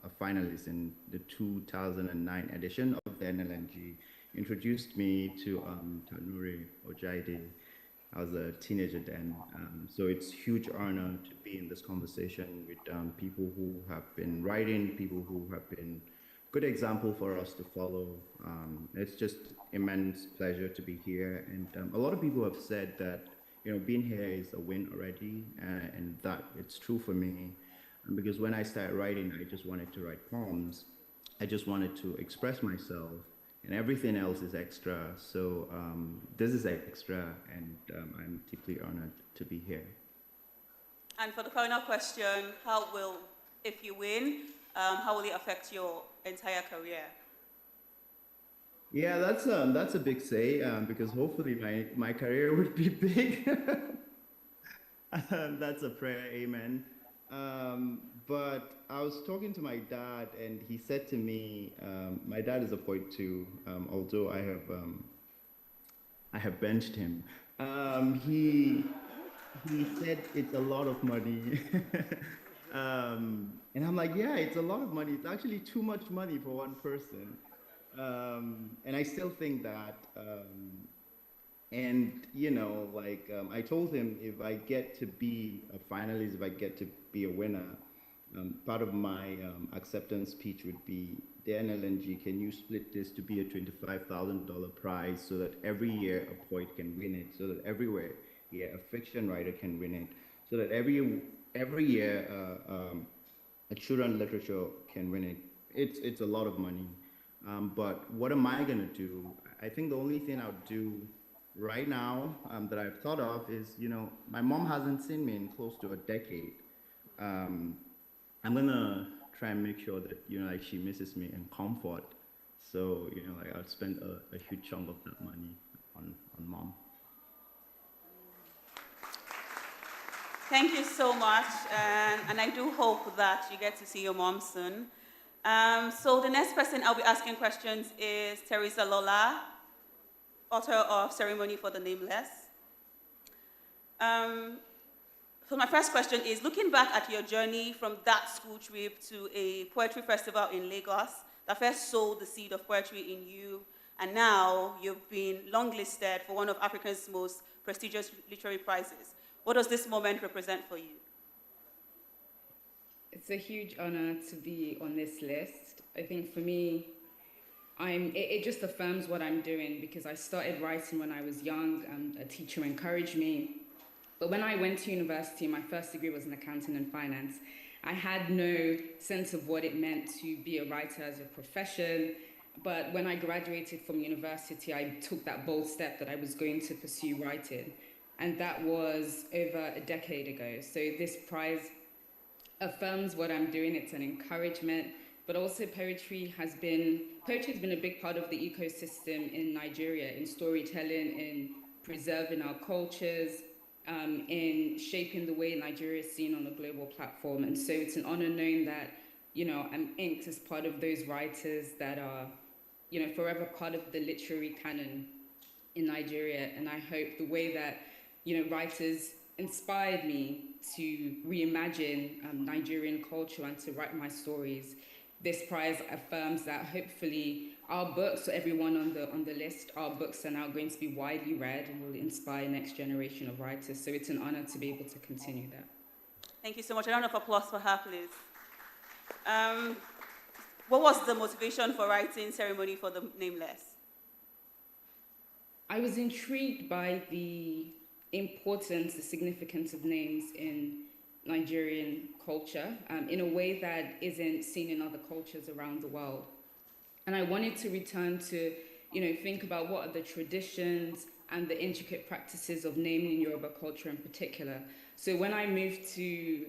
a finalist in the 2009 edition of the NLNG, introduced me to Tanuri Ojaide. I was a teenager then, so it's a huge honor to be in this conversation with people who have been writing, people who have been good example for us to follow. It's just immense pleasure to be here, and a lot of people have said that being here is a win already, and that it's true for me, because when I started writing, I just wanted to write poems. I just wanted to express myself, and everything else is extra. So this is extra, and I'm deeply honored to be here.
And for the final question, if you win, how will it affect your entire career?
Yeah, that's a big say, because hopefully my career would be big. That's a prayer, amen. But I was talking to my dad, and he said to me, my dad is a poet too, although I have benched him. He said it's a lot of money. And I'm like, yeah, it's a lot of money. It's actually too much money for one person. And I still think that. And, I told him if I get to be a finalist, if I get to be a winner, part of my acceptance speech would be, the NLNG, can you split this to be a $25,000 prize so that every year a poet can win it, so that everywhere a fiction writer can win it, so that every year a children's literature can win it. It's a lot of money. But what am I going to do? I think the only thing I'll do right now that I've thought of is, my mom hasn't seen me in close to a decade. I'm going to try and make sure that, she misses me in comfort. So, I'll spend a huge chunk of that money on mom.
Thank you so much, and I do hope that you get to see your mom soon. So the next person I'll be asking questions is Teresa Lola, author of Ceremony for the Nameless. So my first question is, looking back at your journey from that school trip to a poetry festival in Lagos that first sowed the seed of poetry in you, and now you've been longlisted for one of Africa's most prestigious literary prizes. What does this moment represent for you?
It's a huge honor to be on this list. I think for me, it just affirms what I'm doing, because I started writing when I was young, and a teacher encouraged me. But when I went to university, my first degree was in accounting and finance. I had no sense of what it meant to be a writer as a profession. But when I graduated from university, I took that bold step that I was going to pursue writing. And that was over a decade ago. So this prize affirms what I'm doing. It's an encouragement, but also poetry has been a big part of the ecosystem in Nigeria, in storytelling, in preserving our cultures, in shaping the way Nigeria is seen on a global platform. And so it's an honor knowing that, I'm inked as part of those writers that are, forever part of the literary canon in Nigeria. And I hope the way that, writers inspired me to reimagine Nigerian culture and to write my stories, this prize affirms that hopefully our books, so everyone on the list, our books are now going to be widely read and will inspire next generation of writers. So it's an honor to be able to continue that.
Thank you so much. A round of applause for her, please. What was the motivation for writing Ceremony for the Nameless?
I was intrigued by the importance, the significance of names in Nigerian culture in a way that isn't seen in other cultures around the world. And I wanted to return to, think about what are the traditions and the intricate practices of naming in Yoruba culture in particular. So when I moved to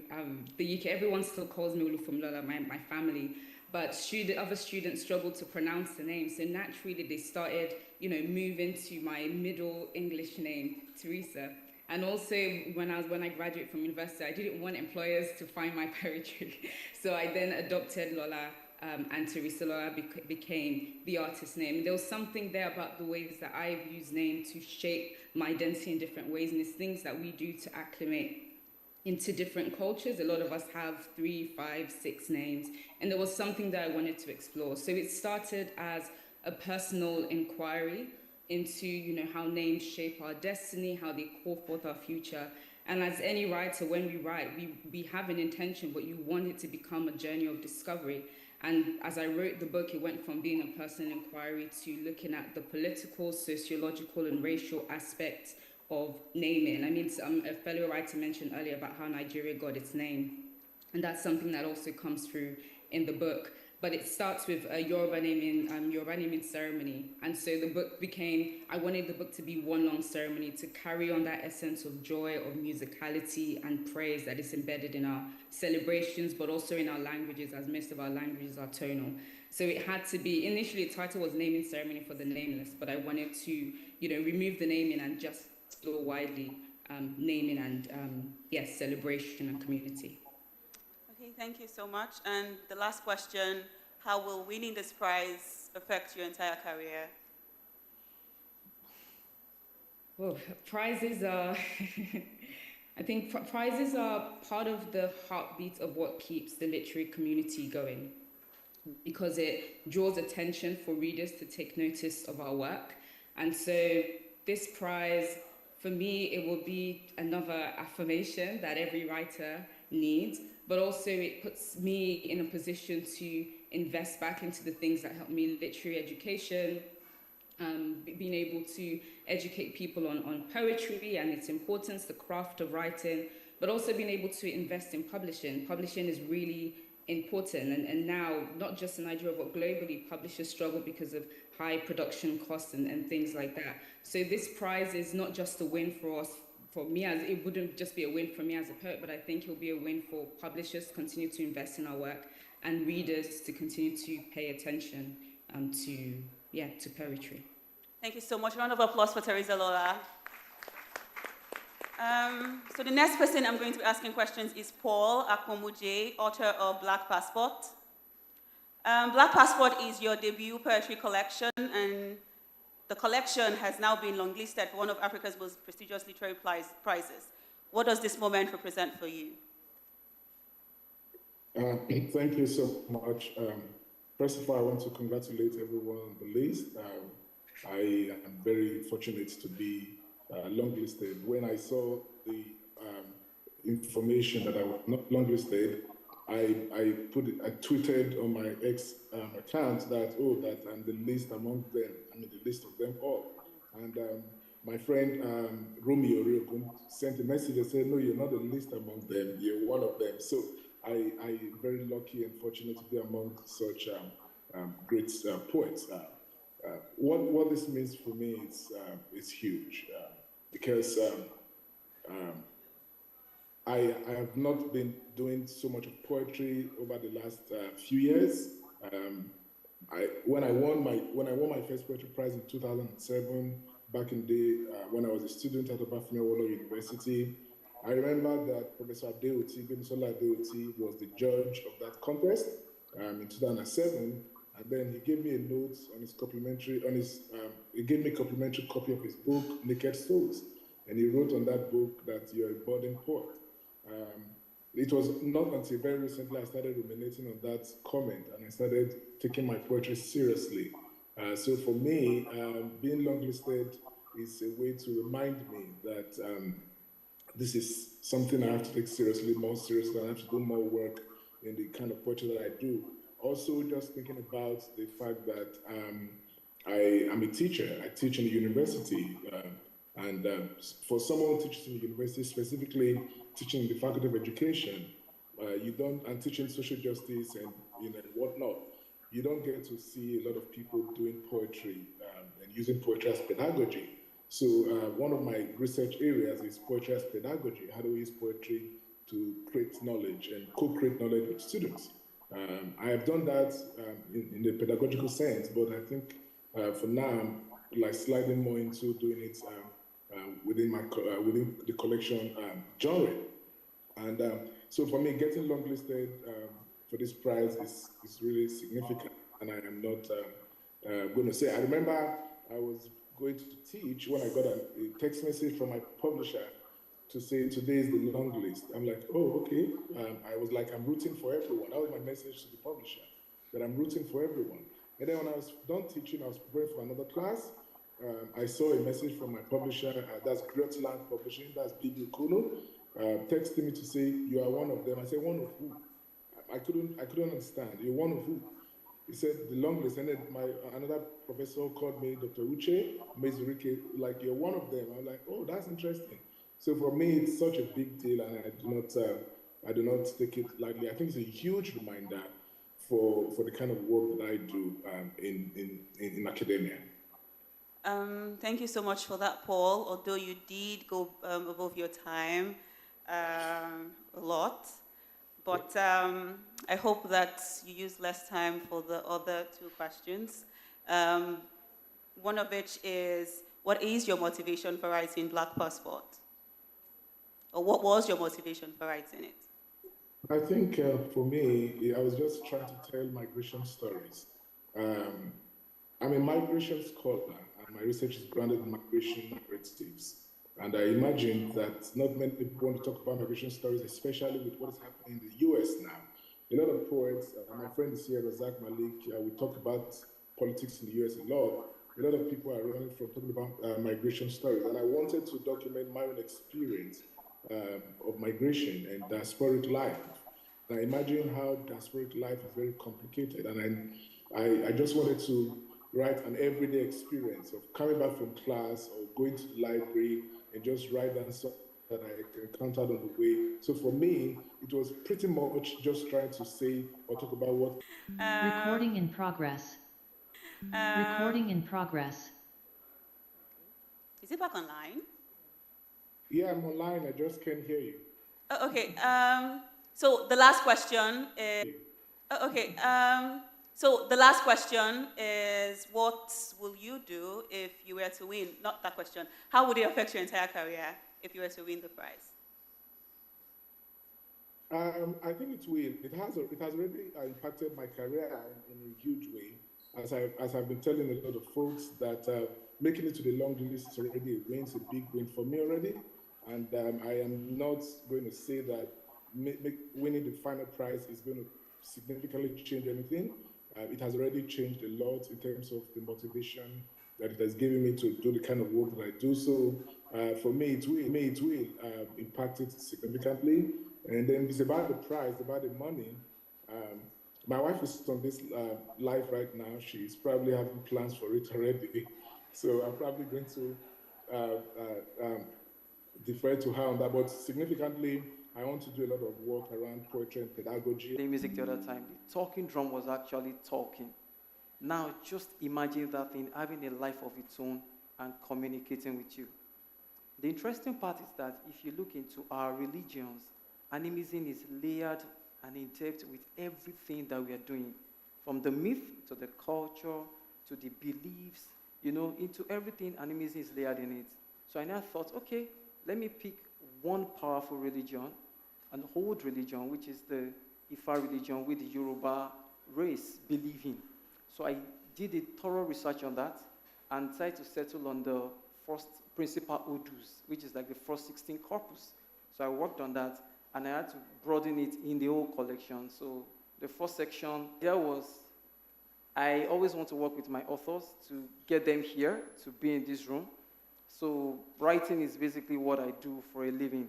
the UK, everyone still calls me Olufumlola, my family, but other students struggled to pronounce the name. So naturally they started, moving to my middle English name, Teresa. And also when I graduated from university, I didn't want employers to find my poetry. So I then adopted Lola, and Teresa Lola became the artist name. There was something there about the ways that I've used name to shape my identity in different ways, and it's things that we do to acclimate into different cultures. A lot of us have 3, 5, 6 names, and there was something that I wanted to explore. So it started as a personal inquiry into, how names shape our destiny, how they call forth our future. And as any writer, when we write, we have an intention, but you want it to become a journey of discovery. And as I wrote the book, it went from being a personal inquiry to looking at the political, sociological, and racial aspects of naming. I mean, a fellow writer mentioned earlier about how Nigeria got its name. And that's something that also comes through in the book. But it starts with a Yoruba naming ceremony. And so the book I wanted the book to be one long ceremony to carry on that essence of joy, of musicality and praise that is embedded in our celebrations, but also in our languages, as most of our languages are tonal. So it had to be, initially the title was Naming Ceremony for the Nameless, but I wanted to, remove the naming and just explore widely naming and, celebration and community.
Okay, thank you so much. And the last question, how will winning this prize affect your entire career?
Well, prizes are, I think prizes are part of the heartbeat of what keeps the literary community going, because it draws attention for readers to take notice of our work. And so this prize, for me, it will be another affirmation that every writer needs, but also it puts me in a position to invest back into the things that help me, literary education, being able to educate people on poetry and its importance, the craft of writing, but also being able to invest in publishing. Publishing is really important, and now, not just in Nigeria, but globally, publishers struggle because of high production costs and things like that. So this prize is not just a win for us, for me, as it wouldn't just be a win for me as a poet, but I think it'll be a win for publishers to continue to invest in our work and readers to continue to pay attention to poetry.
Thank you so much. Round of applause for Teresa Lola. So the next person I'm going to be asking questions is Paul Akwomuje, author of Black Passport. Black Passport is your debut poetry collection, and the collection has now been longlisted for one of Africa's most prestigious literary prizes. What does this moment represent for you?
Thank you so much. First of all, I want to congratulate everyone on the list. I am very fortunate to be longlisted. When I saw the information that I was not longlisted, I tweeted on my X account that I'm the least among them. I mean, the list of them all. And my friend Romeo Ryokun sent a message and said, no, you're not the least among them. You're one of them. So I'm very lucky and fortunate to be among such great poets. What this means for me is huge because I have not been doing so much of poetry over the last few years. When I won my first poetry prize in 2007, back in the day when I was a student at Obafemi Awolowo University, I remember that Professor Gbemisola Adeoti was the judge of that contest in 2007, and then he gave me a note on his he gave me a complimentary copy of his book, Naked Souls, and he wrote on that book that you're a budding poet. It was not until very recently I started ruminating on that comment, and I started taking my poetry seriously. So for me, being longlisted is a way to remind me that this is something I have to take seriously, more seriously, and I have to do more work in the kind of poetry that I do. Also, just thinking about the fact that I am a teacher. I teach in the university. And for someone who teaches in the university, specifically teaching in the Faculty of Education, and teaching social justice and whatnot, you don't get to see a lot of people doing poetry and using poetry as pedagogy. So one of my research areas is poetry as pedagogy. How do we use poetry to create knowledge and co-create knowledge with students? I have done that in the pedagogical sense, but I think for now I'm like sliding more into doing it within the collection genre. And so for me, getting longlisted for this prize is really significant. And I am not going to say, I remember I was going to teach when I got a text message from my publisher to say today is the long list. I'm like, oh, okay. I was like, I'm rooting for everyone. That was my message to the publisher, that I'm rooting for everyone. And then when I was done teaching, I was preparing for another class. I saw a message from my publisher, that's Grotland Publishing, that's Bibi Kuno, texting me to say, you are one of them. I said, one of who? I couldn't understand. You're one of who? He said, the long list. And then another professor called me, Dr. Uche Mezurike, like, you're one of them. I'm like, oh, that's interesting. So for me, it's such a big deal, and I do not take it lightly. I think it's a huge reminder for the kind of work that I do in academia.
Thank you so much for that, Paul. Although you did go above your time a lot, but I hope that you use less time for the other two questions. One of which is, what is your motivation for writing Black Passport? Or what was your motivation for writing it?
I think for me, I was just trying to tell migration stories. I'm a migration scholar, and my research is grounded in migration narratives. And I imagine that not many people want to talk about migration stories, especially with what is happening in the US now. A lot of poets, my friend is here, Razak Malik, we talk about politics in the US a lot. A lot of people are running from talking about migration stories. And I wanted to document my own experience of migration and diasporic life. And I imagine how diasporic life is very complicated. And I just wanted to write an everyday experience of coming back from class or going to the library and just write down something that I encountered on the way. So for me, it was pretty much just trying to say or talk about what...
Recording in progress. Recording in progress.
Is it back online?
Yeah, I'm online. I just can't hear you.
Oh, okay. So the last question is... So the last question is, what will you do if you were to win? Not that question. How would it affect your entire career if you were to win the prize?
I think it will. It has already impacted my career in a huge way. As I've been telling a lot of folks that making it to the long list is already a win. It's a big win for me already. And I am not going to say that winning the final prize is going to significantly change anything. It has already changed a lot in terms of the motivation that it has given me to do the kind of work that I do. So for me, it will impact it significantly. And then it's about the prize, about the money. My wife is on this live right now. She's probably having plans for it already. So I'm probably going to defer to her on that. But significantly, I want to do a lot of work around poetry and pedagogy.
The music the other time, the talking drum was actually talking. Now just imagine that thing having a life of its own and communicating with you. The interesting part is that if you look into our religions, animism is layered and in depth with everything that we are doing, from the myth to the culture to the beliefs, into everything. Animism is layered in it. So I now thought, okay, let me pick one powerful religion, an old religion, which is the Ifa religion, with the Yoruba race believe in. So I did a thorough research on that and tried to settle on the first principal Odus, which is like the first 16 corpus. So I worked on that, and I had to broaden it in the whole collection. So the first section, there was, I always want to work with my authors to get them here, to be in this room. So writing is basically what I do for a living.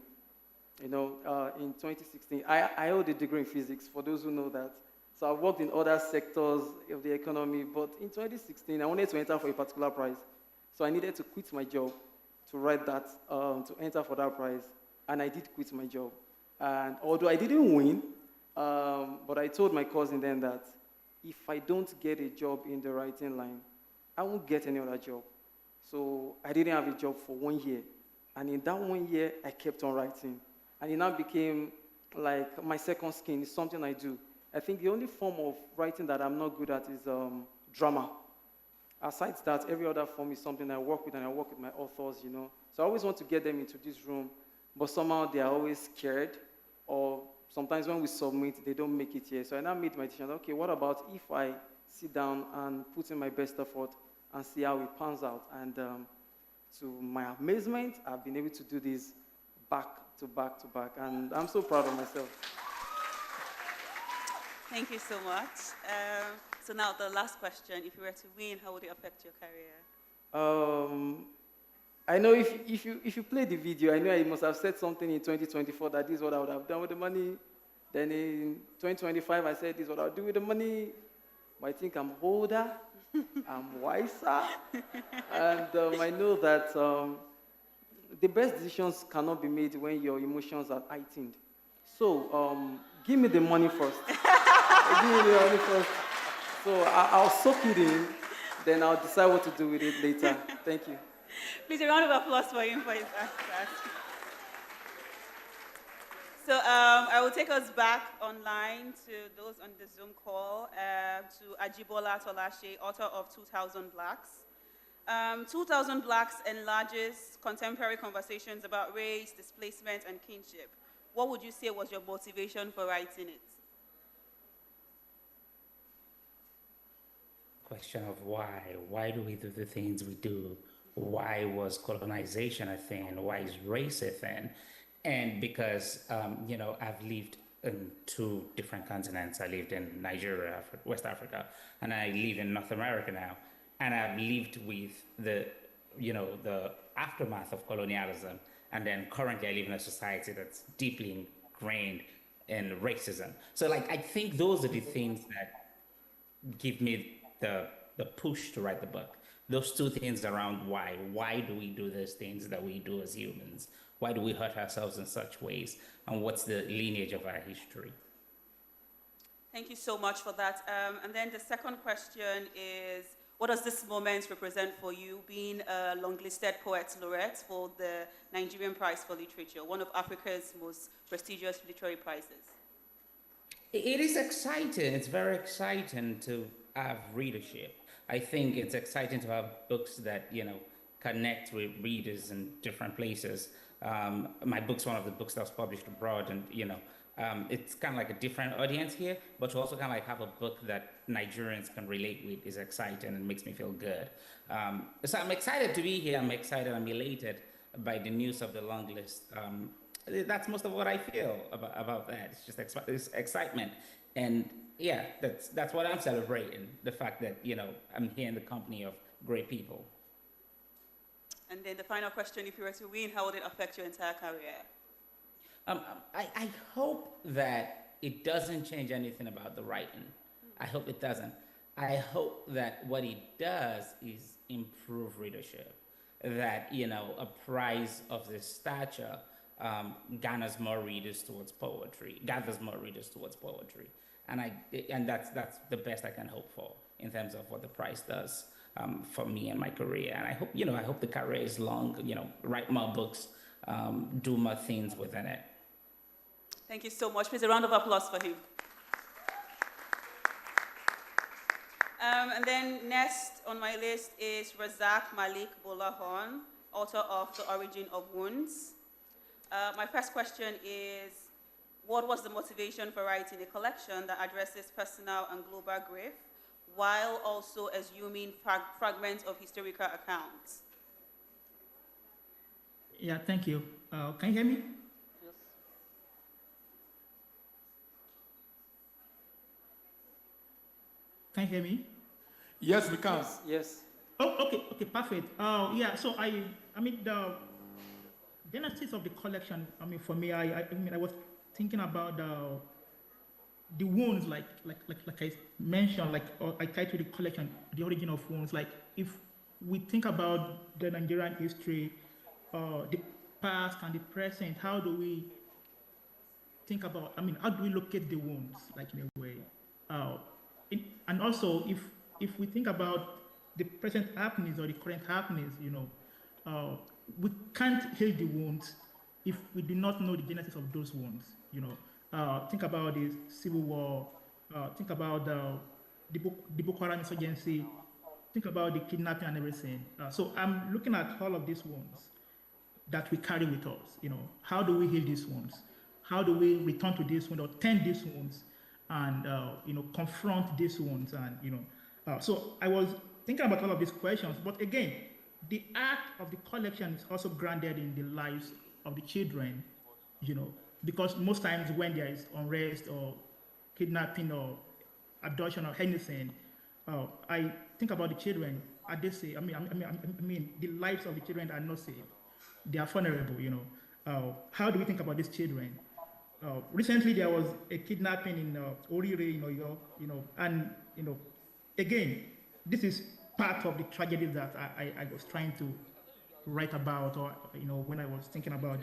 In 2016, I hold a degree in physics, for those who know that. So I've worked in other sectors of the economy, but in 2016, I wanted to enter for a particular prize. So I needed to quit my job to write that, to enter for that prize. And I did quit my job. And although I didn't win, but I told my cousin then that if I don't get a job in the writing line, I won't get any other job. So I didn't have a job for 1 year. And in that 1 year, I kept on writing. And it now became like my second skin. It's something I do. I think the only form of writing that I'm not good at is drama. Aside that, every other form is something I work with, and I work with my authors, you know. So I always want to get them into this room, but somehow they are always scared, or sometimes when we submit, they don't make it here. So I now made my decision, okay, what about if I sit down and put in my best effort and see how it pans out? And to my amazement, I've been able to do this back to back to back, and I'm so proud of myself.
Thank you so much. So now the last question: if you were to win, how would it affect your career?
I know if you play the video, I know I must have said something in 2024 that this is what I would have done with the money. Then in 2025, I said this is what I'll do with the money. But I think I'm older, I'm wiser, and I know that the best decisions cannot be made when your emotions are heightened. So give me the money first. Give me the money first. So I'll soak it in, then I'll decide what to do with it later. Thank you.
Please, a round of applause for him for his answers. So I will take us back online to those on the Zoom call, to Ajibola Tolashe, author of 2000 Blacks. 2000 Blacks enlarges contemporary conversations about race, displacement, and kinship. What would you say was your motivation for writing it?
Question of why. Why do we do the things we do? Why was colonization a thing? Why is race a thing? And because, I've lived in 2 different continents. I lived in Nigeria, West Africa, and I live in North America now. And I've lived with the aftermath of colonialism. And then currently I live in a society that's deeply ingrained in racism. So I think those are the things that give me the push to write the book. Those 2 things around why. Why do we do those things that we do as humans? Why do we hurt ourselves in such ways? And what's the lineage of our history?
Thank you so much for that. And then the second question is, what does this moment represent for you, being a long-listed poet laureate for the Nigerian Prize for Literature, one of Africa's most prestigious literary prizes?
It is exciting. It's very exciting to have readership. I think it's exciting to have books that, connect with readers in different places. My book's one of the books that was published abroad, and, it's kind of like a different audience here, but to also kind of like have a book that Nigerians can relate with is exciting and makes me feel good. So I'm excited to be here. I'm excited. I'm elated by the news of the long list. That's most of what I feel about that. It's just it's excitement. And yeah, that's what I'm celebrating, the fact that, I'm here in the company of great people.
And then the final question, if you were to win, how would it affect your entire career?
I hope that it doesn't change anything about the writing. I hope it doesn't. I hope that what it does is improve readership, that, a prize of this stature gathers more readers towards poetry. And that's the best I can hope for in terms of what the prize does for me and my career. And I hope the career is long, write more books, do more things within it.
Thank you so much. Please, a round of applause for him. And then next on my list is Razak Malik Bolahon, author of The Origin of Wounds. My first question is, what was the motivation for writing a collection that addresses personal and global grief, while also assuming fragments of historical accounts?
Yeah, thank you. Can you hear me?
Yes.
Can you hear me?
Yes, we can.
Yes.
Oh, okay, perfect. Yeah, so the genesis of the collection, for me, I was thinking about the wounds, like I mentioned, or I tied to the collection, the origin of wounds. Like if we think about the Nigerian history, the past and the present, how do we think about? I mean, how do we locate the wounds, like in a way? And also, if we think about the present happenings or the current happenings, we can't heal the wounds if we do not know the genesis of those wounds. Think about the Civil War. Think about the Boko Haram insurgency. Think about the kidnapping and everything. So I'm looking at all of these wounds that we carry with us. How do we heal these wounds? How do we return to these wounds or tend these wounds and confront these wounds? And so I was thinking about all of these questions. But again, the act of the collection is also grounded in the lives of the children. Because most times when there is unrest or kidnapping or abduction or anything, I think about the children. Are they safe? I mean, the lives of the children are not safe. They are vulnerable. How do we think about these children? Recently, there was a kidnapping in Orire, and again, this is part of the tragedy that I was trying to write about, or when I was thinking about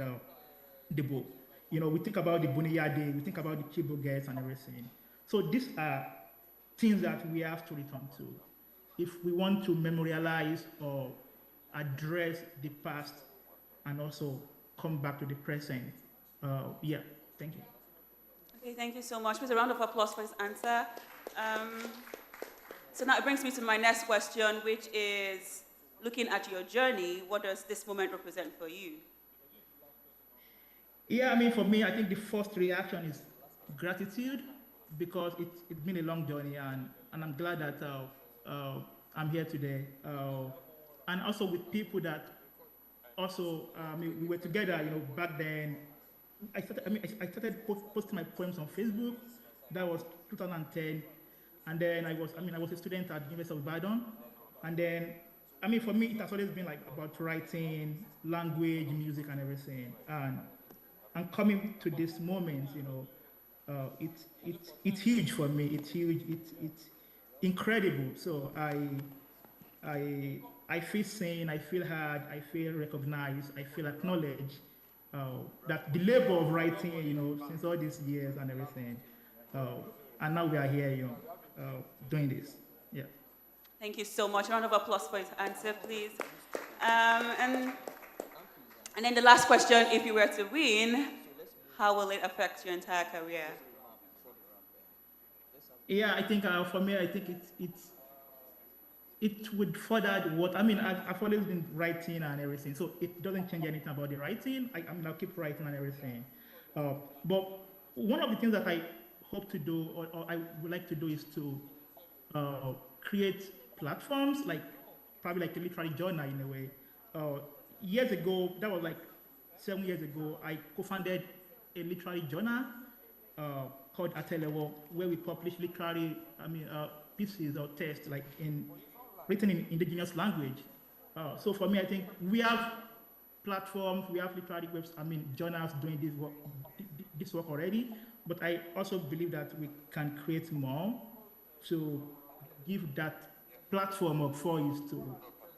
the book. We think about the Buniyade, we think about the Chibogettes and everything. So these are things that we have to return to if we want to memorialize or address the past and also come back to the present. Yeah, thank you.
Okay, thank you so much. Please, a round of applause for his answer. So now it brings me to my next question, which is, looking at your journey, what does this moment represent for you?
Yeah, I mean, for me, I think the first reaction is gratitude, because it's been a long journey, and I'm glad that I'm here today. And also with people that also, we were together, back then. I started posting my poems on Facebook. That was 2010. And then I was a student at the University of Ibadan. And then, for me, it has always been like about writing, language, music, and everything. And coming to this moment, it's huge for me. It's huge. It's incredible. So I feel seen. I feel heard. I feel recognized. I feel acknowledged. That the labor of writing, since all these years and everything, and now we are here, doing this. Yeah.
Thank you so much. A round of applause for his answer, please. And then the last question, if you were to win, how will it affect your entire career?
Yeah, I think for me, I think it would further what, I've always been writing and everything, so it doesn't change anything about the writing. I'll keep writing and everything. But one of the things that I hope to do, or I would like to do, is to create platforms, probably like a literary journal in a way. Years ago, that was like 7 years ago, I co-founded a literary journal called Atelewo, where we publish literary, pieces or texts written in indigenous language. So for me, I think we have platforms, we have literary webs, journals doing this work already, but I also believe that we can create more to give that platform of voice to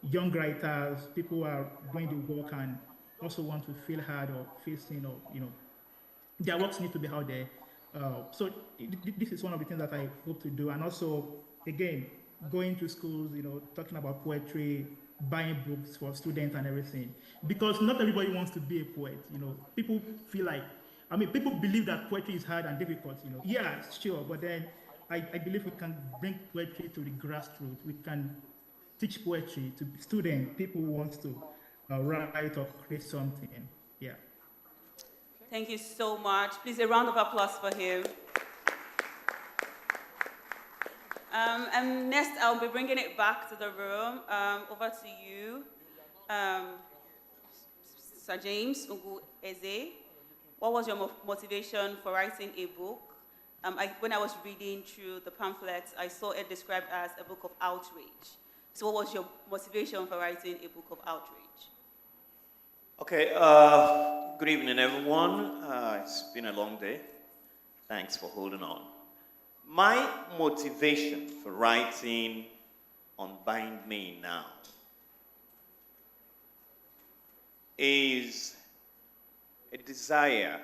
young writers, people who are doing the work and also want to feel heard or feel seen, or their works need to be out there. So this is one of the things that I hope to do, and also again going to schools, talking about poetry, buying books for students and everything, because not everybody wants to be a poet. People feel like, people believe that poetry is hard and difficult. Yeah, sure, but then I believe we can bring poetry to the grassroots. We can teach poetry to students, people who want to write or create something. Yeah.
Thank you so much. Please, a round of applause for him. And next, I'll be bringing it back to the room. Over to you, Sir James Ungu Eze. What was your motivation for writing a book? When I was reading through the pamphlets, I saw it described as a book of outrage. So what was your motivation for writing a book of outrage?
Okay, good evening, everyone. It's been a long day. Thanks for holding on. My motivation for writing on Bind Me Now is a desire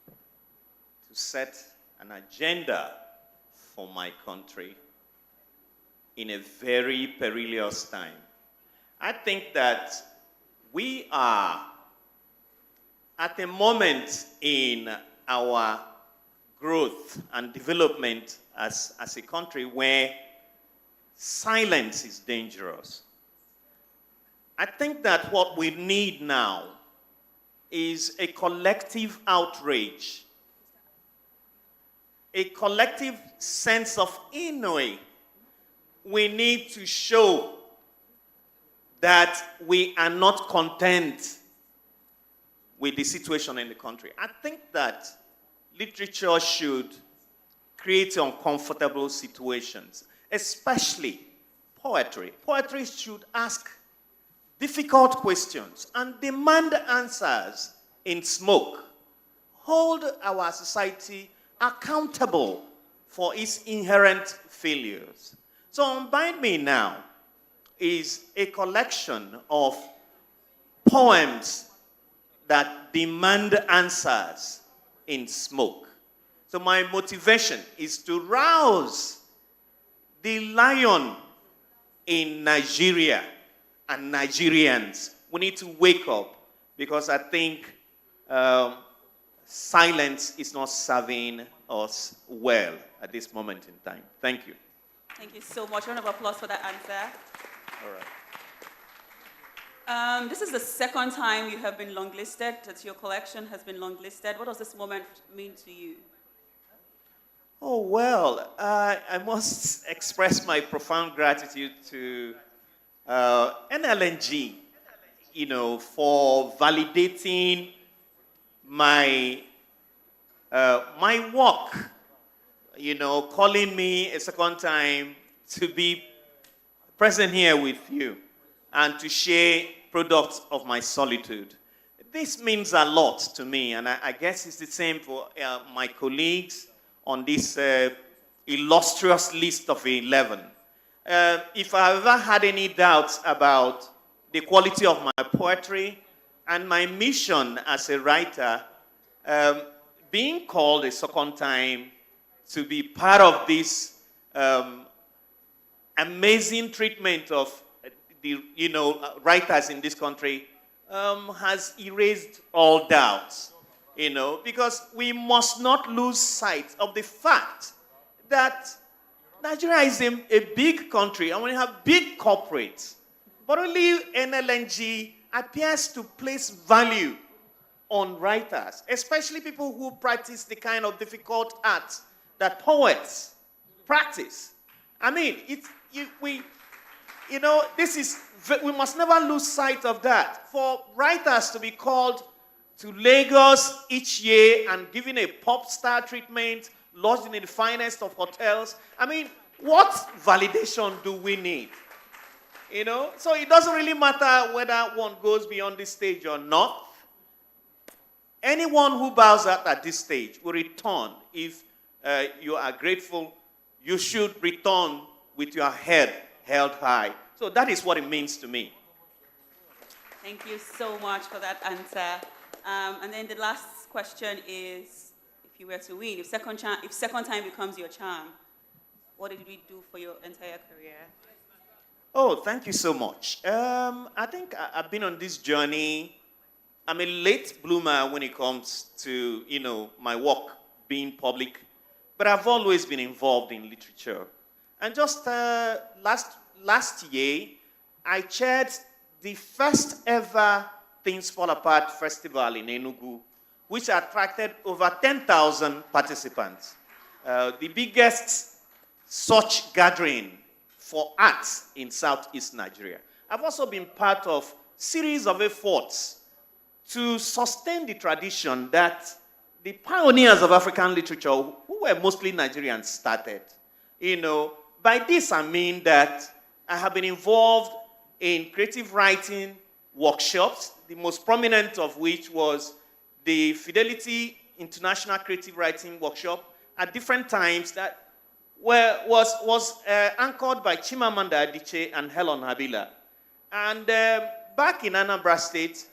to set an agenda for my country in a very perilous time. I think that we are at a moment in our growth and development as a country where silence is dangerous. I think that what we need now is a collective outrage, a collective sense of inouï. We need to show that we are not content with the situation in the country. I think that literature should create uncomfortable situations, especially poetry. Poetry should ask difficult questions and demand answers in smoke. Hold our society accountable for its inherent failures. So Unbind Me Now is a collection of poems that demand answers in smoke. So my motivation is to rouse the lion in Nigeria and Nigerians. We need to wake up because I think silence is not serving us well at this moment in time. Thank you.
Thank you so much. Round of applause for that answer.
All right.
This is the second time you have been longlisted, that your collection has been longlisted. What does this moment mean to you?
Oh, well, I must express my profound gratitude to NLNG, for validating my work, calling me a second time to be present here with you and to share products of my solitude. This means a lot to me, and I guess it's the same for my colleagues on this illustrious list of 11. If I ever had any doubts about the quality of my poetry and my mission as a writer, being called a second time to be part of this amazing treatment of the writers in this country has erased all doubts, because we must not lose sight of the fact that Nigeria is a big country and we have big corporates, but only NLNG appears to place value on writers, especially people who practice the kind of difficult arts that poets practice. I mean, we must never lose sight of that. For writers to be called to Lagos each year and given a pop star treatment, lodged in the finest of hotels, I mean, what validation do we need? So it doesn't really matter whether one goes beyond this stage or not. Anyone who bows out at this stage will return. If you are grateful, you should return with your head held high. So that is what it means to me.
Thank you so much for that answer. And then the last question is, if you were to win, if second time becomes your charm, what did we do for your entire career?
Oh, thank you so much. I think I've been on this journey. I'm a late bloomer when it comes to, my work being public, but I've always been involved in literature. And just last year, I chaired the first ever Things Fall Apart Festival in Enugu, which attracted over 10,000 participants. The biggest such gathering for arts in Southeast Nigeria. I've also been part of series of efforts to sustain the tradition that the pioneers of African literature, who were mostly Nigerians, started. By this I mean that I have been involved in creative writing workshops, the most prominent of which was the Fidelity International Creative Writing Workshop at different times that was anchored by Chimamanda Adichie and Helen Habila. And back in Anambra State,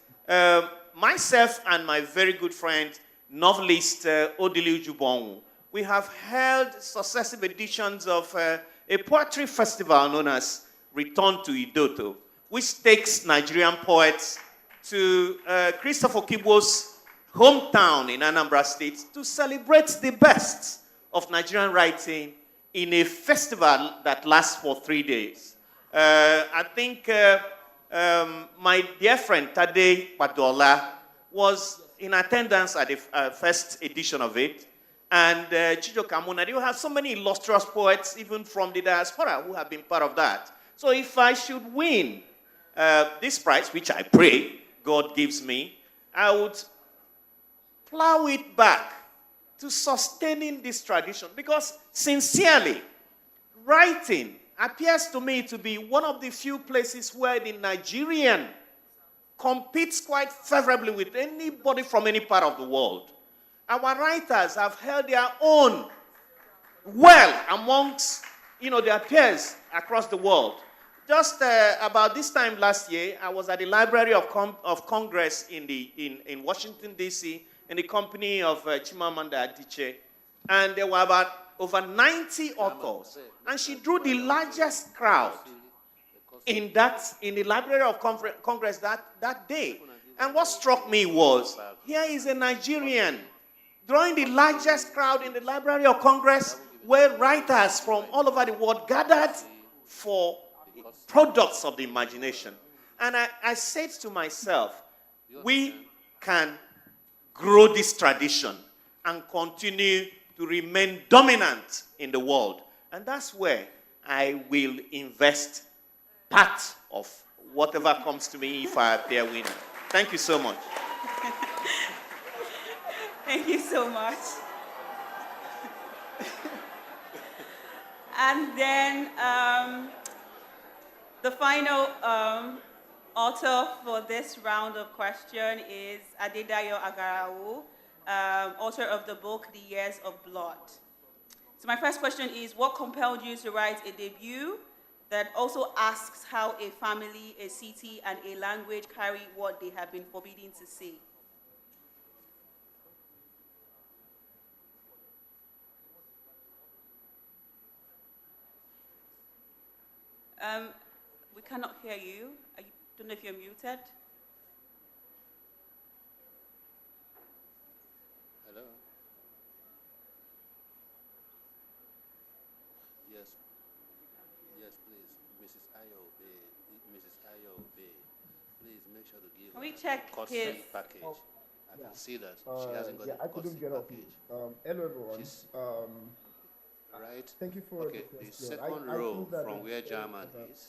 myself and my very good friend, novelist Odili Ujubonwu, we have held successive editions of a poetry festival known as Return to Idoto, which takes Nigerian poets to Christopher Kibo's hometown in Anambra State to celebrate the best of Nigerian writing in a festival that lasts for 3 days. I think my dear friend Tade Padola was in attendance at the first edition of it. And Chijo Kamuna, you have so many illustrious poets, even from the diaspora, who have been part of that. So if I should win this prize, which I pray God gives me, I would plow it back to sustaining this tradition. Because sincerely, writing appears to me to be one of the few places where the Nigerian competes quite favorably with anybody from any part of the world. Our writers have held their own well amongst, their peers across the world. Just about this time last year, I was at the Library of Congress in Washington, D.C., in the company of Chimamanda Adichie, and there were about over 90 authors, and she drew the largest crowd in the Library of Congress that day. And what struck me was, here is a Nigerian drawing the largest crowd in the Library of Congress, where writers from all over the world gathered for products of the imagination. And I said to myself, we can grow this tradition and continue to remain dominant in the world. And that's where I will invest part of whatever comes to me if I appear winner. Thank you so much.
Thank you so much. And then the final author for this round of question is Adedayo Agarawu, author of the book, The Years of Blood. So my first question is, what compelled you to write a debut that also asks how a family, a city, and a language carry what they have been forbidden to say? We cannot hear you. I don't know if you're muted.
Hello? Yes. Yes, please. Mrs. Ayo Bay. Please make sure to give
Can we check
cost
his
package. I can see that she hasn't got
yeah,
a
I couldn't
cost
get off.
package.
Hello, everyone.
Right?
Thank you for
okay,
the
the
question.
second
I
row
think that
from where German is.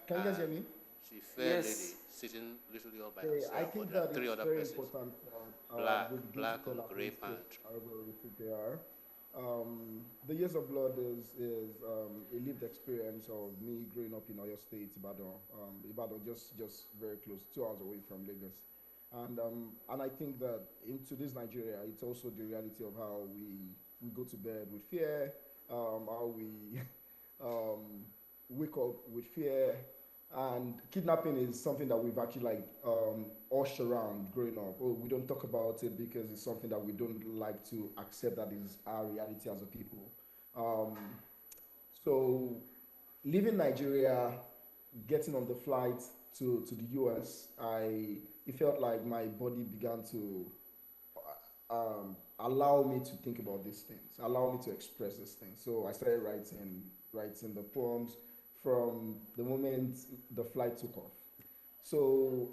Can you guys hear me?
She's fair lady sitting literally all by herself.
I think
but there are
that
three
it's
other
very
persons.
important
Black on grey pant.
However they are. The Years of Blood is a lived experience of me growing up in Oyo State, Ibadan, just very close, 2 hours away from Lagos. And I think that in today's Nigeria, it's also the reality of how we go to bed with fear, how we wake up with fear, and kidnapping is something that we've actually ushered around growing up. Oh, we don't talk about it because it's something that we don't like to accept that is our reality as a people. So leaving Nigeria, getting on the flight to the US, it felt like my body began to allow me to think about these things, allow me to express these things. So I started writing the poems from the moment the flight took off. So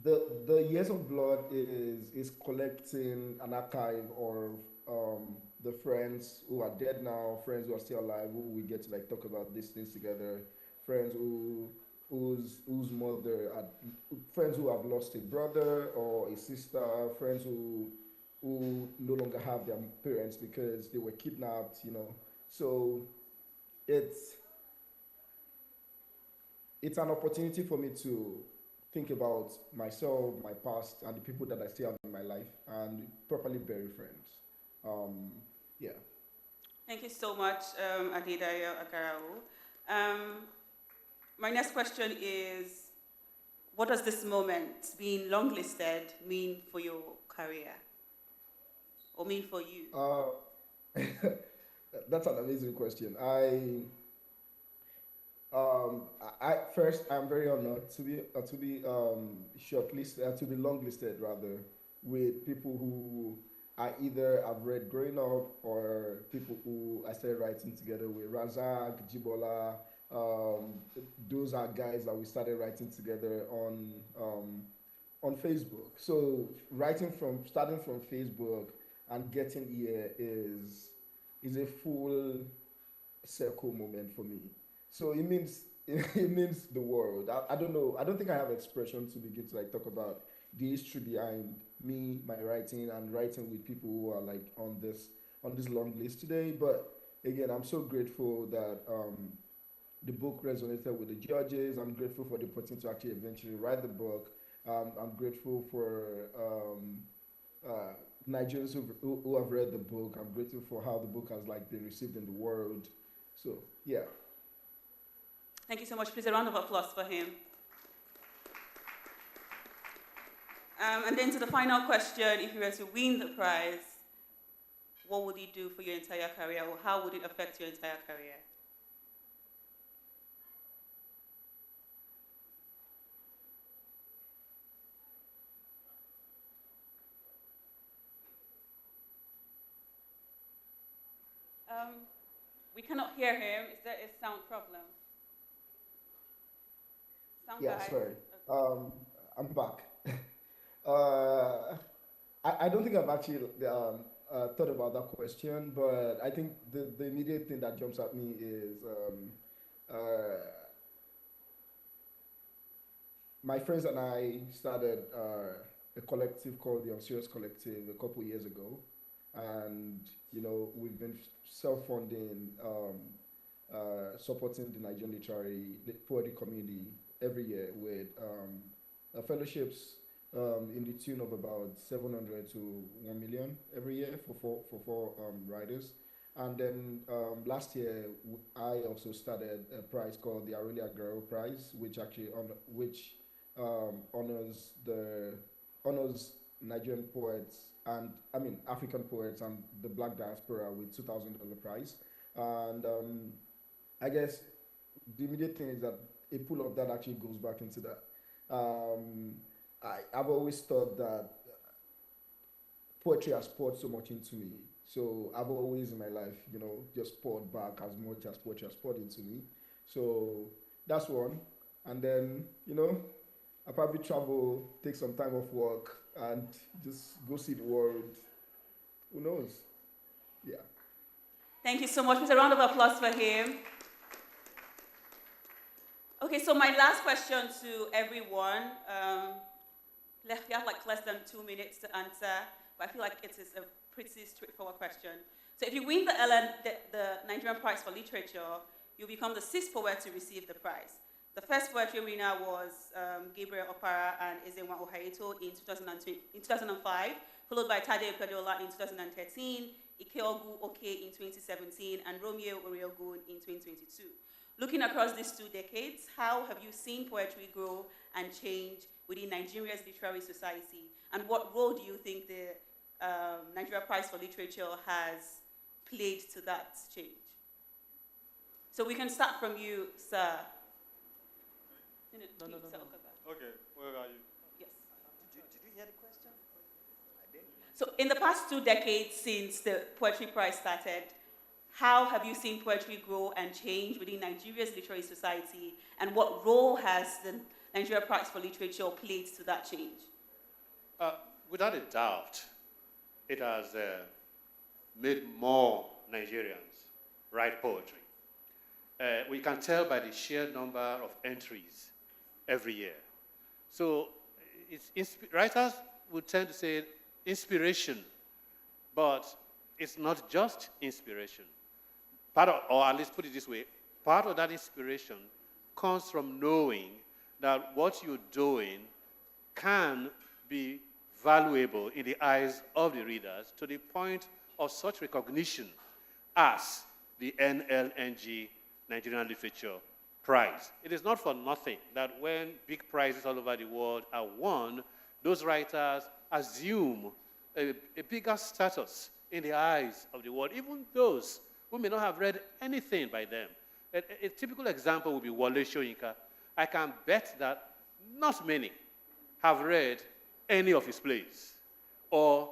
the Years of Blood is collecting an archive of the friends who are dead now, friends who are still alive, who we get to talk about these things together, friends whose mother, friends who have lost a brother or a sister, friends who no longer have their parents because they were kidnapped, So it's an opportunity for me to think about myself, my past, and the people that I still have in my life, and properly bury friends. Yeah.
Thank you so much, Adedayo Agarawu. My next question is, what does this moment, being longlisted, mean for your career? Or mean for you?
That's an amazing question. First, I'm very honored to be shortlisted, to be longlisted rather, with people who I either have read growing up or people who I started writing together with. Razak, Jibola, those are guys that we started writing together on Facebook. So starting from Facebook and getting here is a full circle moment for me. So it means it means the world. I don't know. I don't think I have expression to begin to like talk about the history behind me, my writing, and writing with people who are like on this long list today. But again, I'm so grateful that the book resonated with the judges. I'm grateful for the opportunity to actually eventually write the book. I'm grateful for Nigerians who have read the book. I'm grateful for how the book has like been received in the world. So yeah.
Thank you so much. Please, a round of applause for him. And then to the final question, if you were to win the prize, what would it do for your entire career, or how would it affect your entire career? We cannot hear him. Is there a sound problem? Sound
Yeah,
guy?
sorry. I'm back. I don't think I've actually thought about that question, but I think the immediate thing that jumps at me is my friends and I started a collective called the Unserious Collective a couple years ago, and we've been self-funding, supporting the Nigerian literary poetry community every year with fellowships in the tune of about 700 to 1 million every year for four writers. And then last year, I also started a prize called the Aurelia Guerrero Prize, which actually honors Nigerian poets and African poets and the Black diaspora with $2,000 prize. And I guess the immediate thing is that a pool of that actually goes back into that. I've always thought that poetry has poured so much into me. So I've always in my life, just poured back as much as poetry has poured into me. So that's one. And then, I probably travel, take some time off work, and just go see the world. Who knows? Yeah.
Thank you so much. Please, a round of applause for him. Okay, so my last question to everyone. We have like less than 2 minutes to answer, but I feel like it is a pretty straightforward question. So if you win the Nigerian Prize for Literature, you become the 6th poet to receive the prize. The first poetry winner was Gabriel Opara and Ezenwa Ohaito in 2005, followed by Tade Pedola in 2013, Ikeogu Oke in 2017, and Romeo Oriogun in 2022. Looking across these 2 decades, how have you seen poetry grow and change within Nigeria's literary society? And what role do you think the Nigeria Prize for Literature has played to that change? So we can start from you, sir.
No. Okay, where are you?
Yes.
Did you hear the question? I did.
So in the past 2 decades since the Poetry Prize started, how have you seen poetry grow and change within Nigeria's literary society, and what role has the Nigeria Prize for Literature played to that change?
Without a doubt, it has made more Nigerians write poetry. We can tell by the sheer number of entries every year. So writers would tend to say inspiration, but it's not just inspiration. Or at least put it this way, part of that inspiration comes from knowing that what you're doing can be valuable in the eyes of the readers to the point of such recognition as the NLNG Nigerian Literature Prize. It is not for nothing that when big prizes all over the world are won, those writers assume a bigger status in the eyes of the world, even those who may not have read anything by them. A typical example would be Wole Soyinka. I can bet that not many have read any of his plays or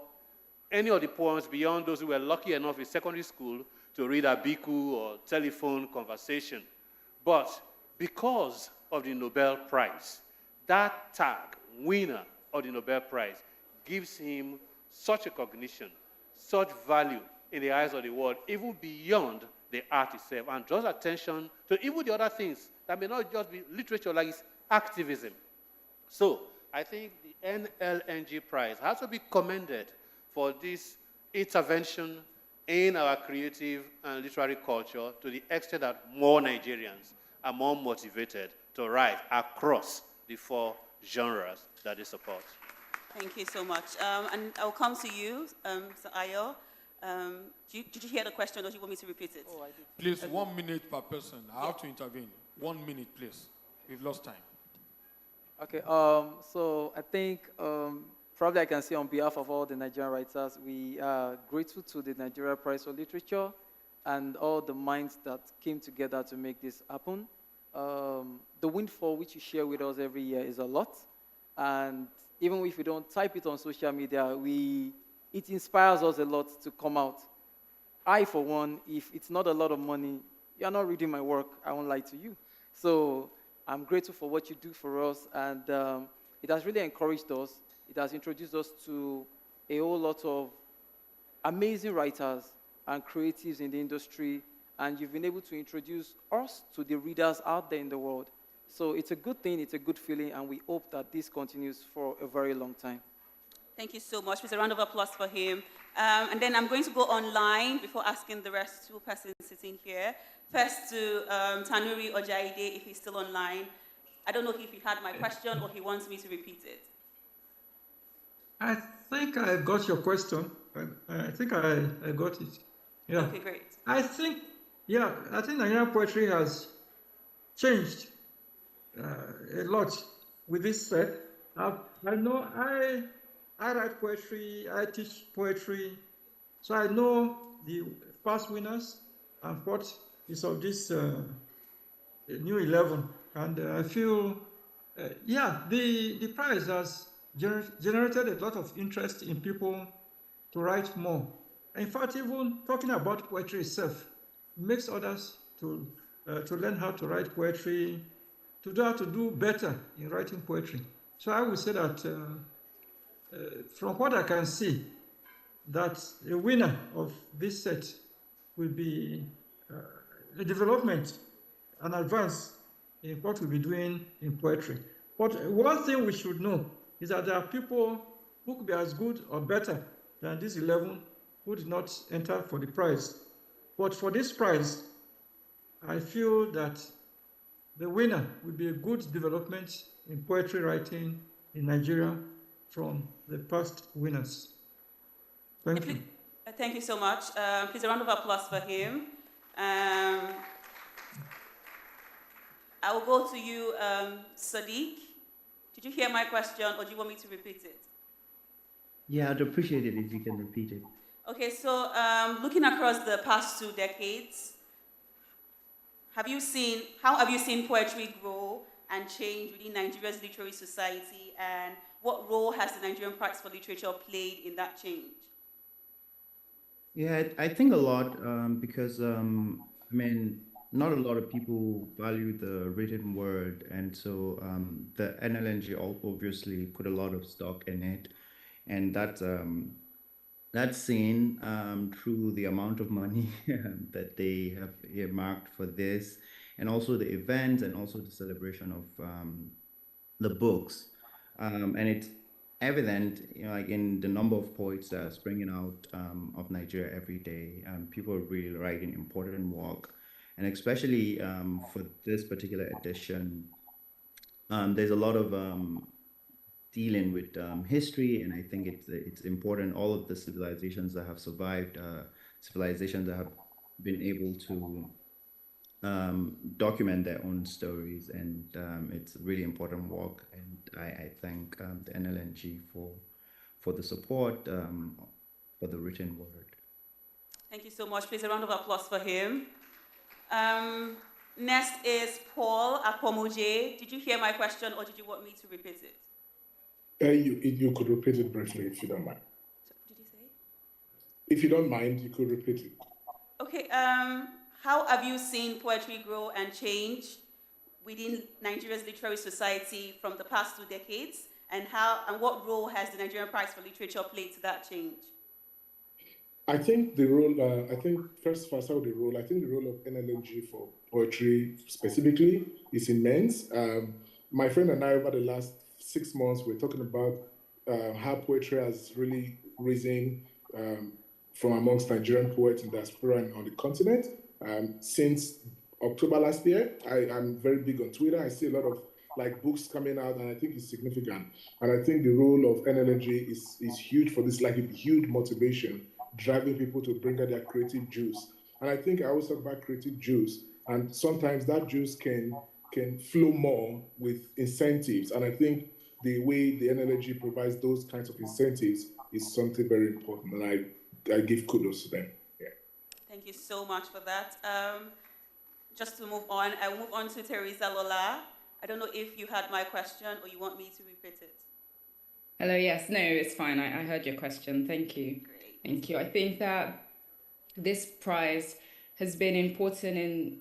any of the poems beyond those who were lucky enough in secondary school to read Abiku or Telephone Conversation. But because of the Nobel Prize, that tag, winner of the Nobel Prize, gives him such recognition, such value in the eyes of the world, even beyond the art itself, and draws attention to even the other things that may not just be literature, like its activism. So I think the NLNG Prize has to be commended for this intervention in our creative and literary culture to the extent that more Nigerians are more motivated to write across the 4 genres that they support.
Thank you so much. And I'll come to you, Mr. Ayo. Did you hear the question, or do you want me to repeat it?
Oh, I did.
Please, 1 minute per person. I have to intervene. 1 minute, please. We've lost time.
Okay, so I think probably I can say on behalf of all the Nigerian writers, we are grateful to the Nigeria Prize for Literature and all the minds that came together to make this happen. The windfall which you share with us every year is a lot, and even if we don't type it on social media, it inspires us a lot to come out. I, for one, if it's not a lot of money, you're not reading my work, I won't lie to you. So I'm grateful for what you do for us, and it has really encouraged us. It has introduced us to a whole lot of amazing writers and creatives in the industry, and you've been able to introduce us to the readers out there in the world. So it's a good thing, it's a good feeling, and we hope that this continues for a very long time.
Thank you so much. Please, a round of applause for him. And then I'm going to go online before asking the rest 2 persons sitting here. First to Tanuri Ojaide, if he's still online. I don't know if he had my question or he wants me to repeat it.
I think I got your question. I think I got it. Yeah.
Okay, great.
I think Nigerian poetry has changed a lot with this set. I know I write poetry, I teach poetry, so I know the past winners and what is of this new 11. And I feel, the prize has generated a lot of interest in people to write more. In fact, even talking about poetry itself makes others to learn how to write poetry, to know how to do better in writing poetry. So I would say that from what I can see, that the winner of this set will be a development, an advance in what we'll be doing in poetry. But one thing we should know is that there are people who could be as good or better than these 11 who did not enter for the prize. But for this prize, I feel that the winner will be a good development in poetry writing in Nigeria from the past winners. Thank you.
Thank you so much. Please, a round of applause for him. I will go to you, Sadiq. Did you hear my question, or do you want me to repeat it?
Yeah, I'd appreciate it if you can repeat it.
Okay, so looking across the past 2 decades, how have you seen poetry grow and change within Nigeria's literary society, and what role has the Nigerian Prize for Literature played in that change?
Yeah, I think a lot because, not a lot of people value the written word. And so the NLNG obviously put a lot of stock in it. And that's seen through the amount of money that they have earmarked for this, and also the events, and also the celebration of the books. And it's evident, like in the number of poets that are springing out of Nigeria every day. People are really writing important work, and especially for this particular edition, there's a lot of dealing with history, and I think it's important. All of the civilizations that have survived, civilizations that have been able to document their own stories, and it's really important work. And I thank the NLNG for the support, for the written word.
Thank you so much. Please, a round of applause for him. Next is Paul Akpomuje. Did you hear my question, or did you want me to repeat it?
You could repeat it briefly if you don't mind.
Did you say?
If you don't mind, you could repeat it.
Okay. How have you seen poetry grow and change within Nigeria's literary society from the past 2 decades? And what role has the Nigerian Prize for Literature played to that change?
I think the role, first of all, the role of NLNG for poetry specifically is immense. My friend and I, over the last 6 months, we're talking about how poetry has really risen from amongst Nigerian poets in diaspora and on the continent. Since October last year, I'm very big on Twitter. I see a lot of books coming out, and I think it's significant. And I think the role of NLNG is huge for this, a huge motivation, driving people to bring out their creative juice. And I think I always talk about creative juice, and sometimes that juice can flow more with incentives. And I think the way the NLNG provides those kinds of incentives is something very important, and I give kudos to them. Yeah.
Thank you so much for that. Just to move on, I will move on to Teresa Lola. I don't know if you had my question or you want me to repeat it.
Hello, yes, no, it's fine. I heard your question. Thank you.
Great.
Thank you. I think that this prize has been important in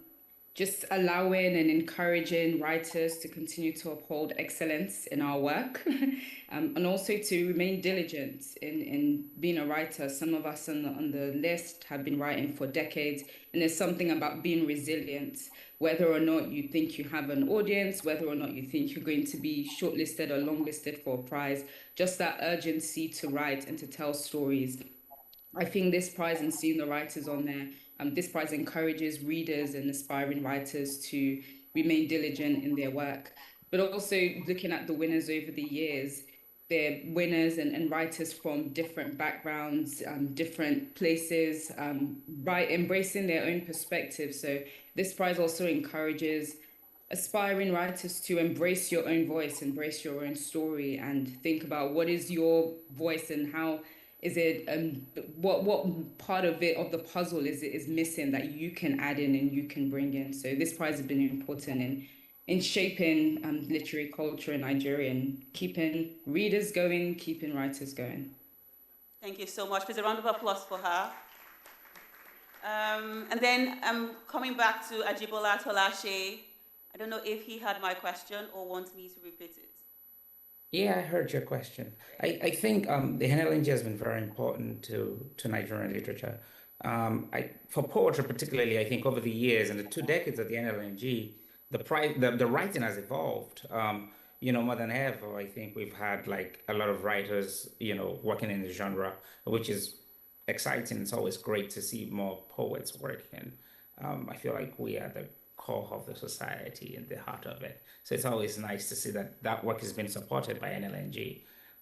just allowing and encouraging writers to continue to uphold excellence in our work and also to remain diligent in being a writer. Some of us on the list have been writing for decades, and there's something about being resilient, whether or not you think you have an audience, whether or not you think you're going to be shortlisted or longlisted for a prize, just that urgency to write and to tell stories. I think this prize and seeing the writers on there, this prize encourages readers and aspiring writers to remain diligent in their work. But also looking at the winners over the years, they're winners and writers from different backgrounds, different places, embracing their own perspective. So this prize also encourages aspiring writers to embrace your own voice, embrace your own story, and think about what is your voice and how is it, what part of the puzzle is missing that you can add in and you can bring in. So this prize has been important in shaping literary culture in Nigeria and keeping readers going, keeping writers going.
Thank you so much. Please, a round of applause for her. And then I'm coming back to Ajibola Tolashe. I don't know if he had my question or wants me to repeat it.
Yeah, I heard your question. I think the NLNG has been very important to Nigerian literature. For poetry particularly, I think over the years, in the 2 decades of the NLNG, the writing has evolved. More than ever, I think we've had a lot of writers, working in the genre, which is exciting. It's always great to see more poets working. I feel like we are the core of the society and the heart of it. So it's always nice to see that work has been supported by NLNG.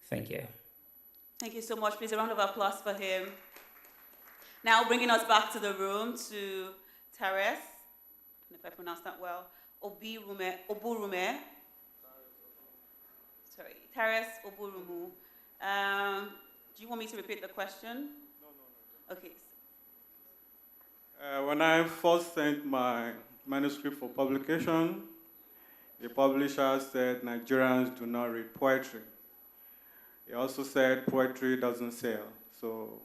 Thank you.
Thank you so much. Please, a round of applause for him. Now, bringing us back to the room to Tares, if I pronounce that well, Oburume. Sorry, Tares Oburumu. Do you want me to repeat the question? No. Okay.
When I first sent my manuscript for publication, the publisher said Nigerians do not read poetry. He also said poetry doesn't sell. So,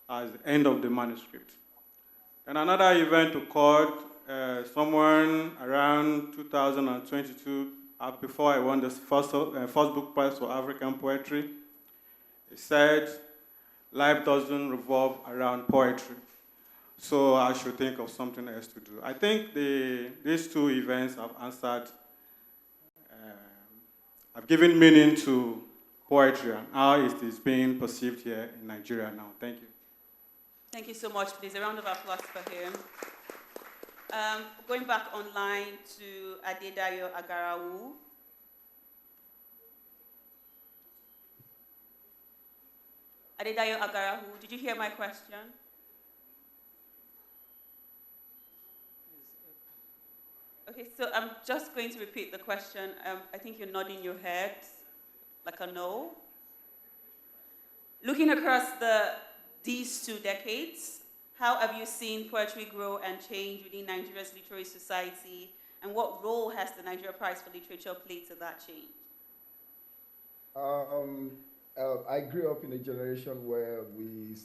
as the end of the manuscript. And another event occurred somewhere around 2022, before I won the first book prize for African poetry. He said, life doesn't revolve around poetry. So I should think of something else to do. I think these 2 events have answered, have given meaning to poetry and how it is being perceived here in Nigeria now. Thank you.
Thank you so much. Please, a round of applause for him. Going back online to Adedayo Agarawu. Adedayo Agarahu, did you hear my question? Okay, so I'm just going to repeat the question. I think you're nodding your head like a no. Looking across these 2 decades, how have you seen poetry grow and change within Nigeria's literary society, and what role has the Nigeria Prize for Literature played to that change?
I grew up in a generation where we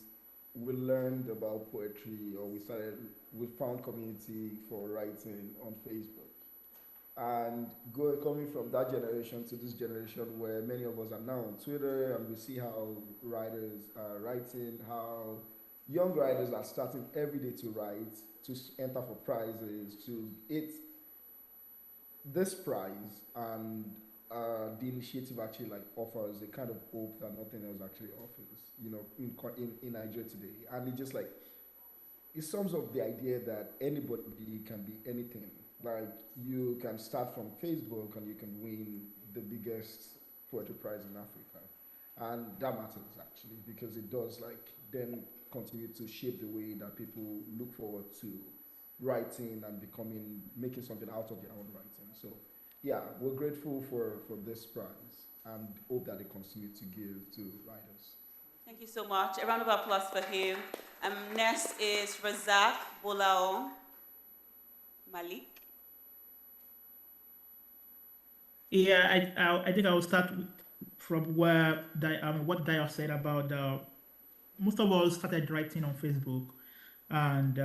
learned about poetry, or we found community for writing on Facebook. And coming from that generation to this generation where many of us are now on Twitter, and we see how writers are writing, how young writers are starting every day to write, to enter for prizes, this prize and the initiative actually offers a kind of hope that nothing else actually offers, in Nigeria today. And it sums up the idea that anybody can be anything. Like, you can start from Facebook and you can win the biggest poetry prize in Africa. And that matters actually, because it does then continue to shape the way that people look forward to writing and making something out of their own writing. So yeah, we're grateful for this prize and hope that it continues to give to writers.
Thank you so much. A round of applause for him. Next is Razak Bolao Malik.
Yeah, I think I will start from where what Dio said about most of us started writing on Facebook, and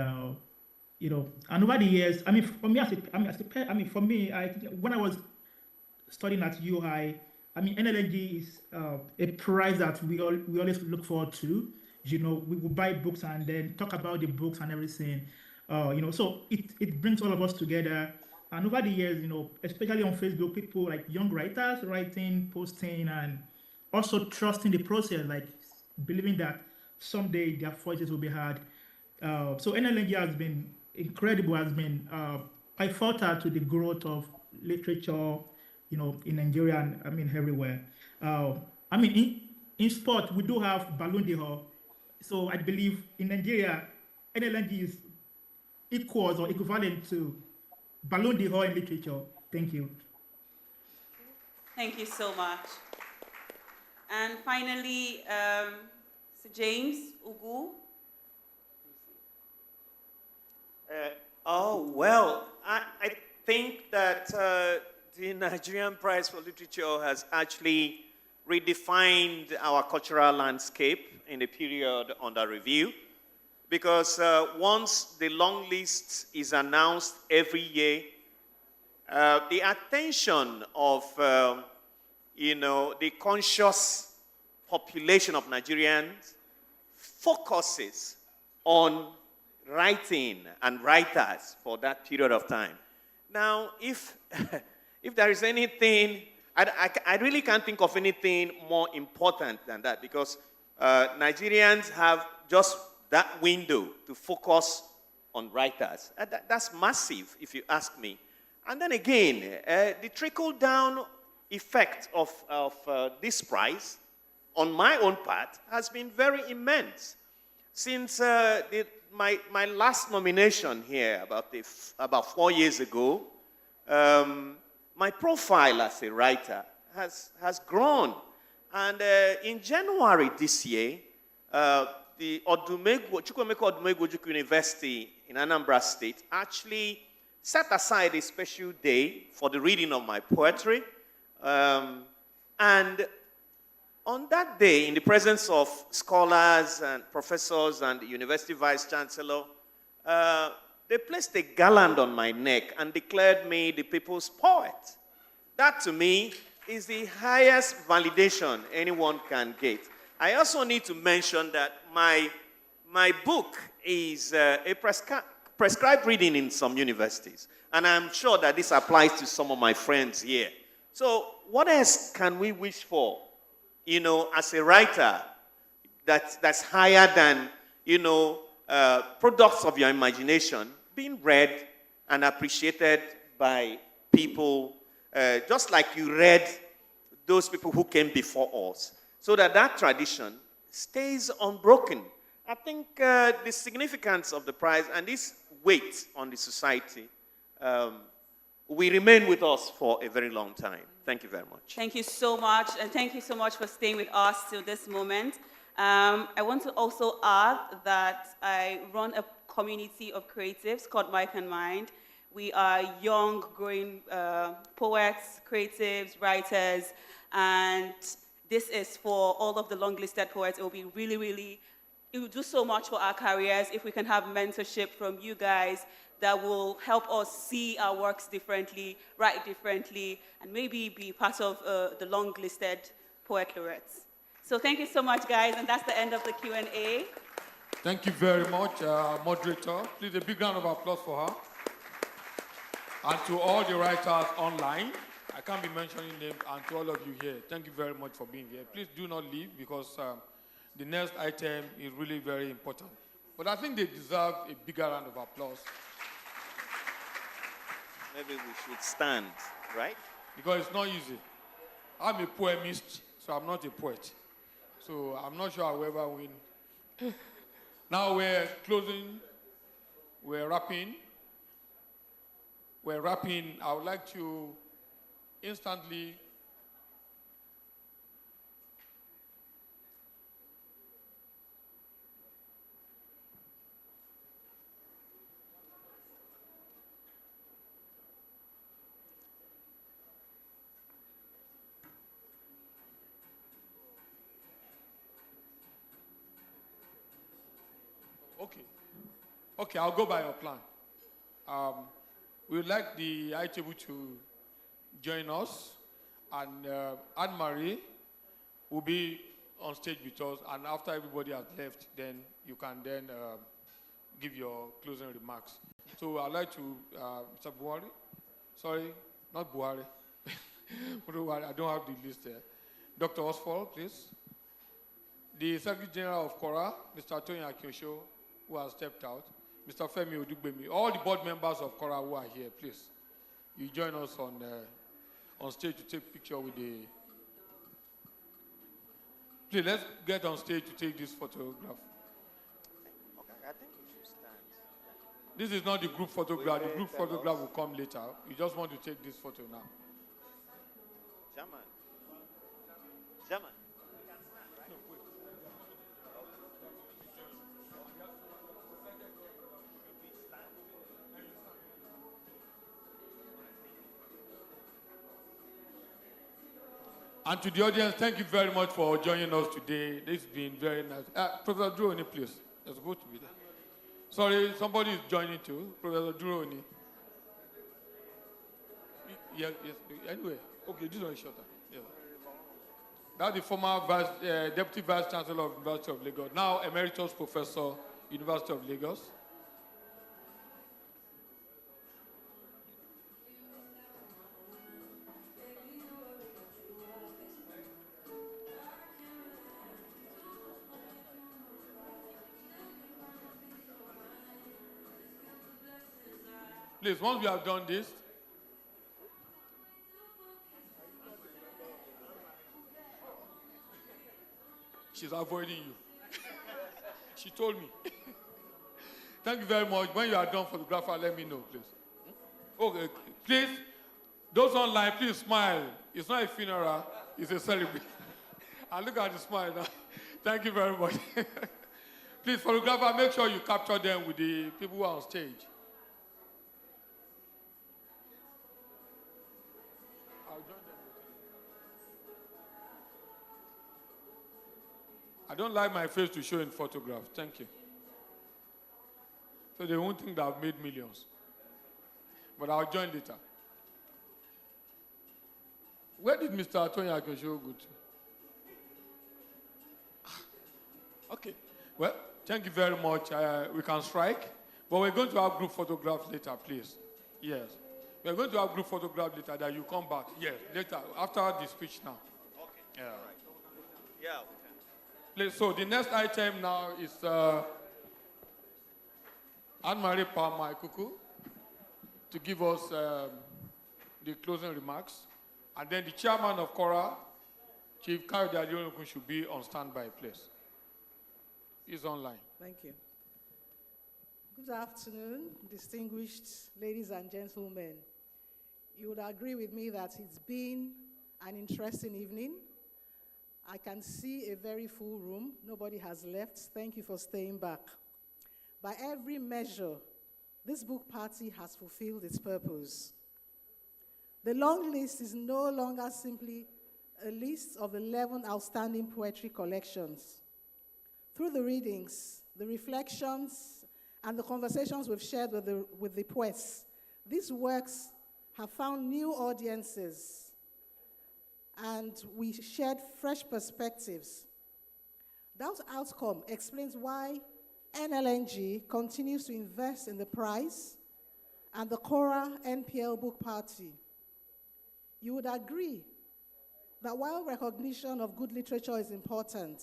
and over the years, I think when I was studying at UI, NLNG is a prize that we always look forward to. We will buy books and then talk about the books and everything. So it brings all of us together. And over the years, especially on Facebook, people like young writers writing, posting, and also trusting the process, believing that someday their voices will be heard. So NLNG has been incredible, has been pivotal to the growth of literature, in Nigeria and everywhere. In sport, we do have Ballon d'Or. So I believe in Nigeria, NLNG is equals or equivalent to Ballon d'Or in literature. Thank you.
Thank you so much. And finally, Sir James Ugu.
I think that the Nigerian Prize for Literature has actually redefined our cultural landscape in the period under review, because once the long list is announced every year, the attention of the conscious population of Nigerians focuses on writing and writers for that period of time. Now, if there is anything, I really can't think of anything more important than that, because Nigerians have just that window to focus on writers. That's massive, if you ask me. And then again, the trickle-down effect of this prize, on my own part, has been very immense. Since my last nomination here, about 4 years ago, my profile as a writer has grown. And in January this year, the Chukwuemeka Odumegwu University in Anambra State actually set aside a special day for the reading of my poetry. And on that day, in the presence of scholars and professors and the university vice chancellor, they placed a garland on my neck and declared me the people's poet. That, to me, is the highest validation anyone can get. I also need to mention that my book is a prescribed reading in some universities, and I'm sure that this applies to some of my friends here. So what else can we wish for, as a writer that's higher than, products of your imagination being read and appreciated by people, just like you read those people who came before us, so that tradition stays unbroken. I think the significance of the prize and this weight on the society will remain with us for a very long time. Thank you very much.
Thank you so much, and thank you so much for staying with us till this moment. I want to also add that I run a community of creatives called Mike and Mind. We are young, growing poets, creatives, writers, and this is for all of the long-listed poets. It will be really, it will do so much for our careers if we can have mentorship from you guys that will help us see our works differently, write differently, and maybe be part of the long-listed poet laureates. So thank you so much, guys, and that's the end of the Q&A.
Thank you very much, moderator. Please, a big round of applause for her. And to all the writers online, I can't be mentioning names, and to all of you here, thank you very much for being here. Please do not leave, because the next item is really very important. But I think they deserve a bigger round of applause.
Maybe we should stand, right?
Because it's not easy. I'm a poemist, so I'm not a poet. So I'm not sure I will ever win. Now we're closing, we're wrapping. I would like to instantly Okay, I'll go by your plan. We would like the ITable to join us, and Anne-Marie will be on stage with us, and after everybody has left, then you can then give your closing remarks. So I'd like to, Mr. Buhari, sorry, not Buhari, I don't have the list there. Dr. Oswald, please. The Secretary General of Kora, Mr. Tony Akiosho, who has stepped out. Mr. Femi Odugbemi, all the board members of Kora who are here, please. You join us on stage to take picture with the... Please, let's get on stage to take this photograph.
Okay, I think we should stand.
This is not the group photograph. The group photograph will come later. You just want to take this photo now.
German.
And to the audience, thank you very much for joining us today. This has been very nice. Professor Duroni, please. You're supposed to be there. Sorry, somebody is joining too. Professor Duroni. Yes. Anyway, okay, this one is shorter. Yeah. That's the former Deputy Vice Chancellor of University of Lagos, now Emeritus Professor, University of Lagos. Please, once we have done this, she's avoiding you. She told me. Thank you very much. When you are done, photographer, let me know, please. Okay, please, those online, please smile. It's not a funeral, it's a celebration. And look at the smile now. Thank you very much. Please, photographer, make sure you capture them with the people who are on stage. I don't like my face to show in photograph. Thank you. So they won't think that I've made millions. But I'll join later. Where did Mr. Tony Akosho go to? Okay. Well, thank you very much. We can strike. But we're going to have group photographs later, please. Yes. We're going to have group photographs later that you come back. Yes, later, after the speech now.
Okay.
Yeah.
All right. Yeah.
So the next item now is Anne-Marie Palma-Ikuku to give us the closing remarks. And then the chairman of Kora, Chief Kayode Adeolokun, should be on standby, please. is online.
Thank you. Good afternoon, distinguished ladies and gentlemen. You would agree with me that it's been an interesting evening. I can see a very full room. Nobody has left. Thank you for staying back. By every measure, this book party has fulfilled its purpose. The long list is no longer simply a list of 11 outstanding poetry collections. Through the readings, the reflections, and the conversations we've shared with the poets, these works have found new audiences, and we shared fresh perspectives. That outcome explains why NLNG continues to invest in the prize and the Cora NPL Book Party. You would agree that while recognition of good literature is important,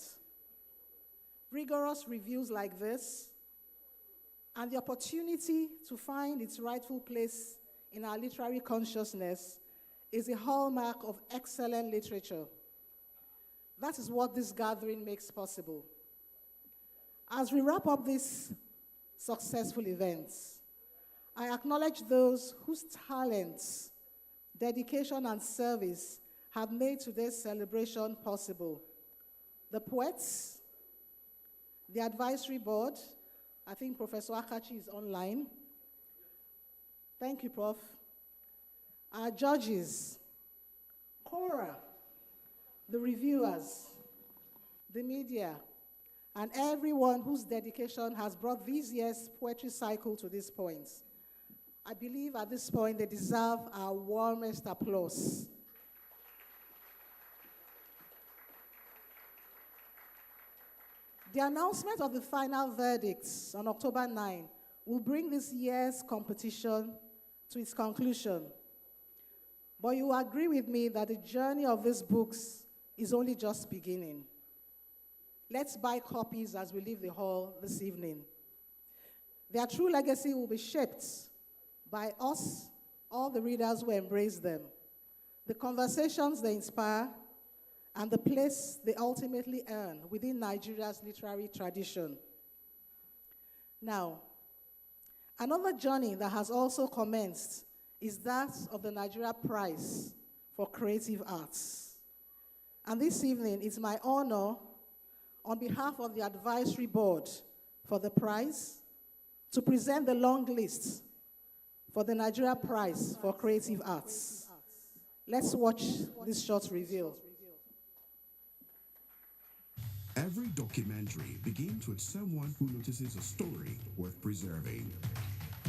rigorous reviews like this and the opportunity to find its rightful place in our literary consciousness is a hallmark of excellent literature. That is what this gathering makes possible. As we wrap up these successful events, I acknowledge those whose talents, dedication, and service have made today's celebration possible. The poets, the advisory board. I think Professor Akachi is online. Thank you, Prof. Our judges, Cora, the reviewers, the media, and everyone whose dedication has brought this year's poetry cycle to this point. I believe at this point they deserve our warmest applause. The announcement of the final verdicts on October 9 will bring this year's competition to its conclusion. But you will agree with me that the journey of these books is only just beginning. Let's buy copies as we leave the hall this evening. Their true legacy will be shaped by us, all the readers who embrace them, the conversations they inspire, and the place they ultimately earn within Nigeria's literary tradition. Now, another journey that has also commenced is that of the Nigeria Prize for Creative Arts. And this evening, it's my honor, on behalf of the advisory board for the prize, to present the long list for the Nigeria Prize for Creative Arts. Let's watch this short reveal.
Every documentary begins with someone who notices a story worth preserving.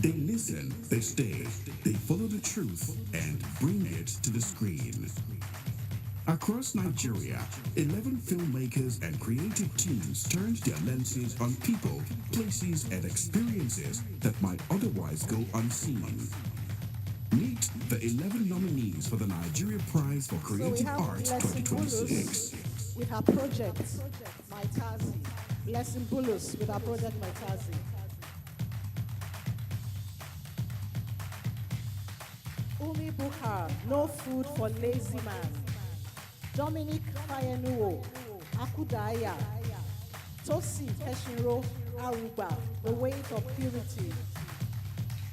They listen, they stay, they follow the truth and bring it to the screen. Across Nigeria, 11 filmmakers and creative teams turned their lenses on people, places, and experiences that might otherwise go unseen. Meet the 11 nominees for the Nigeria Prize for Creative Arts 2026.
With her project, Maitazi. Blessing Bulus with her project, Maitazi. Umi Bukhar, No Food for Lazy Man. Dominic Fayenuwo, Akudaya. Tosi Keshinro, Aruba, The Weight of Purity.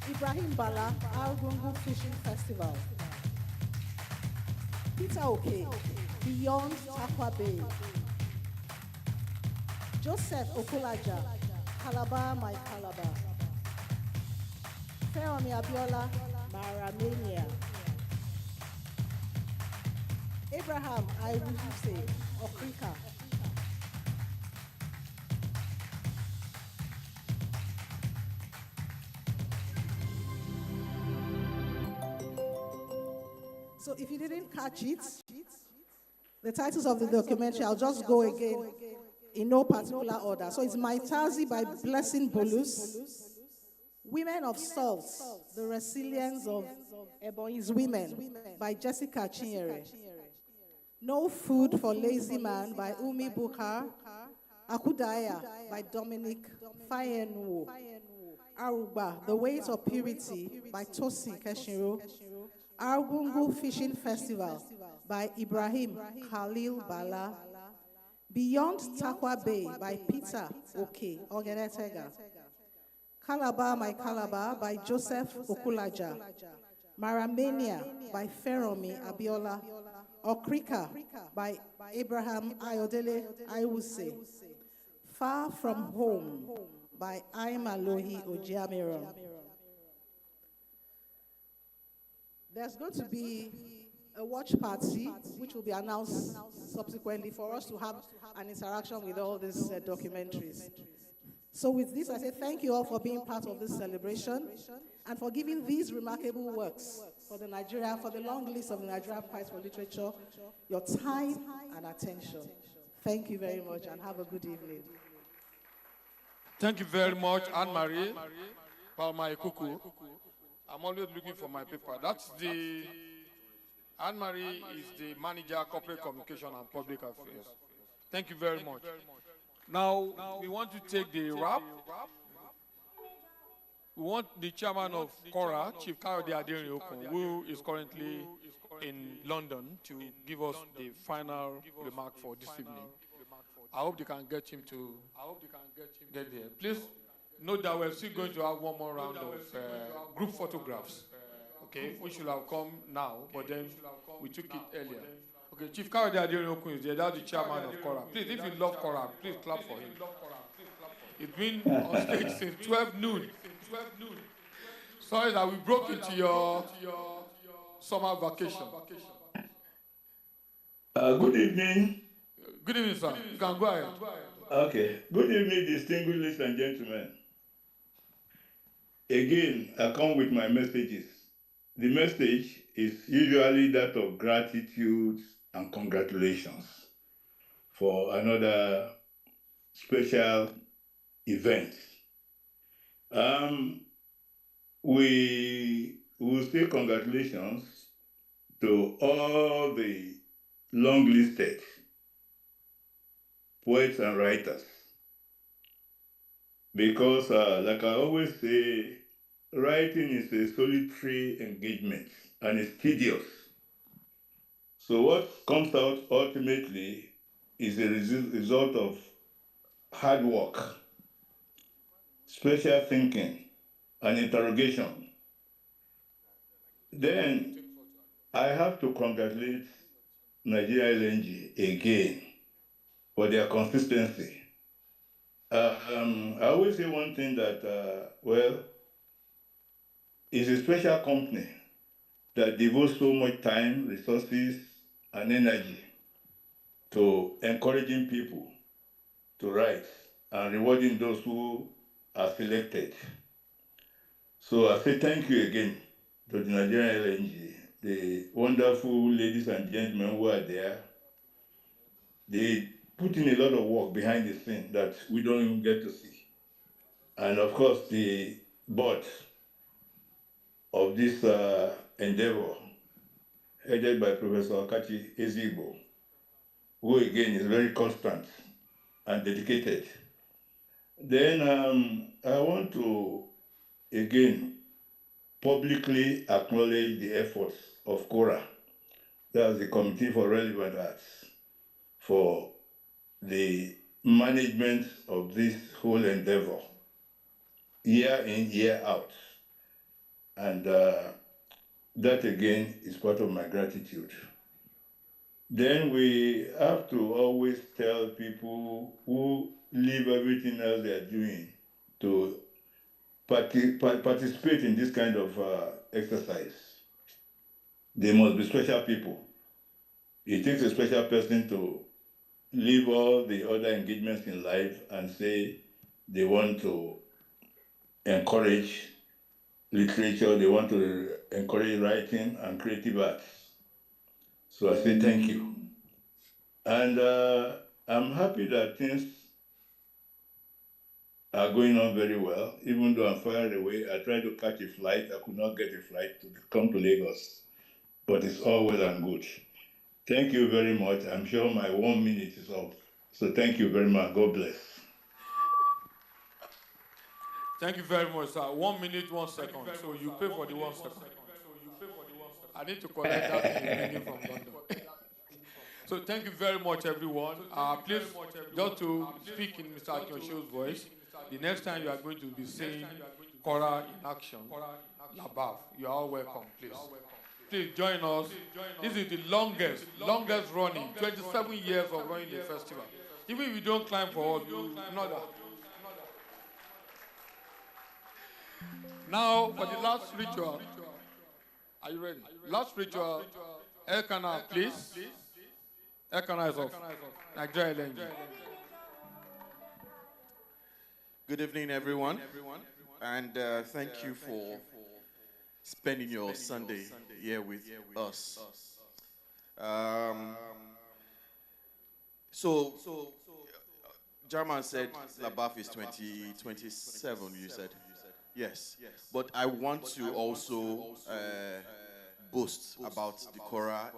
Ibrahim Bala, Argungu Fishing Festival. Peter Oke, Beyond Takwa Bay. Joseph Okulaja, Calabar, My Calabar. Feromi Abiola, Maramania. Abraham Iwuse, Okrika. So if you didn't catch it, the titles of the documentary, I'll just go again in no particular order. So it's Maitazi by Blessing Bulus, Women of Salt, The Resilience of Ebonyi's Women by Jessica Chinyere, No Food for Lazy Man by Umi Bukhar, Akudaya by Dominic Fayenuwo, Aruba, The Weight of Purity by Tosin Keshinro, Argungu Fishing Festival by Ibrahim Khalil Bala, Beyond Takwa Bay by Peter Ogenetega. Calabar, My Calabar by Joseph Okulaja. Maramania by Feromi Abiola. Okrika by Abraham Ayodele Iwuse. Far From Home by Aimalohi Ojiamiron. There's going to be a watch party, which will be announced subsequently for us to have an interaction with all these documentaries. So with this, I say thank you all for being part of this celebration and for giving these remarkable works for the long list of the Nigerian Prize for Literature, your time and attention. Thank you very much and have a good evening.
Thank you very much, Anne-Marie Palma Ekuku. I'm always looking for my paper. Anne-Marie is the manager, corporate communication and public affairs. Thank you very much. Now, we want to take the wrap. We want the chairman of Cora, Chief Kayode Aderinokun, who is currently in London, to give us the final remark for this evening. I hope they can get him to get there. Please note that we're still going to have one more round of group photographs. Okay, we should have come now, but then we took it earlier. Okay, Chief Kayode Aderinokun is there. That's the chairman of Cora. Please, if you love Cora, please clap for him. It's been on stage since 12 noon. Sorry that we broke into your summer vacation.
Good evening.
Good evening, sir. You can go ahead.
Okay. Good evening, distinguished ladies and gentlemen. Again, I come with my messages. The message is usually that of gratitude and congratulations for another special event. We will say congratulations to all the long-listed poets and writers, because like I always say, writing is a solitary engagement and it's tedious. So what comes out ultimately is a result of hard work, special thinking, and interrogation. Then I have to congratulate Nigeria LNG again for their consistency. I always say one thing that, it's a special company that devotes so much time, resources, and energy to encouraging people to write and rewarding those who are selected. So I say thank you again to the Nigerian LNG, the wonderful ladies and gentlemen who are there. They put in a lot of work behind the scene that we don't even get to see. And of course, the board of this endeavor, headed by Professor Akachi Ezigbo, who again is very constant and dedicated. Then I want to again publicly acknowledge the efforts of CORA, that's the Committee for Relevant Arts, for the management of this whole endeavor, year in, year out. And that again is part of my gratitude. Then we have to always tell people who leave everything else they are doing to participate in this kind of exercise. They must be special people. It takes a special person to leave all the other engagements in life and say they want to encourage literature, they want to encourage writing and creative arts. So I say thank you. And I'm happy that things are going on very well. Even though I'm far away, I tried to catch a flight. I could not get a flight to come to Lagos, but it's all well and good. Thank you very much. I'm sure my 1 minute is up. So thank you very much. God bless.
Thank you very much, sir. 1 minute, 1 second. So you pay for the 1 second. I need to collect that remaining from London. So thank you very much, everyone. Please, just to speak in Mr. Akyonsho's voice, the next time you are going to be seeing Kora in action, Labaf, you are all welcome, please. Please join us. This is the longest running, 27 years of running the festival. Even if you don't climb for us, you know that. Now, for the last ritual, are you ready? Last ritual, Elkanah, please. Elkanah is off. Nigerian.
Good evening, everyone. And thank you for spending your Sunday here with us. So German said Labaf is 2027, you said? Yes. But I want to also boast about the Kora,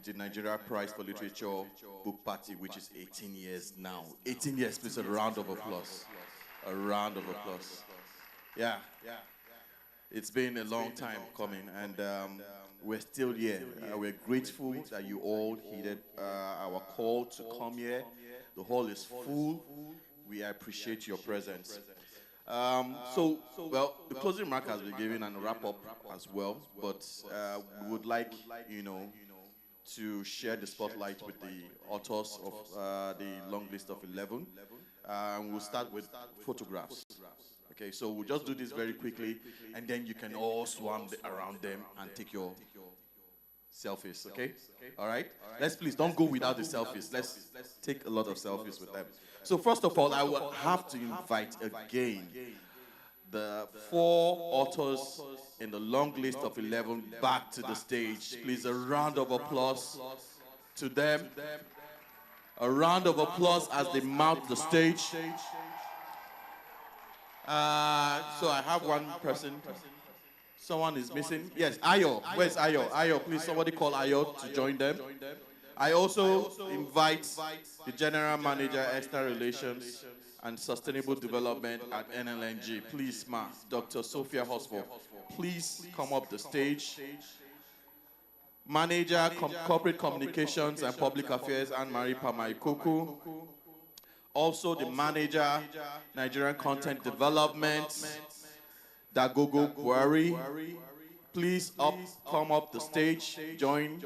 the Nigeria Prize for Literature book party, which is 18 years now. 18 years, please, a round of applause. A round of applause. Yeah. It's been a long time coming, and we're still here. We're grateful that you all heeded our call to come here. The hall is full. We appreciate your presence. Well, the closing remark has been given and a wrap-up as well, but we would like, to share the spotlight with the authors of the long list of 11. We'll start with photographs. Okay, so we'll just do this very quickly, and then you can all swarm around them and take your selfies, okay? All right? Let's please, don't go without the selfies. Let's take a lot of selfies with them. So first of all, I will have to invite again the 4 authors in the long list of 11 back to the stage. Please, a round of applause to them. A round of applause as they mount the stage. So I have one person. Someone is missing. Yes, Ayo. Where's Ayo? Ayo, please, somebody call Ayo to join them. I also invite the General Manager, External Relations and Sustainable Development at NLNG. Please, ma, Dr. Sophia Hosford, please come up the stage. Manager, Corporate Communications and Public Affairs, Anne-Marie Pamaikoku. Also the Manager, Nigerian Content Development, Dagogo Buhari. Please come up the stage, join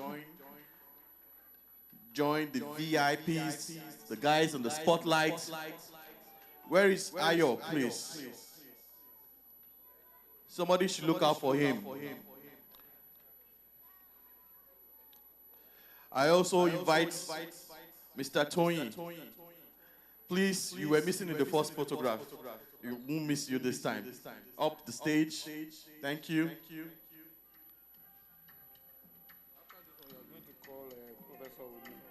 the VIPs, the guys in the spotlight. Where is Ayo, please? Somebody should look out for him. I also invite Mr. Tony. Please, you were missing in the first photograph. We won't miss you this time. Up the stage. Thank you.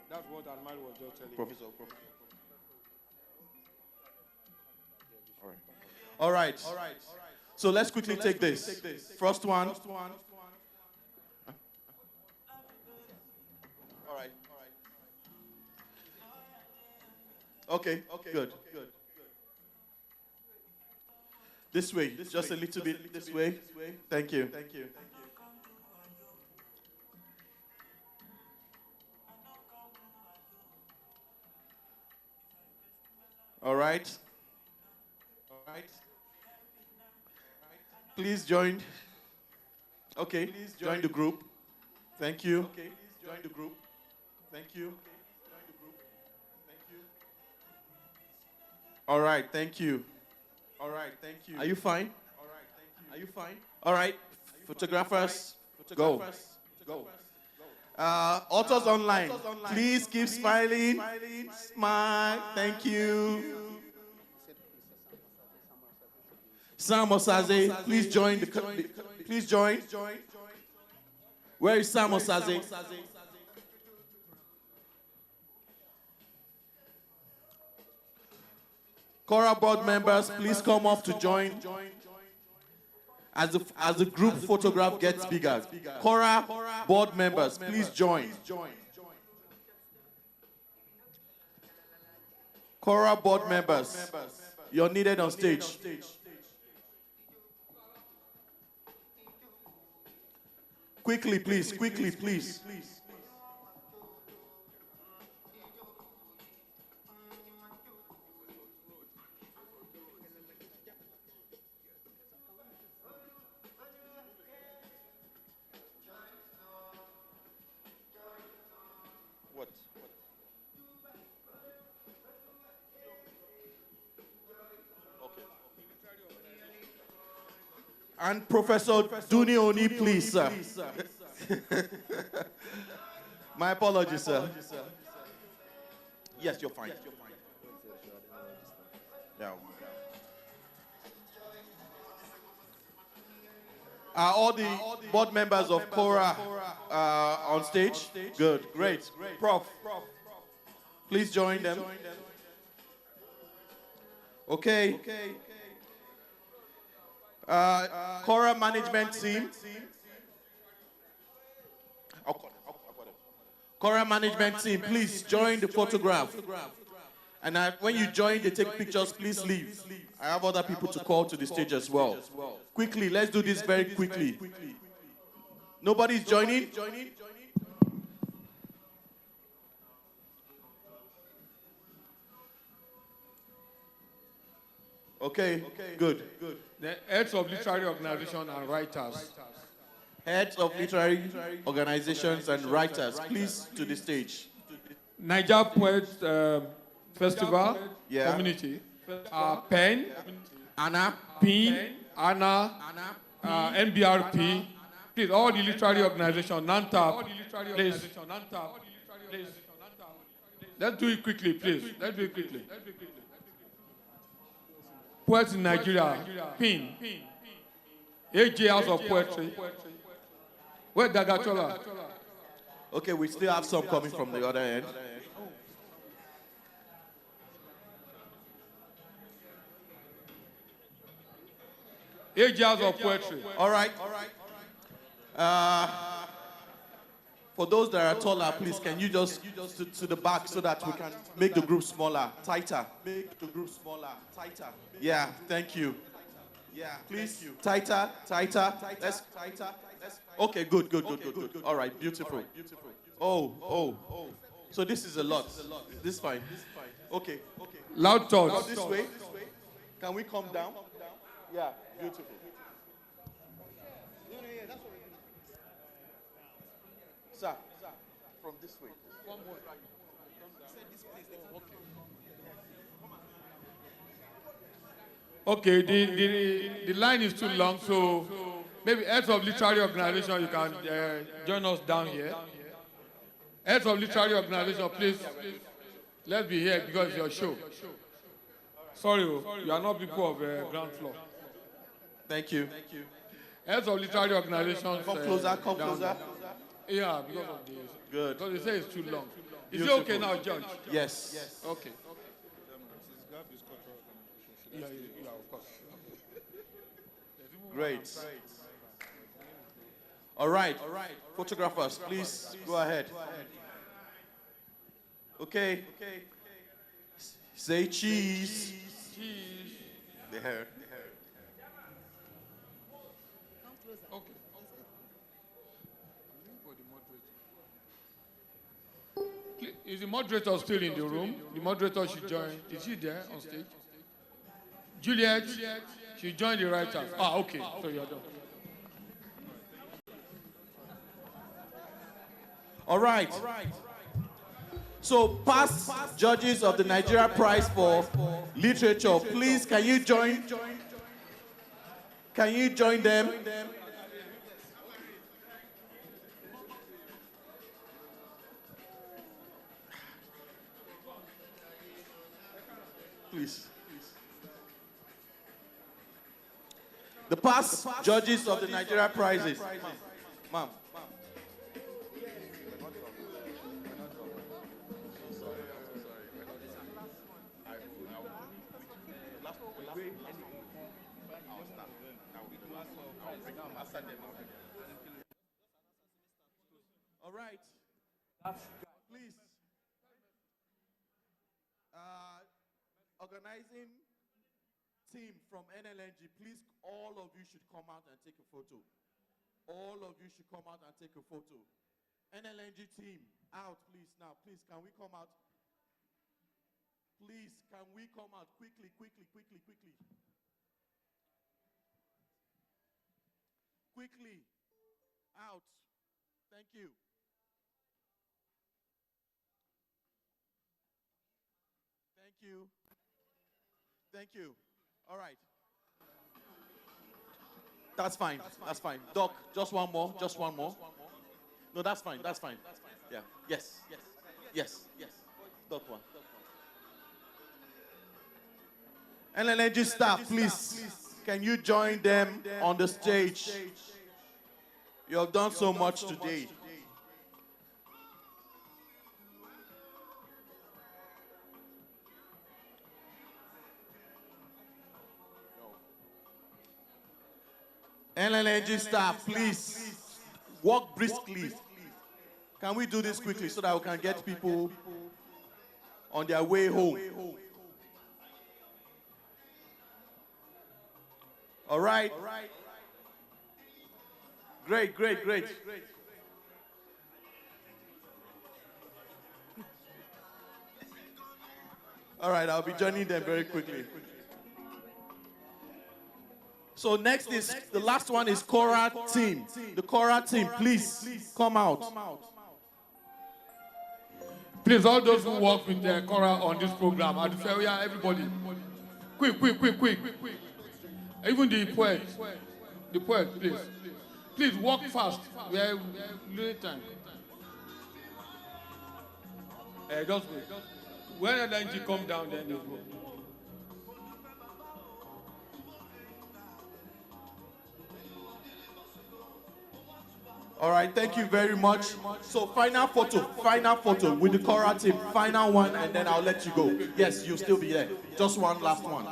That's what Anmari was just telling
Professor. All right. So let's quickly take this. First one. All right. Okay, good. This way, just a little bit this way. Thank you. All right. Please join. Okay, join the group. Thank you. Join the group. Thank you. All right, thank you. Are you fine? All right, photographers, go. Authors online, please keep smiling. Smile, thank you. Sam Osaze, please join. Please join. Where is Sam Osaze? Kora board members, please come up to join. As the group photograph gets bigger. Kora board members, please join. Kora board members, you're needed on stage. Quickly, please. And Professor Dunioni, please, sir. My apologies, sir. Yes, you're fine. Yeah. Are all the board members of Cora on stage? Good, great. Prof, please join them. Okay. Cora management team. Cora management team, please join the photograph. And when you join, they take pictures, please leave. I have other people to call to the stage as well. Quickly, let's do this very quickly. Nobody's joining? Okay, good.
The heads of literary organizations and writers.
Heads of literary organizations and writers, please to the stage.
Niger Poets Festival
Yeah.
Community. PEN,
Anna,
PIN, ANA, NBRP. Please, all the literary organizations, NANTAP, please. Let's do it quickly, please. Let's do it quickly. Poets in Nigeria, PIN. AJ House of Poetry. Where Dagachola?
Okay, we still have some coming from the other end.
AJ House of Poetry.
All right. For those that are taller, please, can you just to the back so that we can make the group smaller, tighter. Make the group smaller, tighter. Yeah, thank you. Yeah, please, tighter. Let's tighter. Okay, good. All right, beautiful. Oh. So this is a lot. This is fine. Okay.
Loud
Now
thoughts.
this way. Can we come down? Yeah, beautiful. Sir, from this way.
Okay, the line is too long, so maybe heads of literary organization, you can join us down here. Heads of literary organization, please, let's be here because it's your show. Sorry, you are not people of ground floor.
Thank you.
Heads of literary organizations.
Come closer, come
down
closer.
there. Yeah, because of this.
Good.
Because they say it's too long. Is it
Beautiful.
okay now, Judge?
Yes.
Okay. Yeah, of course.
Great. All right. Photographers, please go ahead. Okay. Say cheese. There.
Okay. Is the moderator still in the room? The moderator should join. Is she there on stage? Juliet, she joined the writers. Okay. So you're done.
All right. So, past judges of the Nigeria Prize for Literature, please, can you join? Can you join them? Please. The past judges of the Nigeria Prizes. Ma'am. All right. Please. Organizing team from NLNG, please, all of you should come out and take a photo. All of you should come out and take a photo. NLNG team, out, please, now. Please, can we come out? Please, can we come out? Quickly. Quickly. Out. Thank you. Thank you. All right. That's fine. That's fine. Doc, just one more. Just one more. No, that's fine. That's fine. Yeah. Yes. Yes. Doc one. LNG staff, please. Can you join them on the stage? You have done so much today. LNG staff, please walk briskly. Can we do this quickly so that we can get people on their way home? All right. Great. All right, I'll be joining them very quickly. So next is, the last one is Cora team. The Cora team, please come out.
Please, all those who work with Cora on this program, at the fair, everybody, quick. Even the poet, please. Please walk fast. We are losing time. Just wait. When LNG come down, then they go.
All right, thank you very much. So final photo with the Cora team. Final one, and then I'll let you go. Yes, you'll still be there. Just one last one.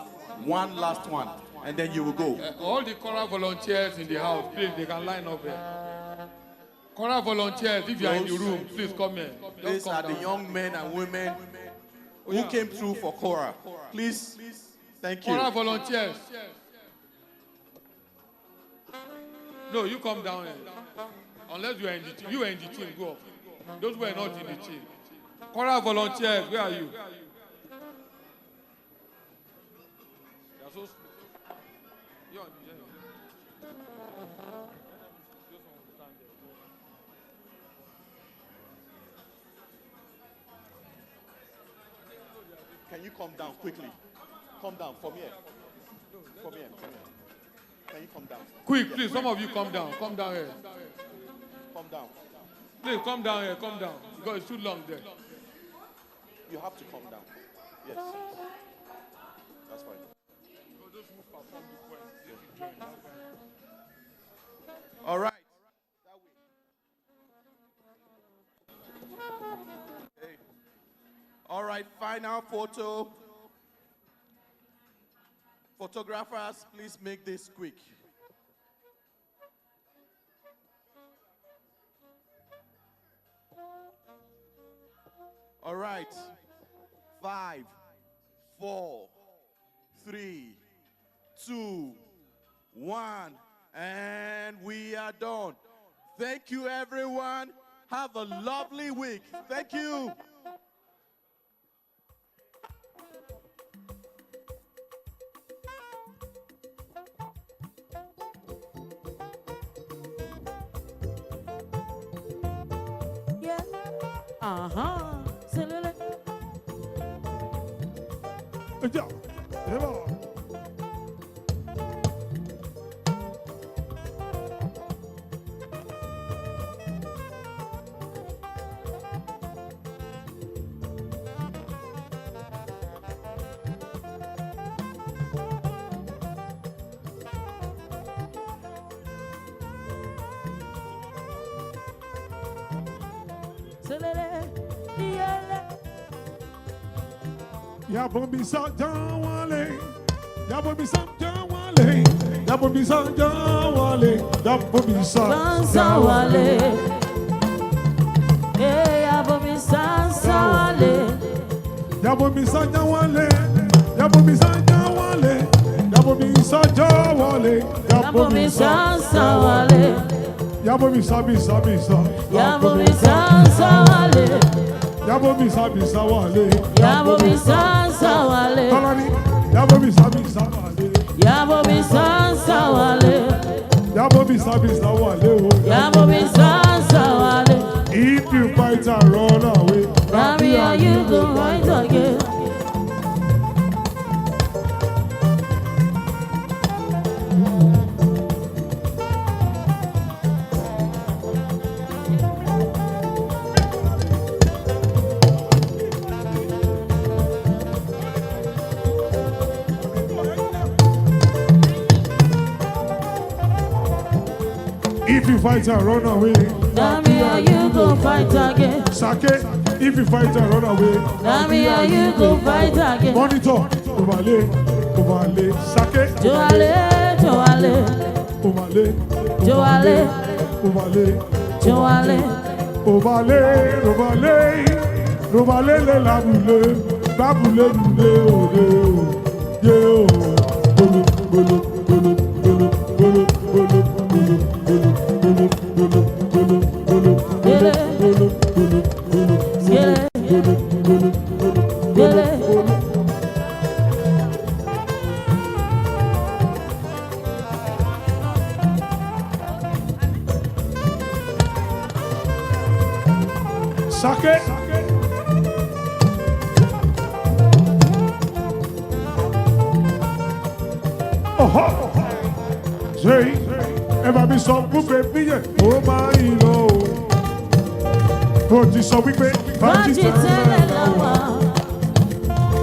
One last one, and then you will go.
All the Cora volunteers in the house, please, they can line up here. Cora volunteers, if you are in the room, please come here.
These are the young men and women who came through for Cora. Please, thank you.
Cora volunteers. No, you come down here. Unless you are in the team. You are in the team, go up. Those who are not in the team. Cora volunteers, where are you? You're on the
Can you come down quickly? Come down from here. Come here. Can you come down?
Quick, please, some of you come down. Come down here.
Come down.
Please, come down here. Come down. Because it's too long there.
You have to come down. Yes. That's fine. All right. Okay. All right, final photo. Photographers, please make this quick. All right. 5, 4, 3, 2, 1, and we are done. Thank you, everyone. Have a lovely week. Thank you.
Yabombi sa jawale, yabombi sa jawale, yabombi sa jawale, yabombi sa jawale,
yabombi sa jawale,
yabombi sa jawale, yabombi sa jawale, yabombi sa jawale,
yabombi sa jawale,
yabombi sa bisa bisa,
yabombi sa jawale.
Yabo bisa bisa wale.
Yabo bisa wale.
Tolani. Yabo bisa bisa wale.
Yabo bisa wale.
Yabo bisa bisa wale.
Yabo bisa wale.
If you fight and run away,
Rabbi, are you go right again?
If you fight and run away,
Tell me how you go fight again.
Sake, if you fight and run away,
Tell me how you go fight again.
Monitor, Ovale, Ovale, Sake,
Joale, Joale,
Ovale,
Joale,
Ovale,
Joale,
Ovale, Ovale, Ovale, le labule, babule, ode, yo, bulu, bulu, bulu, bulu, bulu, bulu, bulu, bulu, bulu, bulu, bulu,
Gele,
bulu, bulu, bulu,
Gele,
bulu, bulu, bulu,
Gele.
Sake. Oh, say, ever be some good baby? Oh my lord. Oh, this so we pay.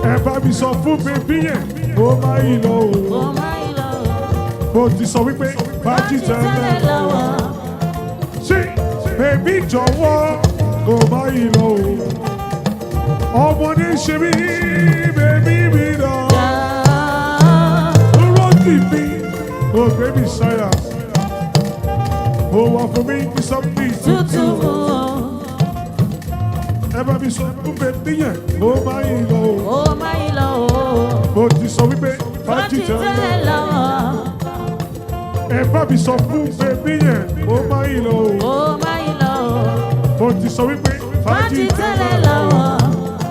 Ever be some good baby? Oh my lord.
Oh my lord.
Oh, this so we pay. See, baby, jọ̀wọ́, oh my lord. Ọmọ ní ṣe mí, baby mi lọ. Oh, baby, Saya. Oh, what for me is something to ever be so baby. Oh, my lord.
Oh my lord.
Oh, this so we pay. Ever be so baby. Oh, my lord.
Oh my lord.
Oh, this so we pay.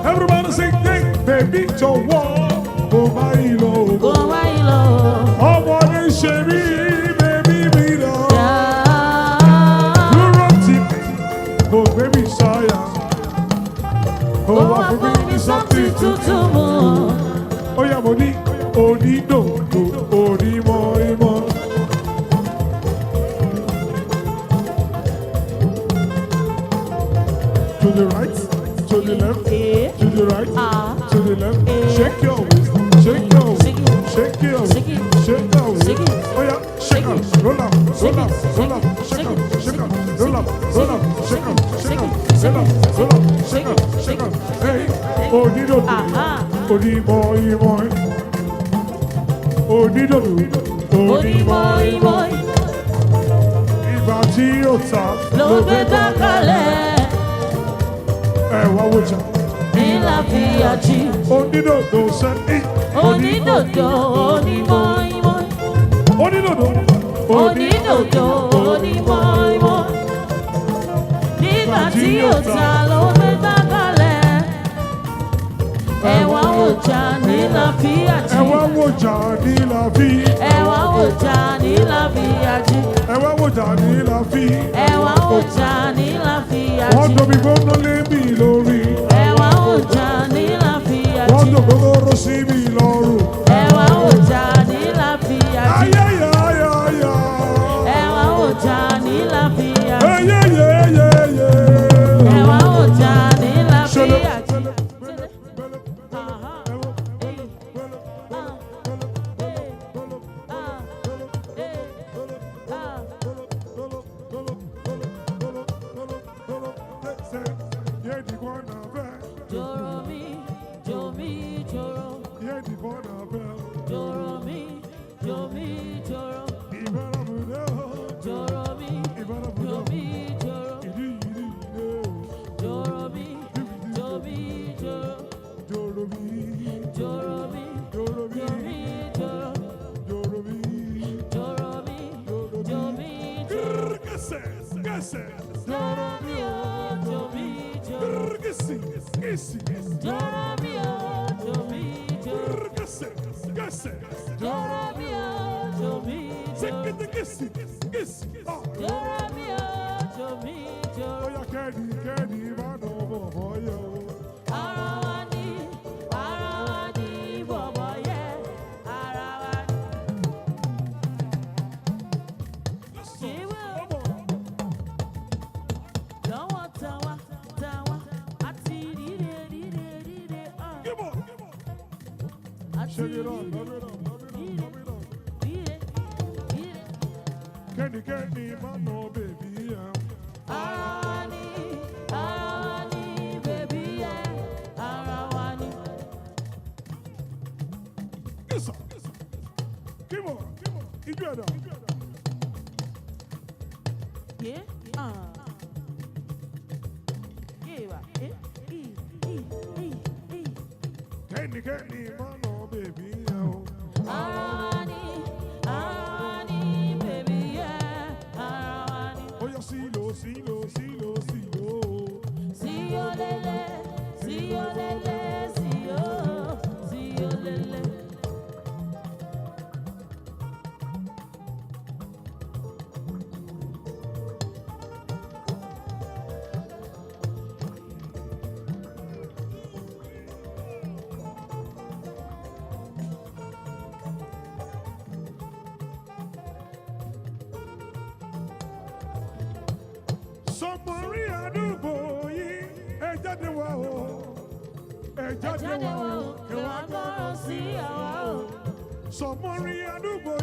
Everybody sing, baby, jọ̀wọ́. Oh, my lord.
Oh my lord.
Oh, what is she, baby, me love. You run it. Oh, baby, Saya. Oh, what for me is something to do. Oh, yeah, money. Oh, no, oh, more. To the right, to the left, to the right, to the left. Shake your waist, shake your waist, shake your waist, shake your waist. Oh yeah, shake up, roll up, roll up, roll up, shake up, roll up, roll up, shake up, roll up, roll up, shake up. Hey, oh dido, oh di boy, oh dido, oh di boy. Ìgbà tí ó ta
ló gbé dákàlẹ̀.
Wá wòjà.
Nílà fi àjí.
Onídòdò sẹ́ni.
Onídòdò onímọ̀-ìmọ̀.
Onídòdò.
Onídòdò onímọ̀-ìmọ̀. Nígbà tí ó ta ló gbé dákàlẹ̀. Ẹ̀wà wòjà nílà fi àjí.
Ẹ̀wà wòjà nílà fi.
Ẹ̀wà wòjà nílà fi àjí.
Ẹ̀wà wòjà nílà fi.
Ẹ̀wà wòjà nílà fi àjí.
Wọ́n tóbi gbóná lé mi lórí.
Ẹ̀wà wòjà nílà fi àjí.
Wọ́n tó gbogbo sí mi lọ́rùn.
Ẹ̀wà wòjà nílà fi àjí.
Ayáyáyáyá.
Ẹ̀wà wòjà nílà fi àjí.
Eyeyeyeye.
Ẹ̀wà wòjà nílà fi àjí. Joro mi, joro. Joro mi, joro. Joro mi, joro. Joro mi, joro. Joro mi, joro. Joro mi, joro.
Shake it up, love it up, love it up, love it up. Candy, man, no baby. Yes, sir. Come on. Ijó ẹ̀dá.
Yeah. Yeah.
Kẹ́ni máa nà bèbí yẹn o.
Arani, baby, yeah. Arani.
Ó yá sílò.
See you lele.
Sọmọrí àdúgbò yìí ẹ jáde wá o. Ẹ jáde wá o.
Kí wọ́n gbọ́rọ̀ sí àwa o.
Sọmọrí àdúgbò yìí.